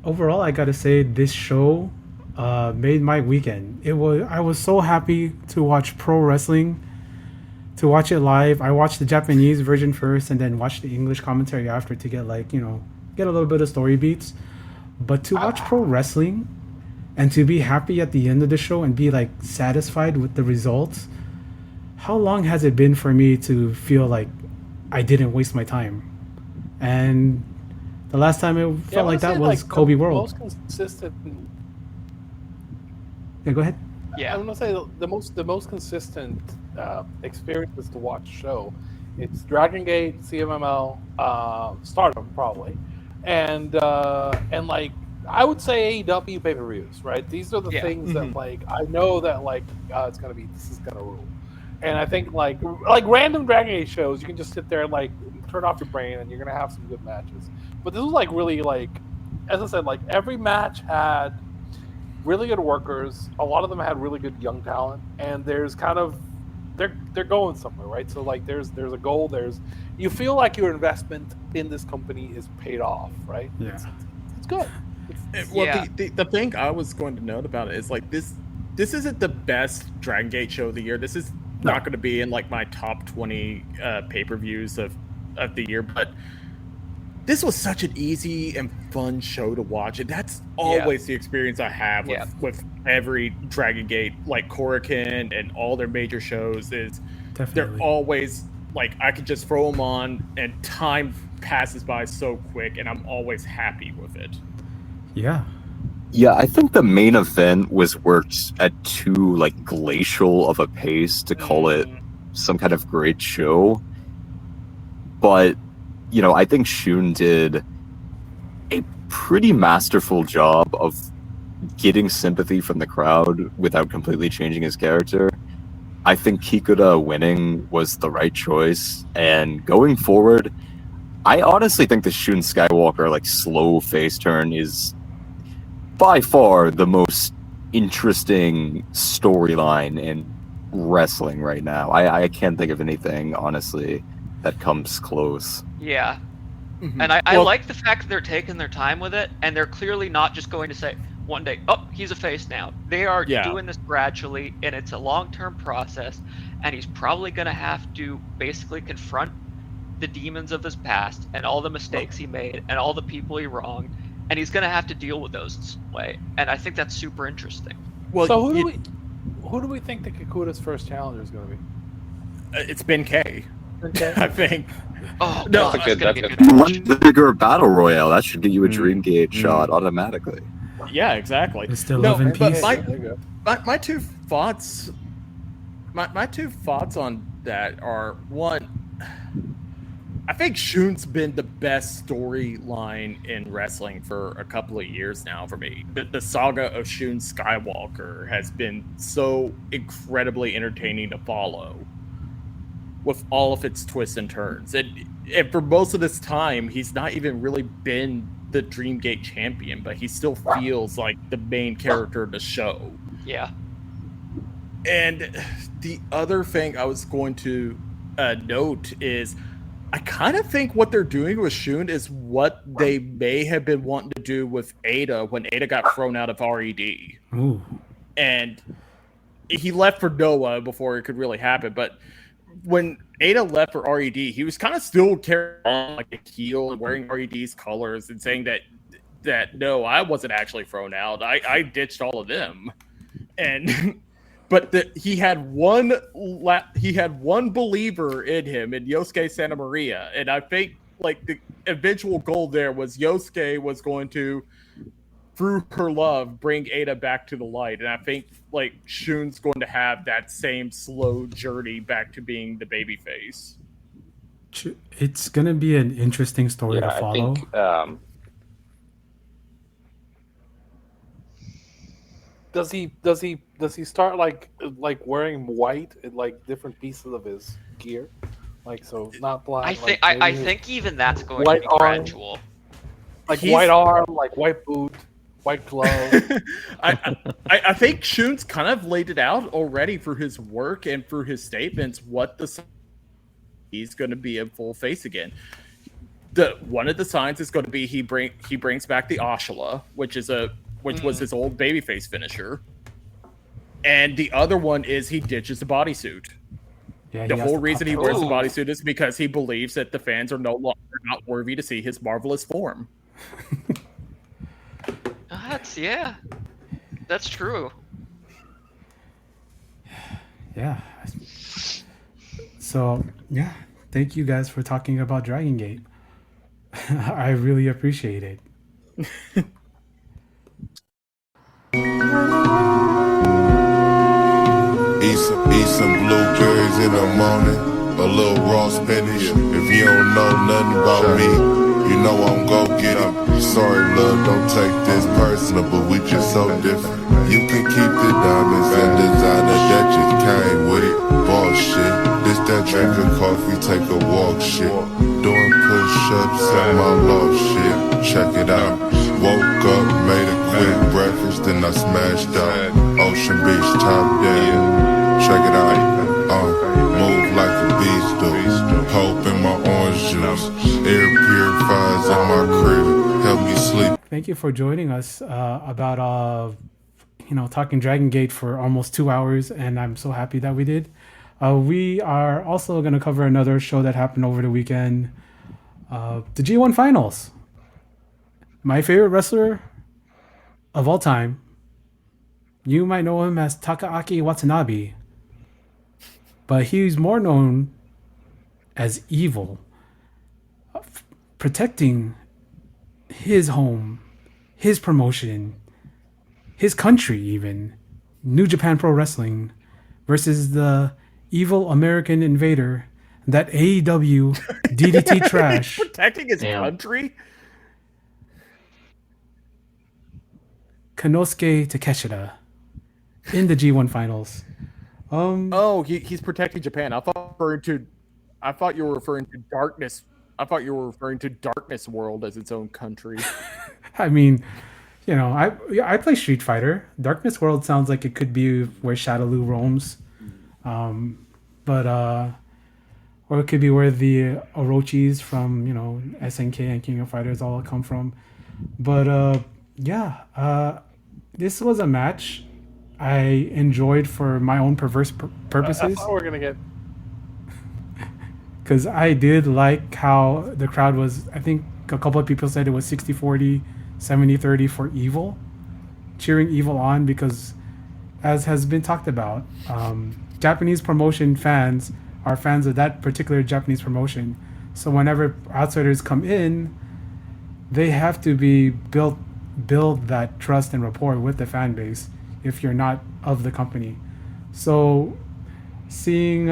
Overall, I gotta say this show made my weekend. I was so happy to watch pro wrestling, to watch it live. I watched the Japanese version first, and then watched the English commentary after to get get a little bit of story beats. But to watch pro wrestling, and to be happy at the end of the show and be like satisfied with the results. How long has it been for me to feel like I didn't waste my time? And the last time it felt like that was Kobe World. Most consistent. Yeah, go ahead. Yeah, I'm gonna say the most consistent experience to watch show. It's Dragon Gate, CMML, Stardom probably, and like I would say AEW pay-per-views. Right, these are the things that like I know that like this is gonna rule. And I think like random Dragon Gate shows, you can just sit there and like turn off your brain, and you're gonna have some good matches. But this was like really like, as I said, like every match had really good workers. A lot of them had really good young talent, and there's kind of they're going somewhere, right? So like there's a goal. You feel like your investment in this company is paid off, right? Yeah, it's good. The thing I was going to note about it is like this isn't the best Dragon Gate show of the year. This is not going to be in like my top 20 pay-per-views of the year, but this was such an easy and fun show to watch, and that's always the experience I have with every Dragon Gate, like Korakuen and all their major shows. They're always like I could just throw them on, and time passes by so quick, and I'm always happy with it. Yeah. Yeah, I think the main event was worked at too like glacial of a pace to call it some kind of great show. But I think Shun did pretty masterful job of getting sympathy from the crowd without completely changing his character. I think Kikuta winning was the right choice, and going forward, I honestly think the Shun Skywalker like slow face turn is by far the most interesting storyline in wrestling right now. I can't think of anything honestly that comes close. Yeah. Mhm. And I Well- like the fact that they're taking their time with it, and they're clearly not just going to say one day, oh, he's a face now. They are Yeah. doing this gradually, and it's a long-term process, and he's probably going to have to basically confront the demons of his past and all the mistakes he made and all the people he wronged, and he's going to have to deal with those in some way. And I think that's super interesting. Well, So who do we think the Kakuta's first challenger is going to be? it's Ben K. Okay. I think. Oh, No, God, that's a good- gonna be that's a a good match. Much bigger battle royale that should get you a Dreamgate shot automatically. Yeah, exactly. It's still No, love and but peace. my- There you go. my two thoughts on that are, one, I think Shun's been the best storyline in wrestling for a couple of years now for me. The saga of Shun Skywalker has been so incredibly entertaining to follow with all of its twists and turns. And for most of this time, he's not even really been the Dreamgate champion, but he still feels like the main character of the show. Yeah. And the other thing I was going to note is I kind of think what they're doing with Shun is what they may have been wanting to do with Ada when Ada got thrown out of RED. Ooh. And he left for Noah before it could really happen. But when Ada left for RED, he was kind of still carrying on like a heel and wearing RED's colors and saying that no, I wasn't actually thrown out. I ditched all of them. And but he had one believer in him, in Yosuke Santa Maria, and I think like the eventual goal there was Yosuke was going to, through her love, bring Ada back to the light, and I think like Shun's going to have that same slow journey back to being the babyface. It's gonna be an interesting story to Yeah, I follow. think Does he start like wearing white in like different pieces of his gear, like so not black? I like, think I maybe think even that's going white to be arm. gradual. like He's- white arm, like white boot, white glove. I think Shun's kind of laid it out already through his work and through his statements what he's going to be in full face again. One of the signs is going to be he brings back the Ashla, which was his old babyface finisher, and the other one is he ditches the bodysuit. Yeah, The he has whole to reason pop he out. wears the Ooh. bodysuit is because he believes that the fans are no longer not worthy to see his marvelous form. That's true. Yeah. So yeah, thank you guys for talking about Dragon Gate. I really appreciate it. Eat some blueberries in the morning, a little raw spinach. If you don't know nothing about me, you know I'm gon' get it. Sorry, love, don't take this personal, but we just so different. You can keep the diamonds and designer that just came with it. Boss shit, this that drinking coffee, take a walk shit. Doing push-ups at my loft shit. Check it out. Woke up, made a quick breakfast, then I smashed out. Ocean Beach, top down. Check it out. Move like a beast do. Hope in my orange juice. Air purifiers in my crib. Help me sleep. Thank you for joining us about talking Dragon Gate for almost 2 hours, and I'm so happy that we did. We are also going to cover another show that happened over the weekend, the G1 Finals. My favorite wrestler of all time, you might know him as Takaaki Watanabe, but he's more known as Evil, protecting his home, his promotion, his country even, New Japan Pro Wrestling, versus the evil American invader, that AEW DDT trash. Protecting his Damn. country? Konosuke Takeshita in the G1 finals. He's protecting Japan. I thought you were referring to Darkness. I thought you were referring to Darkness World as its own country. I mean, you know, I play Street Fighter. Darkness World sounds like it could be where Shadowloo roams, or it could be where the Orochis from, you know, SNK and King of Fighters all come from. But this was a match I enjoyed for my own perverse purposes. That's what we're gonna get. Because I did like how the crowd was, I think a couple of people said it was 60-40, 70-30 for Evil, cheering Evil on, because as has been talked about, Japanese promotion fans are fans of that particular Japanese promotion. So whenever outsiders come in, they have to be build that trust and rapport with the fan base if you're not of the company. So seeing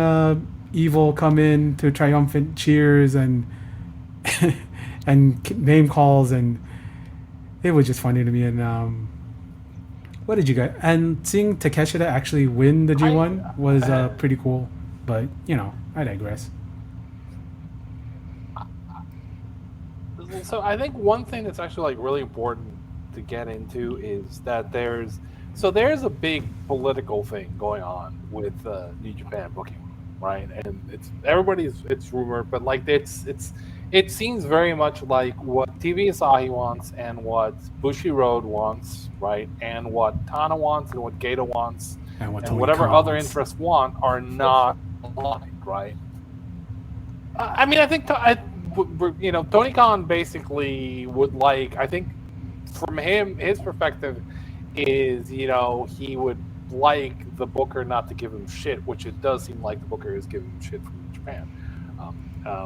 Evil come in to triumphant cheers and and name calls, and it was just funny to me. And what did you guys? And seeing Takeshita actually win the G1 was pretty cool. But you know, I digress. So I think one thing that's actually like really important to get into is that there's a big political thing going on with New Japan booking, right? And it's rumored, but like it seems very much like what TV Asahi wants and what Bushiroad wants, right? And what Tana wants and what Gato wants and whatever other interests want are not aligned, right? I mean, I think you know, Tony Khan basically would like, I think from his perspective is, you know, he would like the booker not to give him shit, which it does seem like the booker is giving him shit from Japan.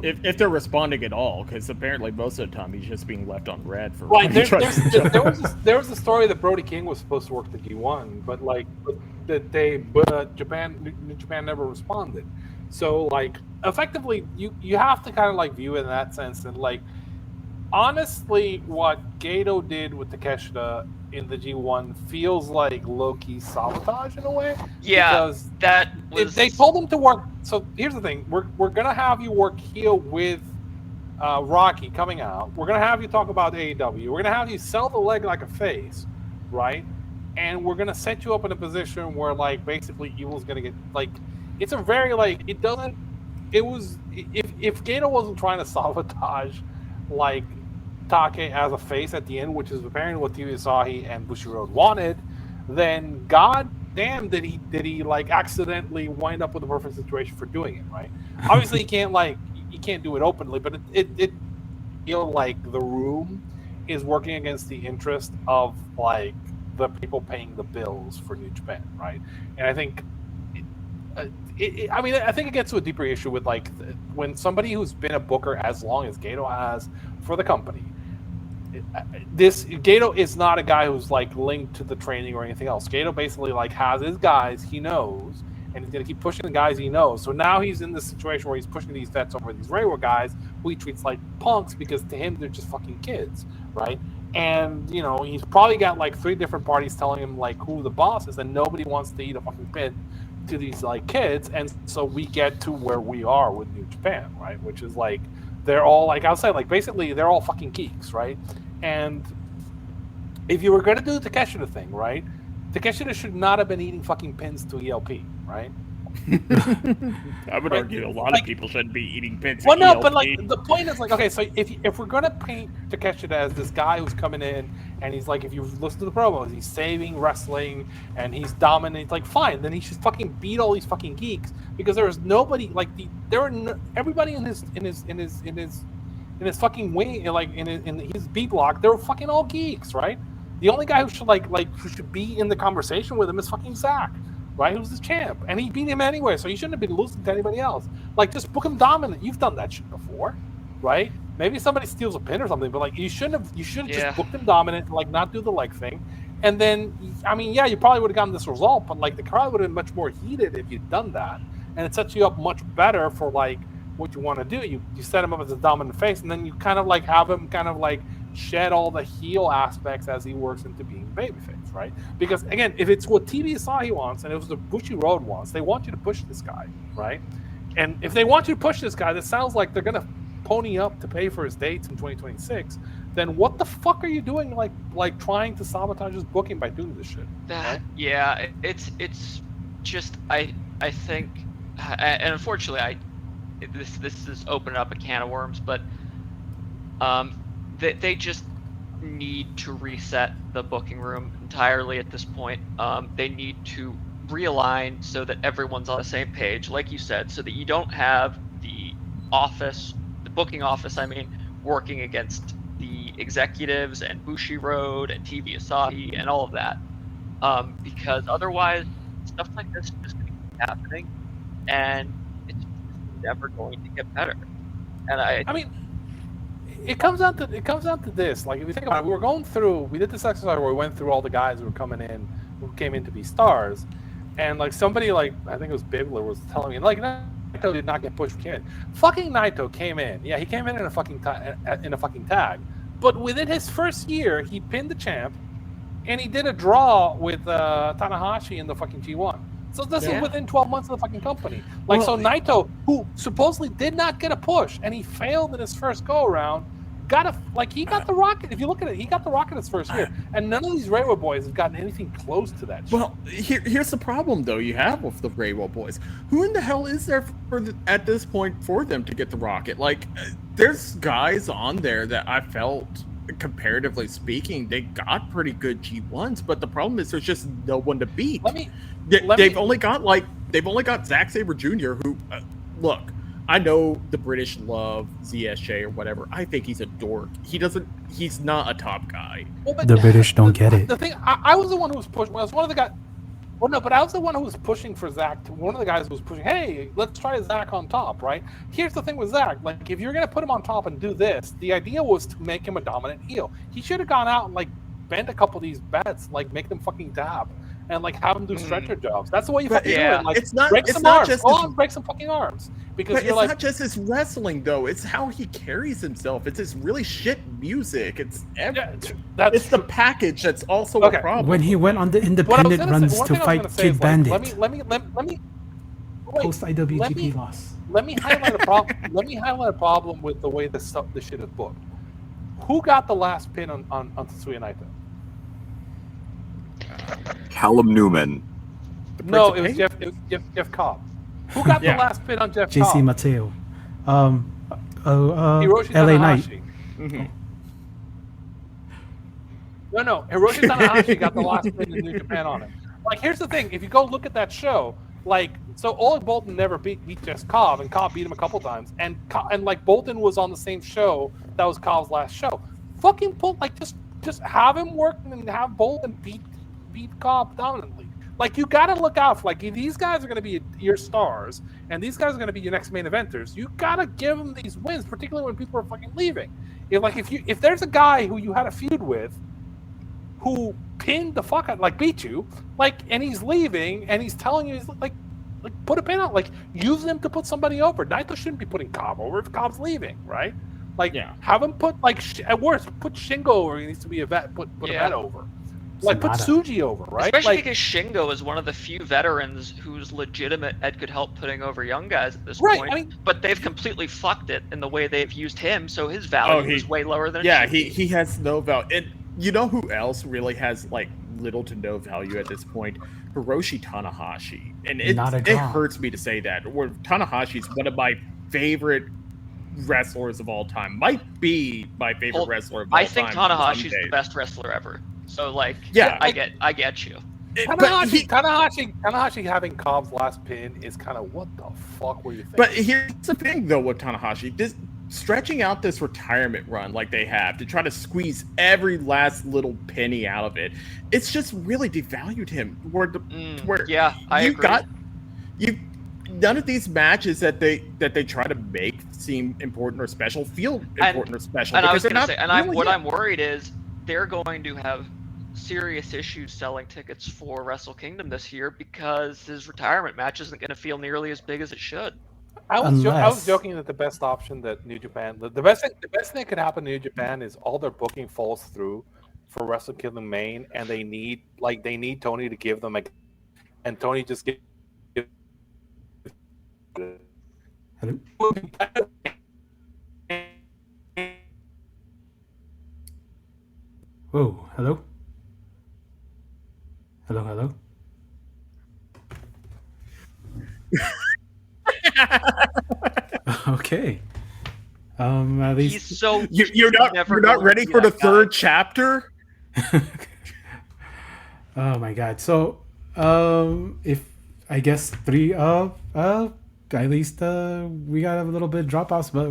If they're responding at all, because apparently most of the time he's just being left on red for. Right, there was a story that Brody King was supposed to work the G1, but New Japan never responded. So like effectively, you have to kind of like view it in that sense, and like honestly, what Gato did with Takeshita in the G1 feels like low-key sabotage in a way. Yeah, because that was... they told him to work. So here's the thing: we're gonna have you work heel with Rocky coming out. We're gonna have you talk about AEW. We're gonna have you sell the leg like a face, right? And we're gonna set you up in a position where like basically Evil's gonna get like. It's a very like it doesn't. It was if Gato wasn't trying to sabotage like Take as a face at the end, which is apparently what TV Asahi and Bushiroad wanted, then god damn did he like accidentally wind up with a perfect situation for doing it, right? Obviously you can't do it openly, but it feel like the room is working against the interest of like the people paying the bills for New Japan, right? And I think I think it gets to a deeper issue with like when somebody who's been a booker as long as Gato has for the company. This Gato is not a guy who's like linked to the training or anything else. Gato basically like has his guys he knows, and he's gonna keep pushing the guys he knows. So now he's in this situation where he's pushing these vets over these regular guys who he treats like punks because to him they're just fucking kids, right? And you know he's probably got like 3 different parties telling him like who the boss is, and nobody wants to eat a fucking pit to these like kids. And so we get to where we are with New Japan, right? Which is like they're all like outside, like basically they're all fucking geeks, right? And if you were going to do the Takeshita thing, right? Takeshita should not have been eating fucking pins to ELP, right? I would argue a lot of people shouldn't be eating pins. Well, no, but like the point is like, okay, so if we're gonna paint Takeshita as this guy who's coming in and he's like, if you listen to the promos, he's saving wrestling and he's dominant, like fine, then he should fucking beat all these fucking geeks because there is nobody like everybody in his fucking wing, like in his B block, they're fucking all geeks, right? The only guy who should who should be in the conversation with him is fucking Zach. Right, who's the champ, and he beat him anyway, so you shouldn't have been losing to anybody else. Like, just book him dominant. You've done that shit before, right? Maybe somebody steals a pin or something, but like, you should have just booked him dominant, and, like, not do the leg thing, and then, I mean, yeah, you probably would have gotten this result, but like, the crowd would have been much more heated if you'd done that, and it sets you up much better for like what you want to do. You set him up as a dominant face, and then you kind of like have him kind of like shed all the heel aspects as he works into being babyface, right? Because again, if it's what TV Asahi wants and it was the Bushiroad wants, they want you to push this guy, right? And if they want you to push this guy, that sounds like they're gonna pony up to pay for his dates in 2026. Then what the fuck are you doing? Like trying to sabotage his booking by doing this shit? Right? Yeah, it's just I think, and unfortunately this is opening up a can of worms, but they just need to reset the booking room entirely at this point. They need to realign so that everyone's on the same page, like you said, so that you don't have the booking office, working against the executives and Bushiroad and TV Asahi and all of that. Because otherwise, stuff like this is just going to keep happening, and it's never going to get better. And I mean, it comes down to this. Like, if you think about it, we did this exercise where we went through all the guys who were coming in, who came in to be stars, and like somebody, like I think it was Bigler, was telling me, like, Naito did not get pushed for Kid. Fucking Naito came in. Yeah, he came in a fucking tag, but within his first year, he pinned the champ, and he did a draw with Tanahashi in the fucking G1. So this is within 12 months of the fucking company. Like, so Naito, who supposedly did not get a push, and he failed in his first go-around, he got the rocket. If you look at it, he got the rocket his first year. And none of these Reiwa boys have gotten anything close to that shit. Well, here's the problem, though, you have with the Reiwa boys. Who in the hell is there at this point for them to get the rocket? Like, there's guys on there that I felt, comparatively speaking, they got pretty good G1s, but the problem is there's just no one to beat. They've only got Zack Sabre Jr., who, look, I know the British love ZSJ or whatever. I think he's a dork. He's not a top guy. Well, the British don't get it. The thing, I was the one who was pushing. I was one of the guys. Well, no, but I was the one who was pushing for Zack. One of the guys who was pushing, hey, let's try Zack on top, right? Here's the thing with Zack. Like, if you're going to put him on top and do this, the idea was to make him a dominant heel. He should have gone out and, like, bend a couple of these bets, like, make them fucking dab. And like have them do stretcher jobs. That's the way you fucking do it. Like, break some arms. Break some fucking arms. Because it's not just his wrestling though. It's how he carries himself. It's his really shit music. It's the package that's also a problem. When he went on the independent runs to fight Kid Bandit. Let me post IWGP loss. Let me highlight a problem. Let me highlight a problem with the way this shit is booked. Who got the last pin on Tetsuya Naito? Callum Newman. No, it was Jeff Cobb. Who got the last pin on Jeff Cobb? JC Mateo. Hiroshi LA Knight. Mm-hmm. No, Hiroshi Tanahashi got the last pin in New Japan on it. Like, here's the thing. If you go look at that show, like, so Oleg Boltin never beat Jeff Cobb, and Cobb beat him a couple times. And like, Boltin was on the same show that was Cobb's last show. Fucking just have him work and have Boltin beat Cobb dominantly. Like, you got to look out for, like, if these guys are going to be your stars and these guys are going to be your next main eventers, you got to give them these wins, particularly when people are fucking leaving. If there's a guy who you had a feud with who pinned the fuck out, like, beat you, like, and he's leaving and he's telling you, he's like put a pin out, like, use him to put somebody over. Naito shouldn't be putting Cobb over if Cobb's leaving, right? Like, have him put, like, at worst, put Shingo over. He needs to be a vet. Put a vet over. Like, put Tsuji over, right? Especially like, because Shingo is one of the few veterans who's legitimate Ed could help putting over young guys at this point. I mean, but they've completely fucked it in the way they've used him, so his value is way lower than he has no value. And you know who else really has, like, little to no value at this point? Hiroshi Tanahashi. And it hurts me to say that. Tanahashi's one of my favorite wrestlers of all time. Might be my favorite wrestler of all time. I think Tanahashi's the best wrestler ever. So, like, I get you. Tanahashi having Cobb's last pin is kind of, what the fuck were you thinking? But here's the thing, though, with Tanahashi. Stretching out this retirement run like they have to try to squeeze every last little penny out of it, it's just really devalued him. I agree. None of these matches that they try to make seem important or special feel important or special. And I was going to say, I'm worried is they're going to have serious issues selling tickets for Wrestle Kingdom this year because his retirement match isn't going to feel nearly as big as it should. I was Unless joking that the best option that New Japan, the best thing that could happen to New Japan is all their booking falls through for Wrestle Kingdom main, and they need Tony to give them and Tony just give. Hello? Whoa, hello? Hello? Okay. At least He's so You're not ready for the third chapter? Oh my god. So, if I guess at least we got a little bit drop offs, but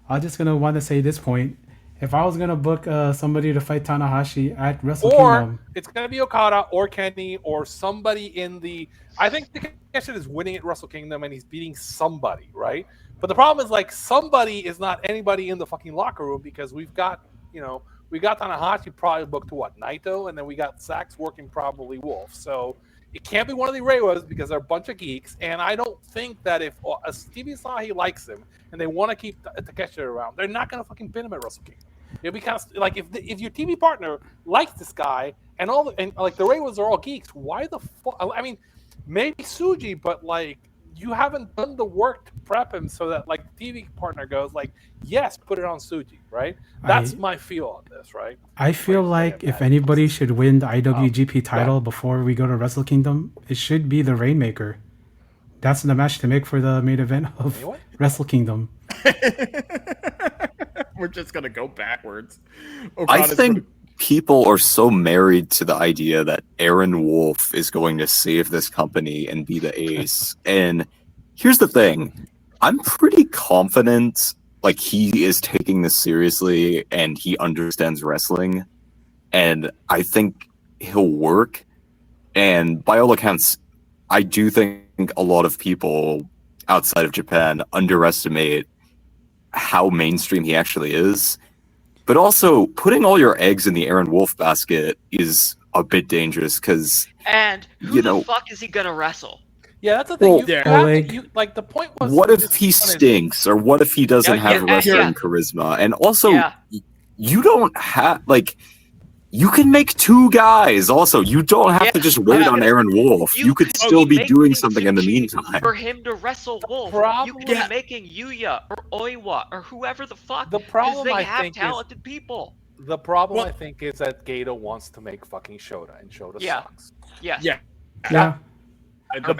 I'm just gonna want to say this point. If I was gonna book somebody to fight Tanahashi at Wrestle Kingdom, it's gonna be Okada or Kenny or somebody in the. I think Takeshi is winning at Wrestle Kingdom and he's beating somebody, right? But the problem is like somebody is not anybody in the fucking locker room because we got Tanahashi probably booked to what, Naito, and then we got Sax working probably Wolf. So it can't be one of the Reiwas because they're a bunch of geeks. And I don't think that if Stevie Asahi likes him and they want to keep Takeshi around, they're not going to fucking pin him at Wrestle Kingdom. It'll be kind of like if your TV partner likes this guy and like the Reiwas are all geeks, why the fuck? I mean, maybe Tsuji, but like you haven't done the work to prep him so that like the TV partner goes like, yes, put it on Tsuji, right? That's my feel on this, right? I feel like if anybody should win the IWGP title before we go to Wrestle Kingdom, it should be the Rainmaker. That's the match to make for the main event of Wrestle Kingdom. We're just gonna go backwards. I think people are so married to the idea that Aaron Wolf is going to save this company and be the ace. And here's the thing. I'm pretty confident like he is taking this seriously and he understands wrestling. And I think he'll work. And by all accounts, I do think a lot of people outside of Japan underestimate how mainstream he actually is. But also, putting all your eggs in the Aaron Wolf basket is a bit dangerous because, and who the fuck is he gonna wrestle? Yeah, that's the thing. Well, like the point was, what if he stinks, or what if he doesn't have wrestling charisma? And also, you don't have like. You can make two guys. Also, you don't have to just wait on Aaron Wolf. You could still be doing something in the meantime. For him to wrestle Wolf, you could be making Yuya or Oiwa or whoever the fuck. The problem they I have think talented people. The problem I think is that Gato wants to make fucking Shota, and Shota sucks. Yes. Yeah. The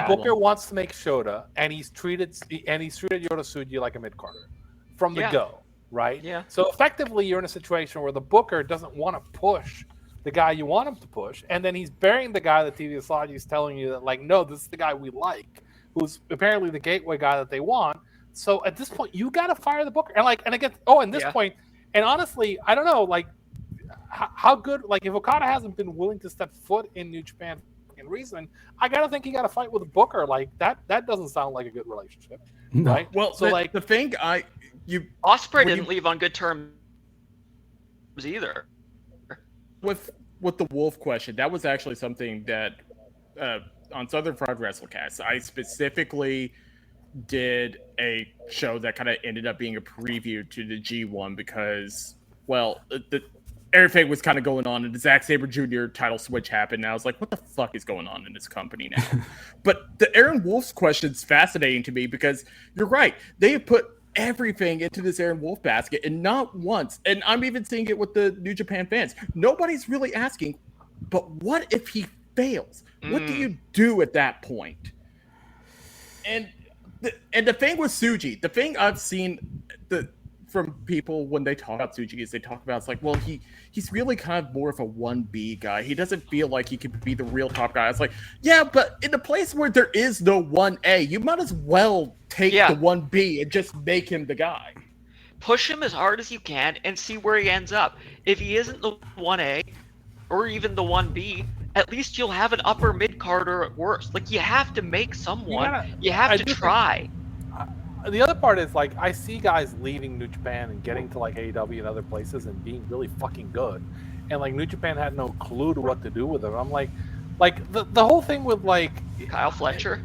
Booker wants to make Shota, and he's treated Yota Tsuji like a mid-carder from the go. Right? Yeah. So effectively, you're in a situation where the booker doesn't want to push the guy you want him to push, and then he's burying the guy that TV Asahi is telling you that, like, no, this is the guy we like, who's apparently the gateway guy that they want. So at this point, you got to fire the booker. And this point, and honestly, I don't know, like, how good, like, if Okada hasn't been willing to step foot in New Japan in reason, I got to think he got to fight with a booker. Like, that doesn't sound like a good relationship. No. Right? Well, so the thing Ospreay didn't leave on good terms either. With the Wolf question, that was actually something that on Southern Fried WrestleCast, I specifically did a show that kind of ended up being a preview to the G1 because, well, everything was kind of going on, and the Zack Sabre Jr. title switch happened, and I was like, what the fuck is going on in this company now? But the Aaron Wolf's question is fascinating to me because you're right. They have put everything into this Aaron Wolf basket, and not once, and I'm even seeing it with the New Japan fans, nobody's really asking, but what if he fails? What do you do at that point? And the thing with Tsuji, the thing I've seen from people when they talk about Tsuji is they talk about, it's like, well, he's really kind of more of a 1B guy. He doesn't feel like he could be the real top guy. It's like, yeah, but in a place where there is no 1A, you might as well take the 1B and just make him the guy. Push him as hard as you can and see where he ends up. If he isn't the 1A or even the 1B, at least you'll have an upper mid-carder at worst. Like, you have to make someone. You have to try. The other part is, like, I see guys leaving New Japan and getting to, like, AEW and other places and being really fucking good. And, like, New Japan had no clue to what to do with them. I'm like the whole thing with, like... Kyle Fletcher?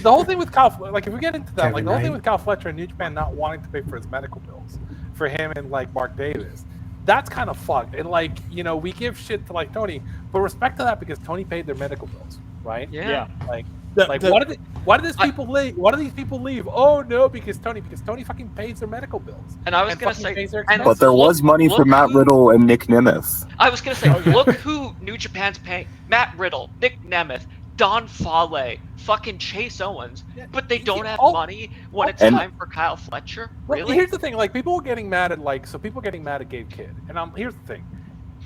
the whole thing with Kyle, like if we get into that, Kevin like the whole thing Knight. with Kyle Fletcher and New Japan not wanting to pay for his medical bills for him and like Mark Davis, that's kind of fucked. And like, you know, we give shit to like Tony, but respect to that because Tony paid their medical bills, right? Yeah. Like, why do these people leave? Why do these people leave? Oh no, because Tony fucking pays their medical bills. And I was gonna fucking say, pays their and expenses. But there was money for look Matt who- Riddle and Nick Nemeth. I was gonna say, look who New Japan's paying: Matt Riddle, Nick Nemeth, Don Fale, fucking Chase Owens. Yeah, But they don't have oh, money when it's and- time for Kyle Fletcher. Well, Really? here's the thing: like people are getting mad at people getting mad at Gabe Kidd, and here's the thing: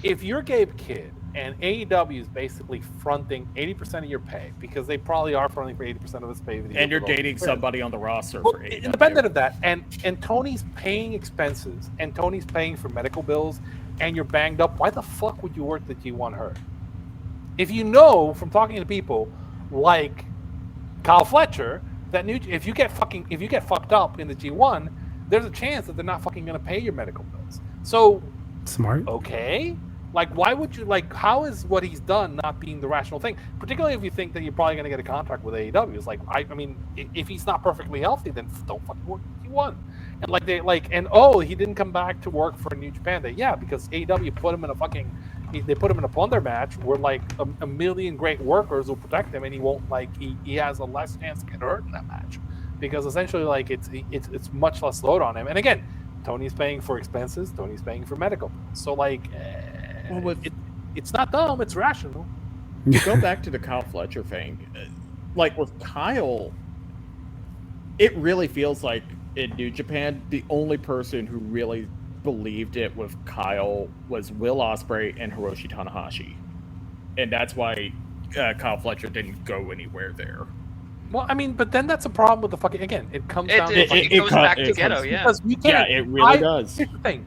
if you're Gabe Kidd and AEW is basically fronting 80% of your pay because they probably are fronting for 80% of his pay, And you're dating somebody on the roster well, for AEW. independent of that, and Tony's paying expenses, and Tony's paying for medical bills, and you're banged up. Why the fuck would you work the G1 hurt? If you know from talking to people like Kyle Fletcher that if you get fucked up in the G1, there's a chance that they're not fucking going to pay your medical bills. So Smart. okay, like why would you like? How is what he's done not being the rational thing? Particularly if you think that you're probably going to get a contract with AEW. It's like I mean, if he's not perfectly healthy, then don't fucking work G1. And like he didn't come back to work for New Japan. Because AEW put him in a fucking. They put him in a plunder match where like a million great workers will protect him, and he won't he has a less chance to get hurt in that match because essentially like it's much less load on him. And again, Tony's paying for expenses, Tony's paying for medical bills. So like, it's not dumb, it's rational. To go back to the Kyle Fletcher thing, like with Kyle, it really feels like in New Japan, the only person who really believed it with Kyle was Will Ospreay and Hiroshi Tanahashi, and that's why Kyle Fletcher didn't go anywhere there. Well, I mean, but then that's a problem with the fucking. Again, it comes down to It goes back to ghetto, yeah. because we can't. Yeah, it really does. Here's the thing,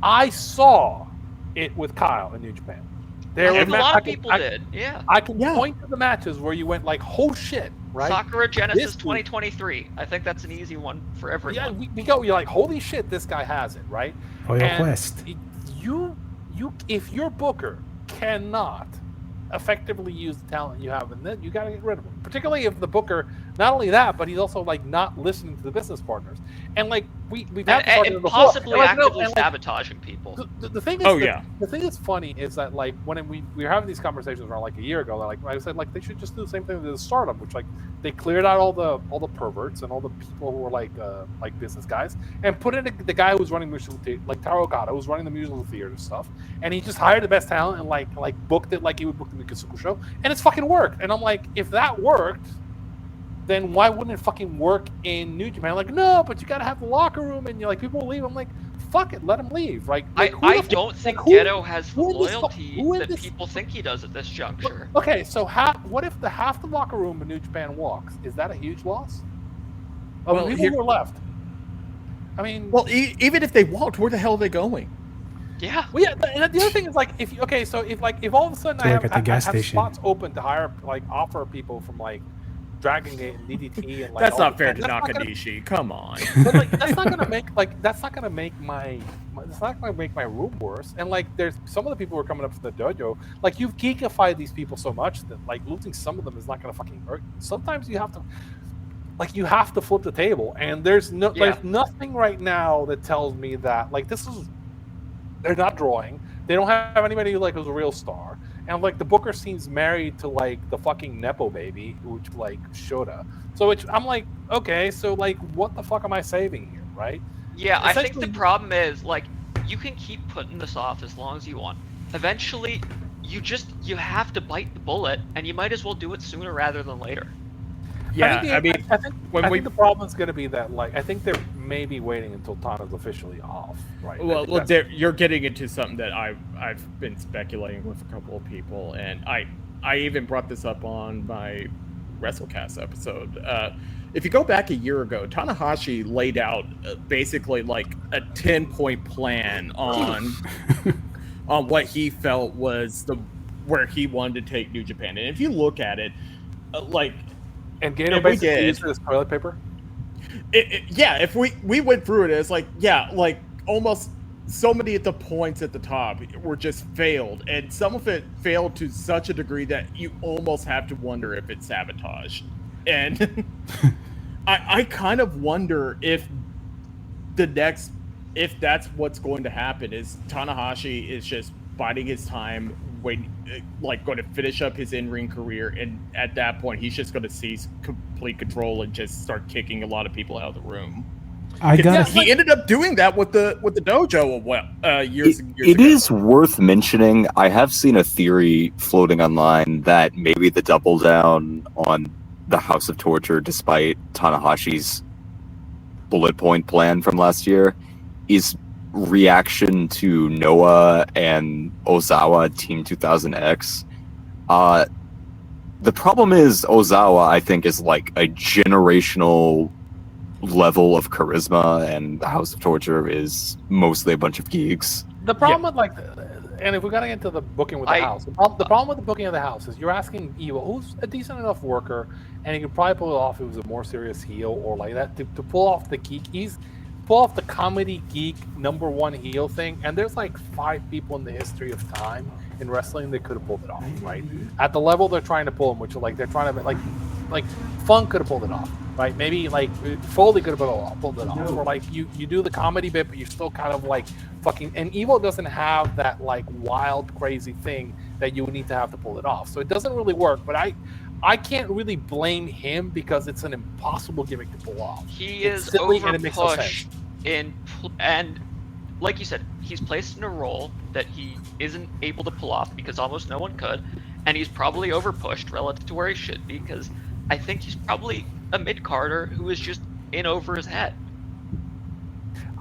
I saw it with Kyle in New Japan. I think a lot I of can- people I- did, yeah. I can point to the matches where you went like, "Oh shit!" Right? Sakura Genesis This- 2023. I think that's an easy one for everyone. Yeah, we go. You're like, "Holy shit, this guy has it!" Right? Royal And Quest. if your booker cannot effectively use the talent you have, and then you got to get rid of him. Particularly if the booker, not only that, but he's also like not listening to the business partners, and like we've had this and argument before. possibly And, like, no, actively and, like, sabotaging people. the thing is, the thing that's funny is that like when we were having these conversations around like a year ago, like I said, like they should just do the same thing with the Stardom, which like they cleared out all the perverts and all the people who were like business guys, and put in the guy who was running musical theater, like Taro Okada, who was running the musical theater stuff, and he just hired the best talent and like booked it like he would book the Mikasuku show, and it's fucking worked. And I'm like, if that worked, then why wouldn't it fucking work in New Japan? Like, no, but you got to have the locker room, and you're like, people will leave. I'm like, fuck it, let him leave. Like I don't think Ghetto has the loyalty that people think he does at this juncture. Okay, so what if half the locker room in New Japan walks? Is that a huge loss? Of the people who are left. I mean, well, even if they walked, where the hell are they going? Yeah. Well, yeah. And the other thing is like, if all of a sudden I have spots open to hire, like, offer people from like Dragon Gate and DDT and like that's not fair to Nakanishi. Come on. But like that's not gonna make my room worse. And like there's some of the people who are coming up to the dojo, like you've geekified these people so much that like losing some of them is not gonna fucking hurt. Sometimes you have to flip the table, and there's nothing right now that tells me that like they're not drawing. They don't have anybody who like was a real star. And like the booker seems married to like the fucking Nepo baby, which like Shota. So I'm like, okay, so like what the fuck am I saving here, right? Yeah, I think the problem is like you can keep putting this off as long as you want. Eventually, you have to bite the bullet, and you might as well do it sooner rather than later. Yeah, I think the problem is going to be that like I think they're maybe waiting until Tana's officially off, right? Well, you're getting into something that I've been speculating with a couple of people, and I even brought this up on my WrestleCast episode. If you go back a year ago, Tanahashi laid out basically like a 10-point plan on what he felt was where he wanted to take New Japan, and if you look at it, like. And Gato basically used this toilet paper? If we went through it, it's like, like almost so many of the points at the top were just failed. And some of it failed to such a degree that you almost have to wonder if it's sabotage. And I kind of wonder if that's what's going to happen, is Tanahashi is just biding his time, going to finish up his in-ring career, and at that point he's just going to seize complete control and just start kicking a lot of people out of the room. He ended up doing that with the dojo years ago. It is worth mentioning, I have seen a theory floating online that maybe the double down on the House of Torture, despite Tanahashi's bullet point plan from last year, is reaction to Noah and Ozawa Team 2000X. The problem is Ozawa, I think, is like a generational level of charisma, and the House of Torture is mostly a bunch of geeks. The problem with and if we got to get into the booking with the house, the problem with the booking of the house is you're asking Evil, who's a decent enough worker, and he could probably pull it off if it was a more serious heel or like that, to pull off the geek. Pull off the comedy geek #1 heel thing, and there's like 5 people in the history of time in wrestling that could have pulled it off, right? At the level they're trying to pull him, which are they're trying to like Funk could have pulled it off, right? Maybe like Foley could have pulled it off, or like you do the comedy bit, but you're still kind of like fucking. And Evil doesn't have that like wild, crazy thing that you would need to have to pull it off, so it doesn't really work. But I can't really blame him because it's an impossible gimmick to pull off. He is overpushed and like you said, he's placed in a role that he isn't able to pull off because almost no one could, and he's probably overpushed relative to where he should be, because I think he's probably a mid-carder who is just in over his head.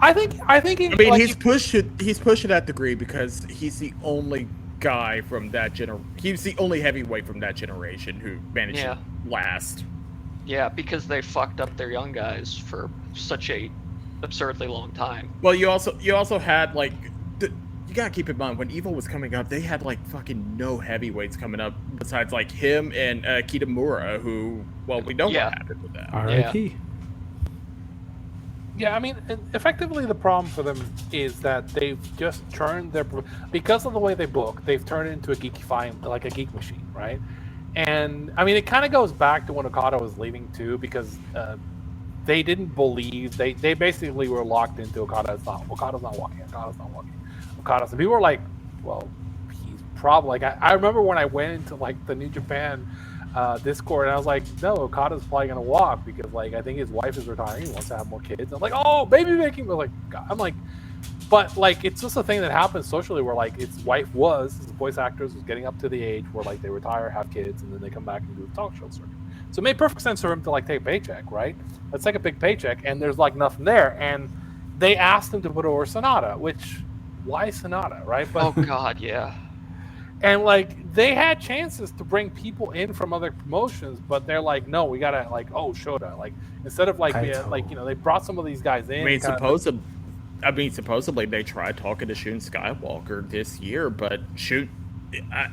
He's pushed to that degree because he's the only guy from that he's the only heavyweight from that generation who managed to last. Yeah, because they fucked up their young guys for such a absurdly long time. Well, you also had like you gotta keep in mind when Evil was coming up, they had like fucking no heavyweights coming up besides like him and Kitamura, who we know what happened with that. R.I.P. Yeah, I mean, effectively the problem for them is that they've just turned because of the way they book, they've turned it into a geek machine, right? And I mean, it kind of goes back to when Okada was leaving too, because they didn't believe, they basically were locked into Okada's not walking. And people were like, well, he's probably I remember when I went into like the New Japan Discord, and I was like, no, Okada's probably gonna walk because like I think his wife is retiring, he wants to have more kids. I'm like, oh, baby making, but like God. I'm like, but like it's just a thing that happens socially where like his wife his voice actors was getting up to the age where like they retire, have kids, and then they come back and do the talk show circuit. So it made perfect sense for him to like take a paycheck, right? Let's take a big paycheck, and there's like nothing there, and they asked him to put over Sonata, which why Sonata, right? But, oh God, yeah. And like they had chances to bring people in from other promotions, but they're like, no, we gotta like, Shota. Like instead of like, they brought some of these guys in. I mean, supposedly they tried talking to Shun Skywalker this year, but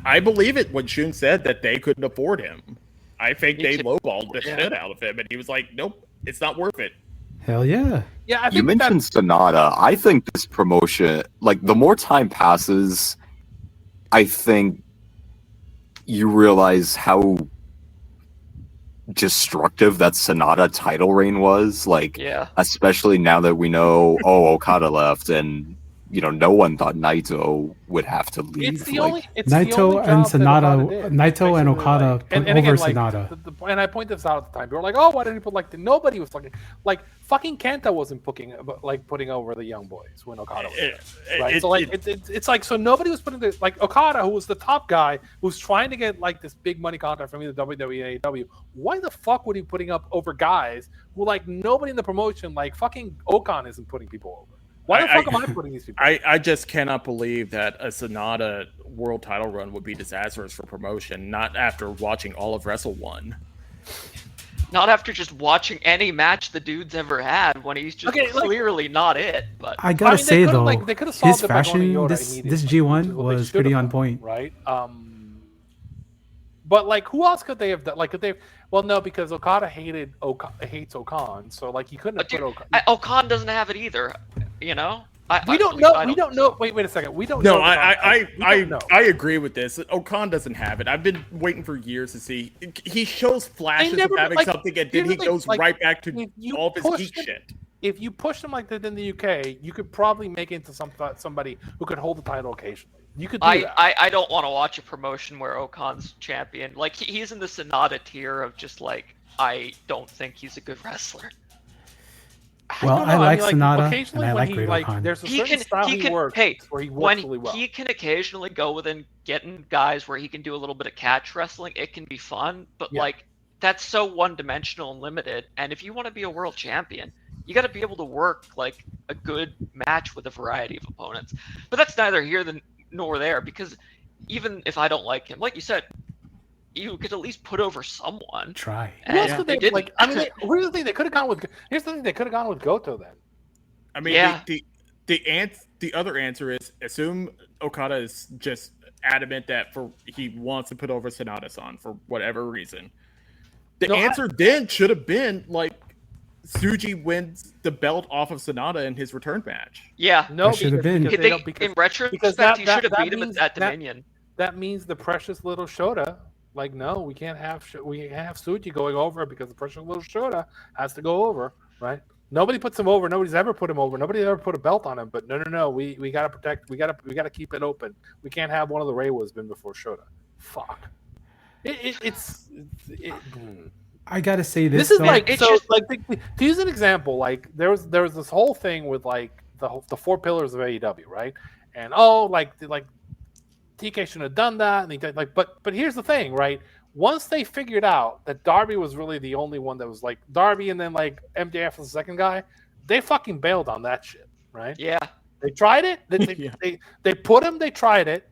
I believe it when Shun said that they couldn't afford him. I think they lowballed the shit out of him, and he was like, nope, it's not worth it. Hell yeah. Yeah, I think you mentioned Sonata. I think this promotion, like the more time passes, I think you realize how destructive that Sonata title reign was. Like, especially now that we know, Okada left, and no one thought Naito would have to leave. Naito and Okada put over Sonata. And I point this out at the time. They were like, oh, why didn't he put nobody was like fucking Kenta wasn't putting over the young boys when Okada was there, right? It's like, so nobody was putting like Okada, who was the top guy, who's trying to get like this big money contract from either WWE or AEW. Why the fuck would he putting up over guys who like nobody in the promotion, like fucking Okan isn't putting people over? Why the fuck am I putting these people? I just cannot believe that a Sonata world title run would be disastrous for promotion, not after watching all of Wrestle 1. Not after just watching any match the dude's ever had when he's just clearly not it. But I gotta say though, his fashion this G1 was pretty on point, right? But like, who else could they have done? Like, could they? Well, no, because Okada hates Okan, so like he couldn't have put Okan. Okan doesn't have it either. We don't know. We don't know. Wait a second. We don't know. No, I agree with this. Okan doesn't have it. I've been waiting for years to see. He shows flashes of having something, and then he goes right back to all of his geek shit. If you push him like that in the UK, you could probably make it into somebody who could hold the title occasionally. You could do that. I don't want to watch a promotion where Okan's champion. Like, he's in the Sonata tier of just like, I don't think he's a good wrestler. Well, I like Sonata, and I like Great Okan. There's a certain style he works where he works really well. He can occasionally go within getting guys where he can do a little bit of catch wrestling. It can be fun, but like, that's so one-dimensional and limited. And if you want to be a world champion, you got to be able to work like a good match with a variety of opponents. But that's neither here nor there, because even if I don't like him, like you said, you could at least put over someone. Try. Here's the thing they could have gone with. Here's the thing they could have gone with Goto then. I mean, the other answer is assume Okada is just adamant that he wants to put over Sonata-san for whatever reason. The answer then should have been like Tsuji wins the belt off of Sonata in his return match. Yeah, no, should have been. In retrospect, he should have beat him at Dominion. That means the precious little Shota. Like, no, we can't have Tsuji going over because the precious little Shota has to go over, right? Nobody puts him over. Nobody's ever put him over. Nobody ever put a belt on him. But no. We gotta protect. We gotta keep it open. We can't have one of the Reiwas been before Shota. Fuck. I gotta say this. This is like to use an example. Like there was this whole thing with like the 4 pillars of AEW, right? And TK shouldn't have done that, and he did, like, but here's the thing, right? Once they figured out that Darby was really the only one that was like Darby, and then like MJF was the second guy, they fucking bailed on that shit, right? Yeah, they tried it. They put him. They tried it,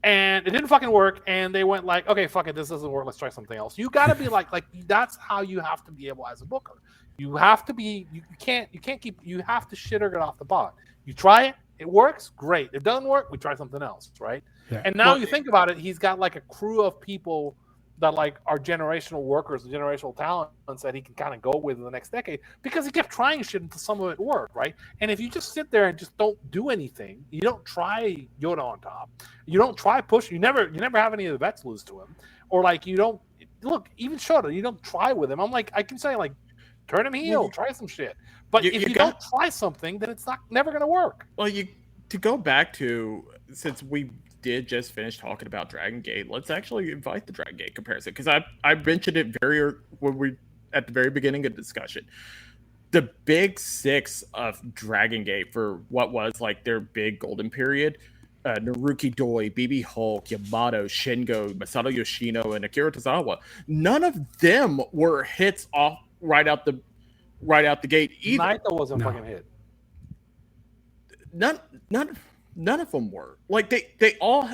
and it didn't fucking work. And they went like, okay, fuck it, this doesn't work. Let's try something else. You got to be like that's how you have to be able as a booker. You have to be. You can't keep. You have to shit or get off the pot. You try it. It works, great. If it doesn't work, we try something else, right? Yeah. And now you think about it, he's got like a crew of people that like are generational workers, generational talents that he can kind of go with in the next decade because he kept trying shit until some of it worked, right? And if you just sit there and just don't do anything, you don't try Yoda on top, you don't try push, you never have any of the vets lose to him, or like you don't look even Shota, you don't try with him. I'm like, I can say like, turn him heel, try some shit. But if you don't try something, then it's never going to work. Well, to go back to, since we did just finish talking about Dragon Gate, let's actually invite the Dragon Gate comparison, because I mentioned it at the very beginning of the discussion. The big 6 of Dragon Gate for what was like their big golden period, Naruki Doi, BB Hulk, Yamato, Shingo, Masato Yoshino, and Akira Tozawa. None of them were hits off right out the gate either. Naito wasn't fucking hit. None of them were. Like they all,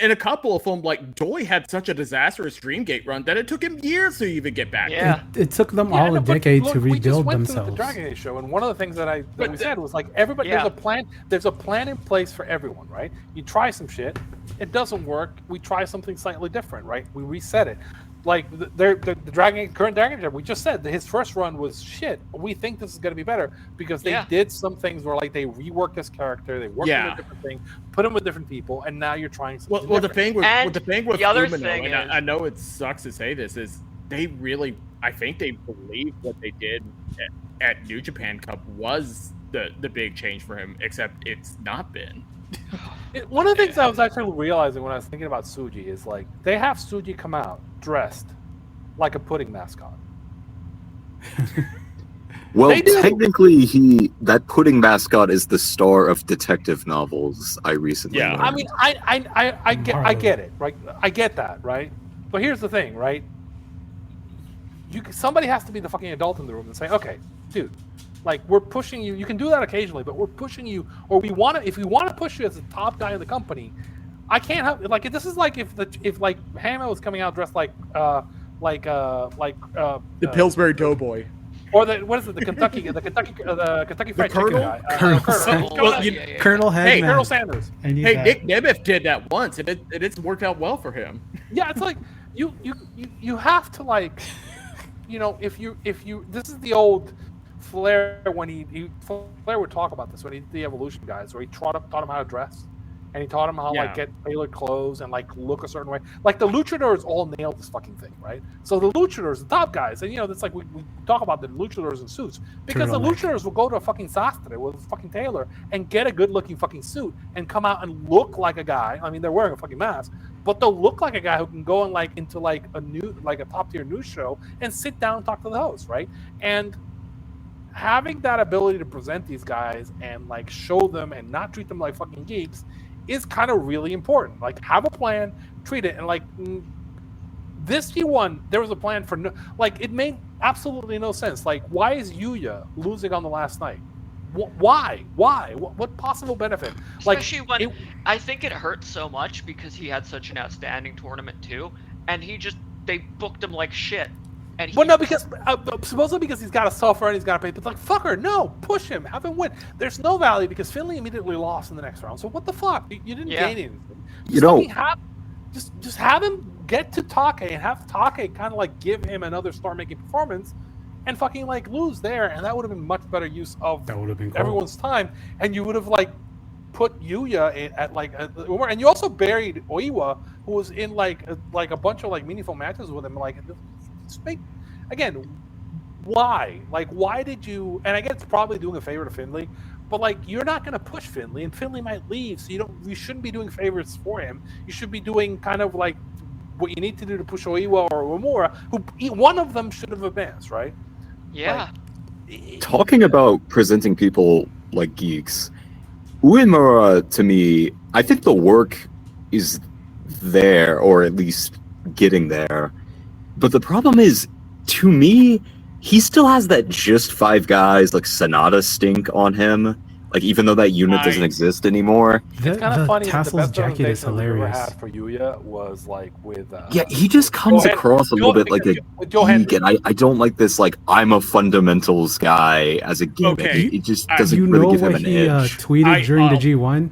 and a couple of them, like Doi had such a disastrous Dreamgate run that it took him years to even get back. Yeah, it took them all a decade to rebuild we just went themselves. To the Dragon Gate show, and one of the things that we said was like everybody. Yeah. There's a plan in place for everyone, right? You try some shit, it doesn't work. We try something slightly different, right? We reset it. Like the current Dragon Gate, we just said that his first run was shit. We think this is going to be better because they did some things where like they reworked this character, they worked on a different thing, put him with different people, and now you're trying something. Well, the thing with Umino, and I know it sucks to say this, is I think they believe what they did at New Japan Cup was the big change for him, except it's not been. One of the things I was actually realizing when I was thinking about Tsuji is like they have Tsuji come out dressed like a pudding mascot. Well, technically, that pudding mascot is the star of detective novels. I recently learned. I mean, I get it, right? I get that, right? But here's the thing, right? Somebody has to be the fucking adult in the room and say, okay, dude. Like, we're pushing you. You can do that occasionally, but we're pushing you, or if we want to push you as the top guy in the company, I can't have like this is like if like Hama was coming out dressed like the Pillsbury Doughboy, or the Kentucky Fried Chicken guy, Colonel Sanders. Hey, Nick Nemeth did that once, and it's worked out well for him. Yeah, it's like you have to like, if you this is the old Flair, Flair would talk about this when he did the Evolution guys, where he taught him how to dress, and he taught him how like get tailored clothes and like look a certain way. Like the luchadors all nailed this fucking thing, right? So the luchadors, the top guys, and it's like we talk about the luchadors in suits because the luchadors will go to a fucking sastre with a fucking tailor and get a good looking fucking suit and come out and look like a guy. I mean, they're wearing a fucking mask, but they'll look like a guy who can go and like into like a top tier news show and sit down and talk to the host, right? And having that ability to present these guys and like show them and not treat them like fucking geeks is kind of really important. Like, have a plan, treat it, and like this G1, there was a plan for it made absolutely no sense. Like, why is Yuya losing on the last night? Why? What possible benefit? Especially when I think it hurts so much because he had such an outstanding tournament too, and they booked him like shit. And because supposedly because he's got to suffer and he's got to pay. But like, fucker, no, push him, have him win. There's no value because Finley immediately lost in the next round. So what the fuck? You didn't gain anything. Just have him get to Take and have Take kind of like give him another star-making performance, and fucking like lose there, and that would have been much better use of everyone's time. And you would have like put Yuya at like and you also buried Oiwa, who was in like a bunch of like meaningful matches with him. Like, again, why? Like, why did you? And I guess it's probably doing a favor to Finley, but like, you're not going to push Finley, and Finley might leave, so you shouldn't be doing favors for him. You should be doing kind of like what you need to do to push Oiwa or Uemura, who one of them should have advanced, right? Yeah. Talking about presenting people like geeks, Uemura, to me, I think the work is there, or at least getting there. But the problem is, to me, he still has that just 5 guys like Sonata stink on him. Like, even though that unit doesn't exist anymore. It's kind of funny. Tassel's jacket is hilarious. Had for Yuya was like with. He just comes across a little bit like a geek, and I don't like this. Like, I'm a fundamentals guy as a gimmick. Okay. It just doesn't really give him an edge. Tweeted during the G1.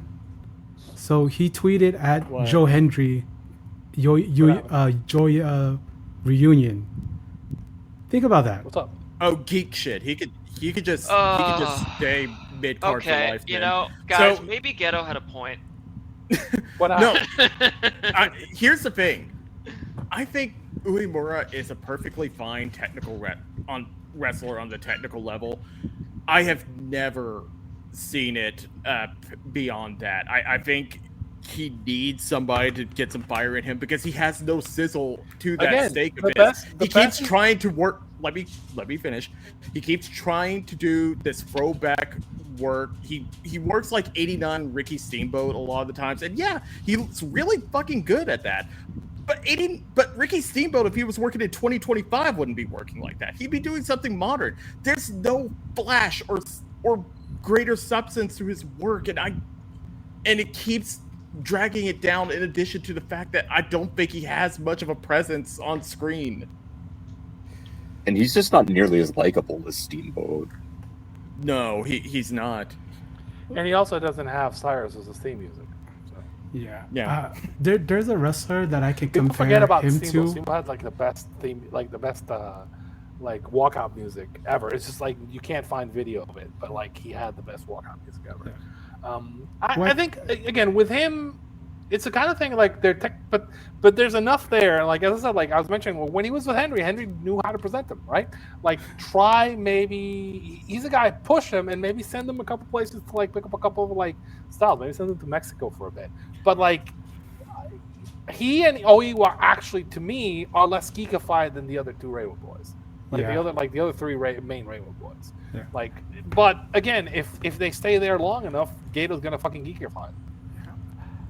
So he tweeted at Joe Hendry, Joy Reunion. Think about that. What's up? Oh, geek shit. He could just stay mid card for life. Guys, maybe Ghetto had a point. No. Here's the thing. I think Uemura is a perfectly fine technical wrestler on the technical level. I have never seen it beyond that. I think he needs somebody to get some fire in him because he has no sizzle to that steak of his. He keeps trying to work. Let me finish. He keeps trying to do this throwback work. He works like 89 Ricky Steamboat a lot of the times, and he's really fucking good at that. But Ricky Steamboat, if he was working in 2025, wouldn't be working like that. He'd be doing something modern. There's no flash or greater substance to his work, and it keeps dragging it down, in addition to the fact that I don't think he has much of a presence on screen. And he's just not nearly as likable as Steamboat. No, he's not. And he also doesn't have Cyrus as his theme music. So. Yeah. There's a wrestler that I can People compare forget about him Steamboat. to. Steamboat had like the best theme, like the best like walkout music ever. It's just like you can't find video of it, but like he had the best walkout music ever. Yeah. I think again with him, it's the kind of thing like but there's enough there. Like as I said, like I was mentioning, when he was with Henry knew how to present him, right? Like he's a guy, push him and maybe send him a couple places to like pick up a couple of like styles. Maybe send him to Mexico for a bit. But like he and Oiwa actually, to me, are less geekified than the other 2 Reiwa boys. The other 3 main Reiwa boys. Yeah. Like, but again, if they stay there long enough, Gato's gonna fucking geekify.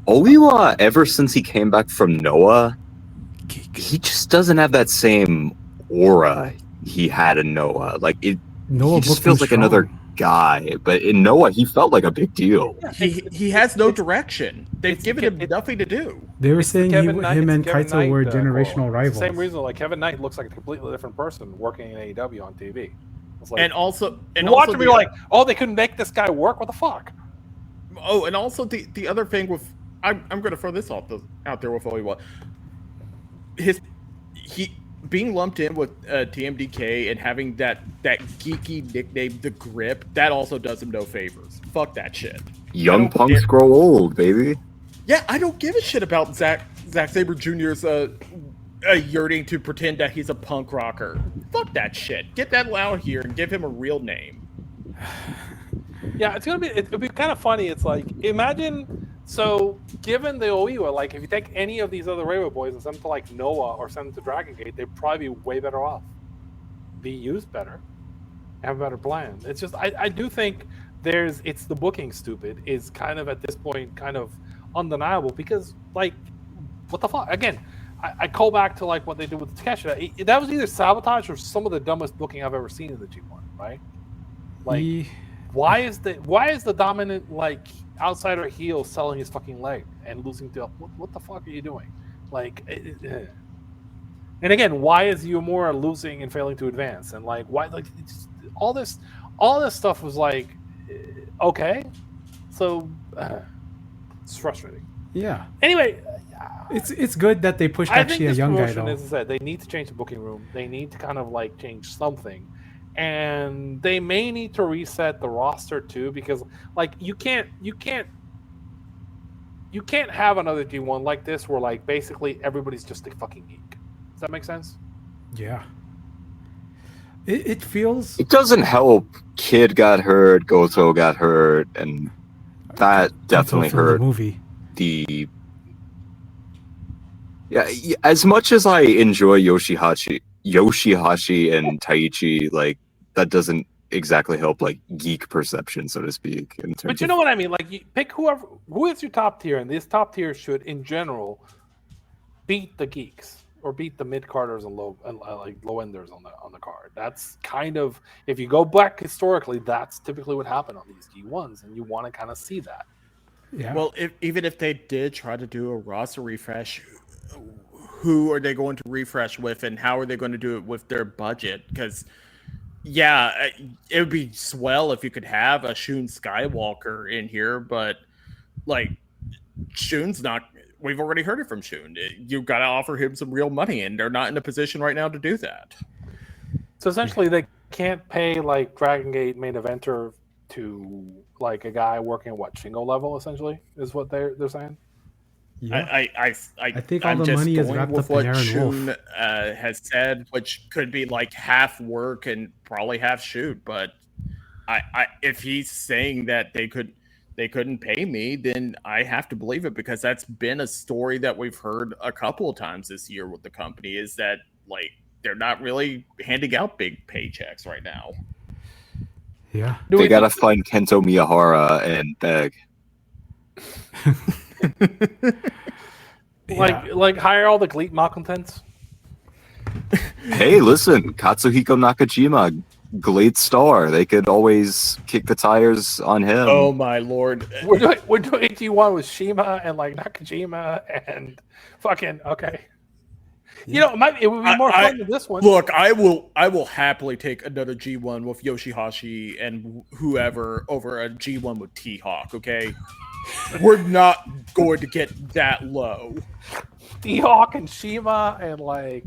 Oiwa, ever since he came back from Noah, he just doesn't have that same aura he had in Noah. Like Noah just feels like another guy. But in Noah, he felt like a big deal. He has no direction. They've given him nothing to do. They were saying him and Kaito were generational rivals. Same reason, like Kevin Knight looks like a completely different person working in AEW on TV. Like, and also be like, oh, they couldn't make this guy work. What the fuck? Oh, and also the other thing with I'm going to throw this out there with Oiwa. being lumped in with TMDK and having that geeky nickname, The Grip, that also does him no favors. Fuck that shit. Young punks grow old, baby. Yeah, I don't give a shit about Zack Sabre Jr.'s yearning to pretend that he's a punk rocker. Fuck that shit. Get that out here and give him a real name. Yeah, it'll be kind of funny. It's like, imagine, so given the OE, like if you take any of these other Railroad boys and send them to like Noah or send them to Dragon Gate, they'd probably be way better off. Be used better. Have a better plan. It's just, I do think it's the booking stupid is kind of at this point kind of undeniable because like, what the fuck? Again, I call back to like what they did with Takeshi. That was either sabotage or some of the dumbest booking I've ever seen in the G1, right? Like, why is the dominant like outsider heel selling his fucking leg and losing to what the fuck are you doing? Like, and again, why is Uemura losing and failing to advance? And like, why like all this stuff was like okay, so it's frustrating. Yeah. Anyway. It's good that they pushed actually a young guy though. As I said, they need to change the booking room. They need to kind of like change something, and they may need to reset the roster too because like you can't have another G1 like this where like basically everybody's just a fucking geek. Does that make sense? Yeah. It feels. It doesn't help. Kid got hurt. Goto got hurt, and that definitely hurt the movie. Yeah, as much as I enjoy Yoshihashi and Taykzy, like that doesn't exactly help like geek perception, so to speak. But you know what I mean? Like, you pick who is your top tier, and this top tier should, in general, beat the geeks or beat the mid carders and low enders on the card. That's kind of, if you go back historically, that's typically what happened on these G1s, and you want to kind of see that. Yeah. Well, even if they did try to do a roster refresh, who are they going to refresh with, and how are they going to do it with their budget? Because, yeah, it would be swell if you could have a Shun Skywalker in here, but like Shun's not. We've already heard it from Shun. You've got to offer him some real money, and they're not in a position right now to do that. So essentially, they can't pay like Dragon Gate main eventer to like a guy working at Shingo level. Essentially, is what they're saying. Yeah. I think all the money is wrapped up in Aaron Wolf. Has said, which could be like half work and probably half shoot. But if he's saying that they couldn't pay me, then I have to believe it, because that's been a story that we've heard a couple of times this year with the company, is that like they're not really handing out big paychecks right now. Yeah, they gotta find Kento Miyahara and beg. Like hire all the GLEAT malcontents. Hey, listen, Katsuhiko Nakajima, great star. They could always kick the tires on him. Oh my lord, we're doing G1 with Shima and like Nakajima and fucking okay. You know, it would be more fun than this one. Look, I will happily take another G1 with Yoshihashi and whoever over a G1 with T-Hawk, okay? We're not going to get that low. T-Hawk and Shima and like,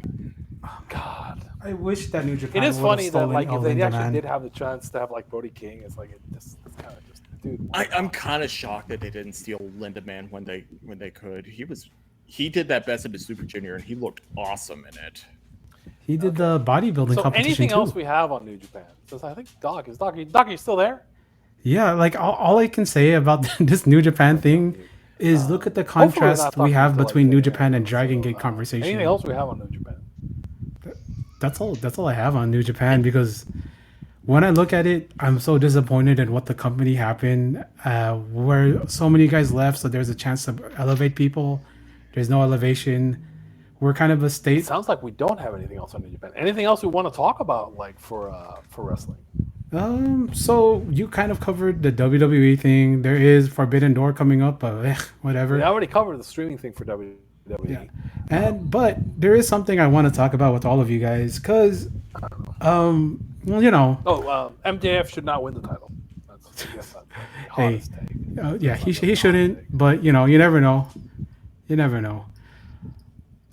oh God. I wish that New Japan. It is funny that like if they actually man. did have the chance to have like Brody King, it's like it's kind of just dude. I'm kind of shocked that they didn't steal Linda Man when they could. He did that Best of the Super Junior, and he looked awesome in it. He did the bodybuilding competition anything too. else we have on New Japan? Because I think Doc, are you still there? Yeah, like all I can say about this New Japan thing is look at the contrast we have between New Japan and Dragon Gate conversation. Anything else we have on New Japan? That's all I have on New Japan, because when I look at it, I'm so disappointed in what the company happened, where so many guys left, so there's a chance to elevate people. There's no elevation. We're kind of a state. It sounds like we don't have anything else on New Japan. Anything else we want to talk about, like for wrestling? So you kind of covered the WWE thing. There is Forbidden Door coming up, but whatever. We already covered the streaming thing for WWE. Yeah. But there is something I want to talk about with all of you guys, because, well, you know. MJF should not win the title. Hey, yeah, he shouldn't. But you know, you never know. You never know.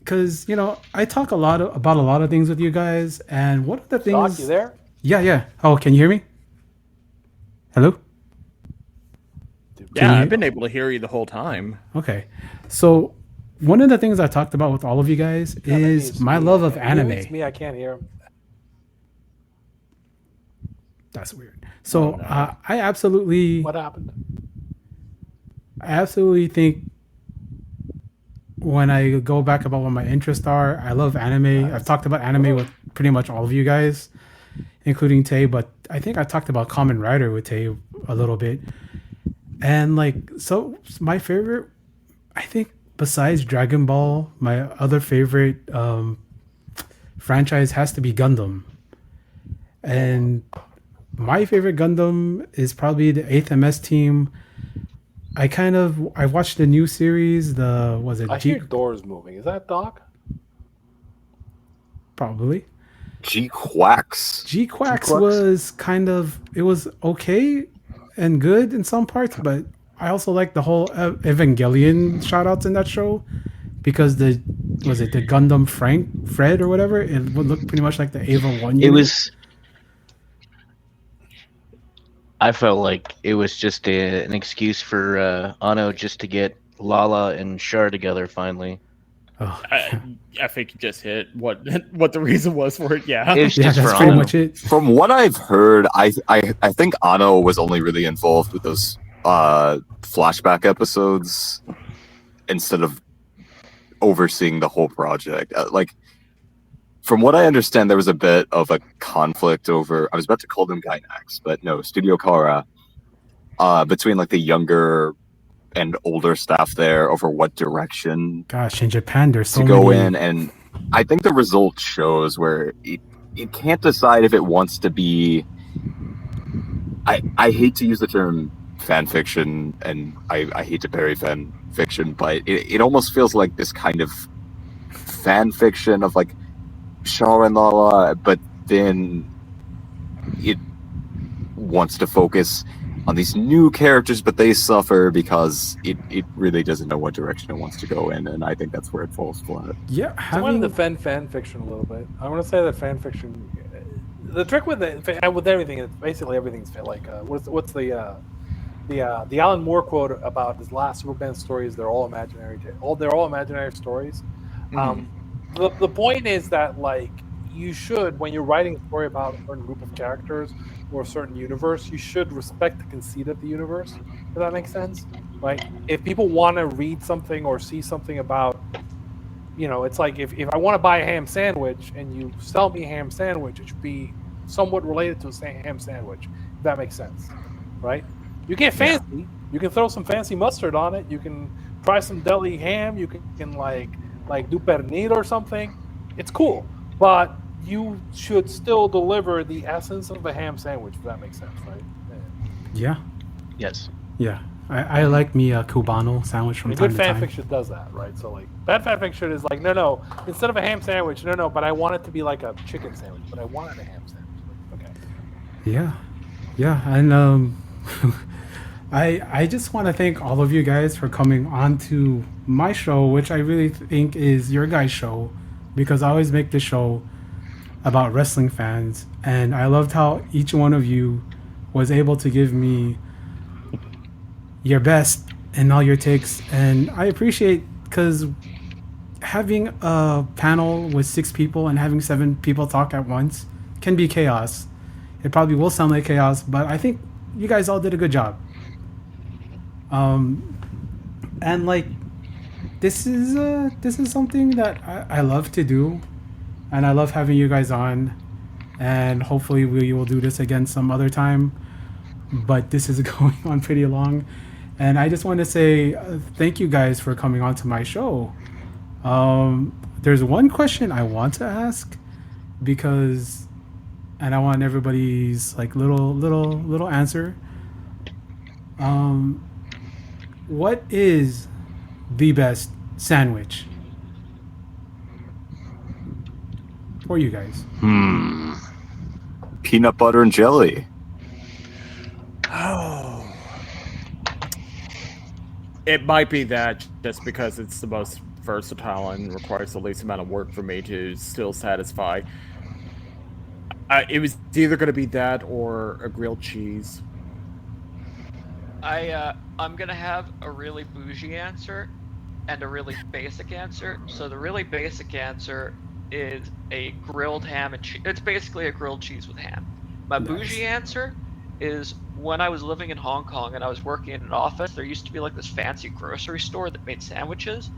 because I talk about a lot of things with you guys, and one of the things. Doc, you there? Yeah. Oh, can you hear me? Hello. Yeah, I've been able to hear you the whole time. Okay, so one of the things I talked about with all of you guys is my love of anime. It's me. I can't hear him. That's weird. So I absolutely. What happened? I absolutely think when I go back about what my interests are, I love anime. I've talked about anime with pretty much all of you guys, including Tay, but I think I talked about Kamen Rider with Tay a little bit. And so my favorite, I think besides Dragon Ball, my other favorite franchise has to be Gundam. And my favorite Gundam is probably the 8th MS team. I watched the new series, I hear doors moving. Is that Doc? Probably. Gquuuux. Gquuuux was it was okay and good in some parts, but I also like the whole Evangelion shoutouts in that show because the Gundam Fred or whatever, it would look pretty much like the Ava 1 unit. It was. I felt like it was just an excuse for Anno just to get Lala and Char together finally. Oh. I think you just hit what the reason was for it. Yeah, it's just that's for pretty Anno. much it. From what I've heard, I think Anno was only really involved with those flashback episodes instead of overseeing the whole project. From what I understand, there was a bit of a conflict over. I was about to call them Gainax, but no, Studio Kara, between the younger and older staff there over what direction. Gosh, in Japan, there's so to go many... in, and I think the result shows where it can't decide if it wants to be. I hate to use the term fan fiction, and I hate to bury fan fiction, but it almost feels like this kind of fan fiction of Char and Lala, but then it wants to focus on these new characters, but they suffer because it really doesn't know what direction it wants to go in, and I think that's where it falls flat. Yeah, I want to defend fan fiction a little bit. I want to say that fan fiction, the trick with everything is basically everything's what's the Alan Moore quote about his last Superman stories? They're all imaginary. They're all imaginary stories. Mm-hmm. The point is that you should, when you're writing a story about a certain group of characters or a certain universe, you should respect the conceit of the universe. Does that make sense? Right? If people want to read something or see something about, it's like if I want to buy a ham sandwich and you sell me a ham sandwich, it should be somewhat related to a ham sandwich. If that makes sense, right? You get fancy. Yeah. You can throw some fancy mustard on it. You can try some deli ham. You can do pernil or something. It's cool, but you should still deliver the essence of a ham sandwich, if that makes sense, right? Yeah. Yes. Yeah. I like me a Cubano sandwich from time to time. Good fan fiction does that, right? So bad fan fiction is no, instead of a ham sandwich, no, but I want it to be like a chicken sandwich, but I wanted a ham sandwich. Okay. Yeah, and I just want to thank all of you guys for coming on to my show, which I really think is your guys' show, because I always make this show about wrestling fans, and I loved how each one of you was able to give me your best and all your takes, and I appreciate, because having a panel with 6 people and having 7 people talk at once can be chaos. It probably will sound like chaos, but I think you guys all did a good job. And this is something that I love to do, and I love having you guys on, and hopefully we will do this again some other time, but this is going on pretty long, and I just want to say thank you guys for coming on to my show. There's one question I want to ask, and I want everybody's little answer. What is the best sandwich for you guys? Peanut butter and jelly. Oh, it might be that just because it's the most versatile and requires the least amount of work for me to still satisfy. It was either going to be that or a grilled cheese. I'm gonna have a really bougie answer and a really basic answer. So the really basic answer is a grilled ham and cheese. It's basically a grilled cheese with ham. My bougie answer is when I was living in Hong Kong and I was working in an office, there used to be like this fancy grocery store that made sandwiches,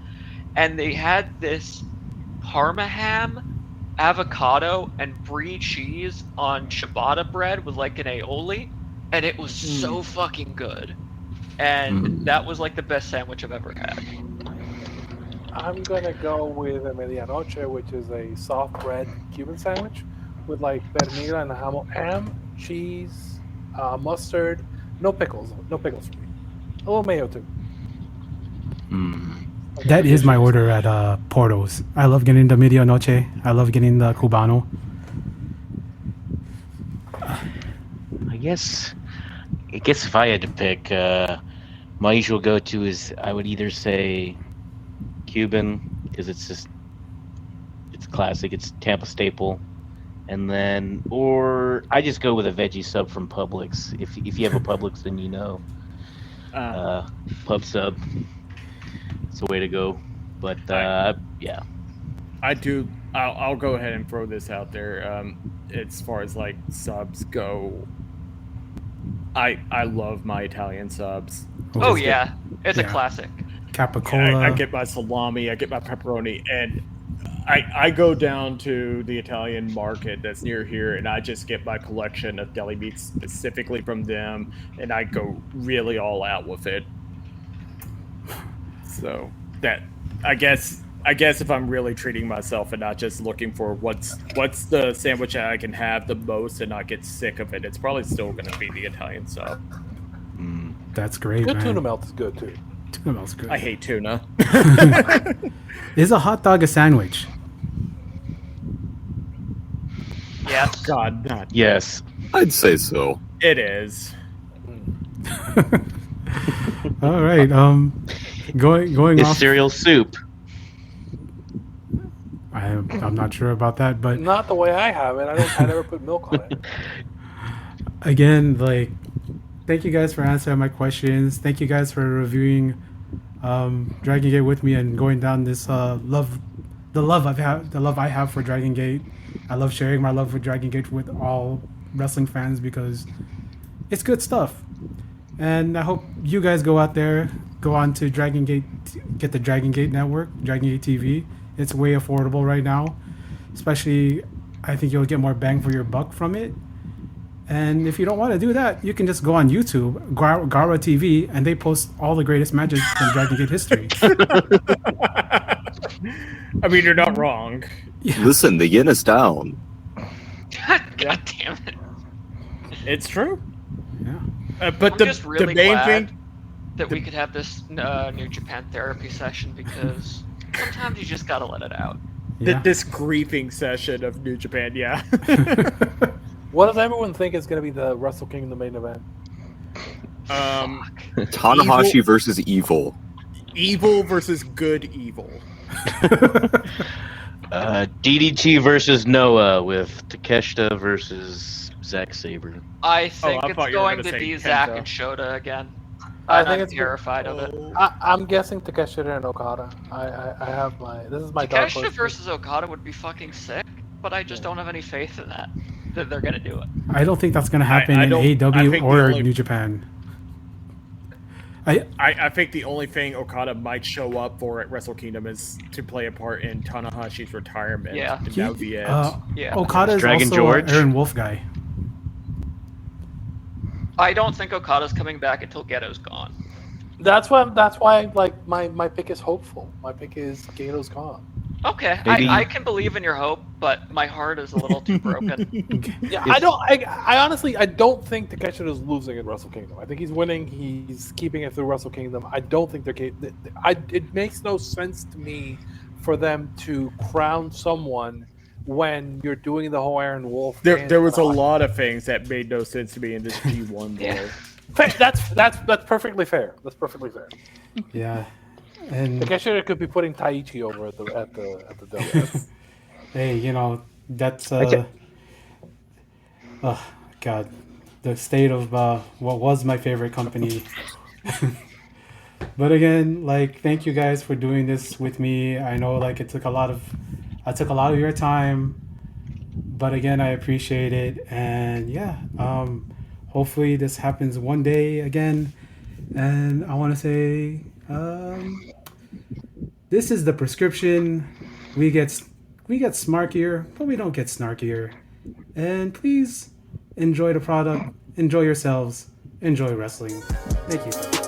and they had this Parma ham, avocado, and brie cheese on ciabatta bread with like an aioli, and it was so fucking good. And that was like the best sandwich I've ever had. I'm gonna go with a medianoche, which is a soft bread Cuban sandwich with like pernil and ham, cheese, mustard, no pickles for me. A little mayo too. That is my order at Porto's. I love getting the medianoche. I love getting the cubano. I guess if I had to pick, my usual go-to is I would either say Cuban because it's classic. It's Tampa staple, and then or I just go with a veggie sub from Publix. If you have a Publix, then you know, pub sub. It's the way to go. But yeah, I'll go ahead and throw this out there. As far as like subs go, I love my Italian subs. Oh yeah, it's a classic. Capicola. I get my salami, I get my pepperoni, and I go down to the Italian market that's near here, and I just get my collection of deli meats specifically from them, and I go really all out with it. So that I guess if I'm really treating myself and not just looking for what's the sandwich I can have the most and not get sick of it, it's probably still going to be the Italian sub. That's great, Good man. tuna melt is good too. Tuna melt's good. I hate tuna. Is a hot dog a sandwich? Yes. God, not. yes. I'd say so. It is. All right. Going Is off. cereal soup? I'm not sure about that, but Not the way I have it. I never put milk on it. again, like, thank you guys for answering my questions. Thank you guys for reviewing Dragon Gate with me and going down this the love I have for Dragon Gate. I love sharing my love for Dragon Gate with all wrestling fans because it's good stuff. And I hope you guys go out there, go on to Dragon Gate, get the Dragon Gate network, Dragon Gate TV. It's way affordable right now. Especially, I think you'll get more bang for your buck from it. And if you don't want to do that, you can just go on YouTube, Gara TV, and they post all the greatest matches from Dragon Gate history. I mean, you're not wrong. Yeah. Listen, the yin is down. God damn it. It's true. Yeah. But I'm the just really main glad thing that we could have this New Japan therapy session because sometimes you just gotta let it out. Yeah. this grieving session of New Japan, yeah. What does everyone think is going to be the Wrestle Kingdom main event? Tanahashi versus Evil. Evil versus good evil. DDT versus Noah with Takeshita versus Zack Sabre. I think I it's thought you were going gonna to say be Zack Kenta. and Shota again. I I'm think it's terrified of it. I'm guessing Takeshita and Okada. I have this is my dark Takeshita horse. versus Okada would be fucking sick, but I just don't have any faith in that they're gonna do it. I don't think that's going to happen I in don't- I AEW think or the only- New Japan. I think the only thing Okada might show up for at Wrestle Kingdom is to play a part in Tanahashi's retirement. Yeah. And that would be it. Yeah. Okada is Dragon also George? an Aaron Wolf guy. I don't think Okada's coming back until Ghetto's gone. That's why like my pick is hopeful. My pick is Gato's gone. Okay, Maybe- I can believe in your hope, but my heart is a little too broken. Yeah, I honestly don't think Takeshita is losing in Wrestle Kingdom. I think he's winning. He's keeping it through Wrestle Kingdom. I don't think it makes no sense to me for them to crown someone when you're doing the whole Iron Wolf. There was a lot of things that made no sense to me in this G1 Yeah. war. That's perfectly fair. That's perfectly fair. Yeah. And Takeshita could be putting Taykzy over at the W. hey, you know, that's Okay. oh God, the state of what was my favorite company. But again, like, thank you guys for doing this with me. I know, like, I took a lot of your time, but again, I appreciate it. And yeah, hopefully this happens one day again. And I want to say, this is the prescription. We get smarkier, but we don't get snarkier. And please enjoy the product, enjoy yourselves, enjoy wrestling. Thank you.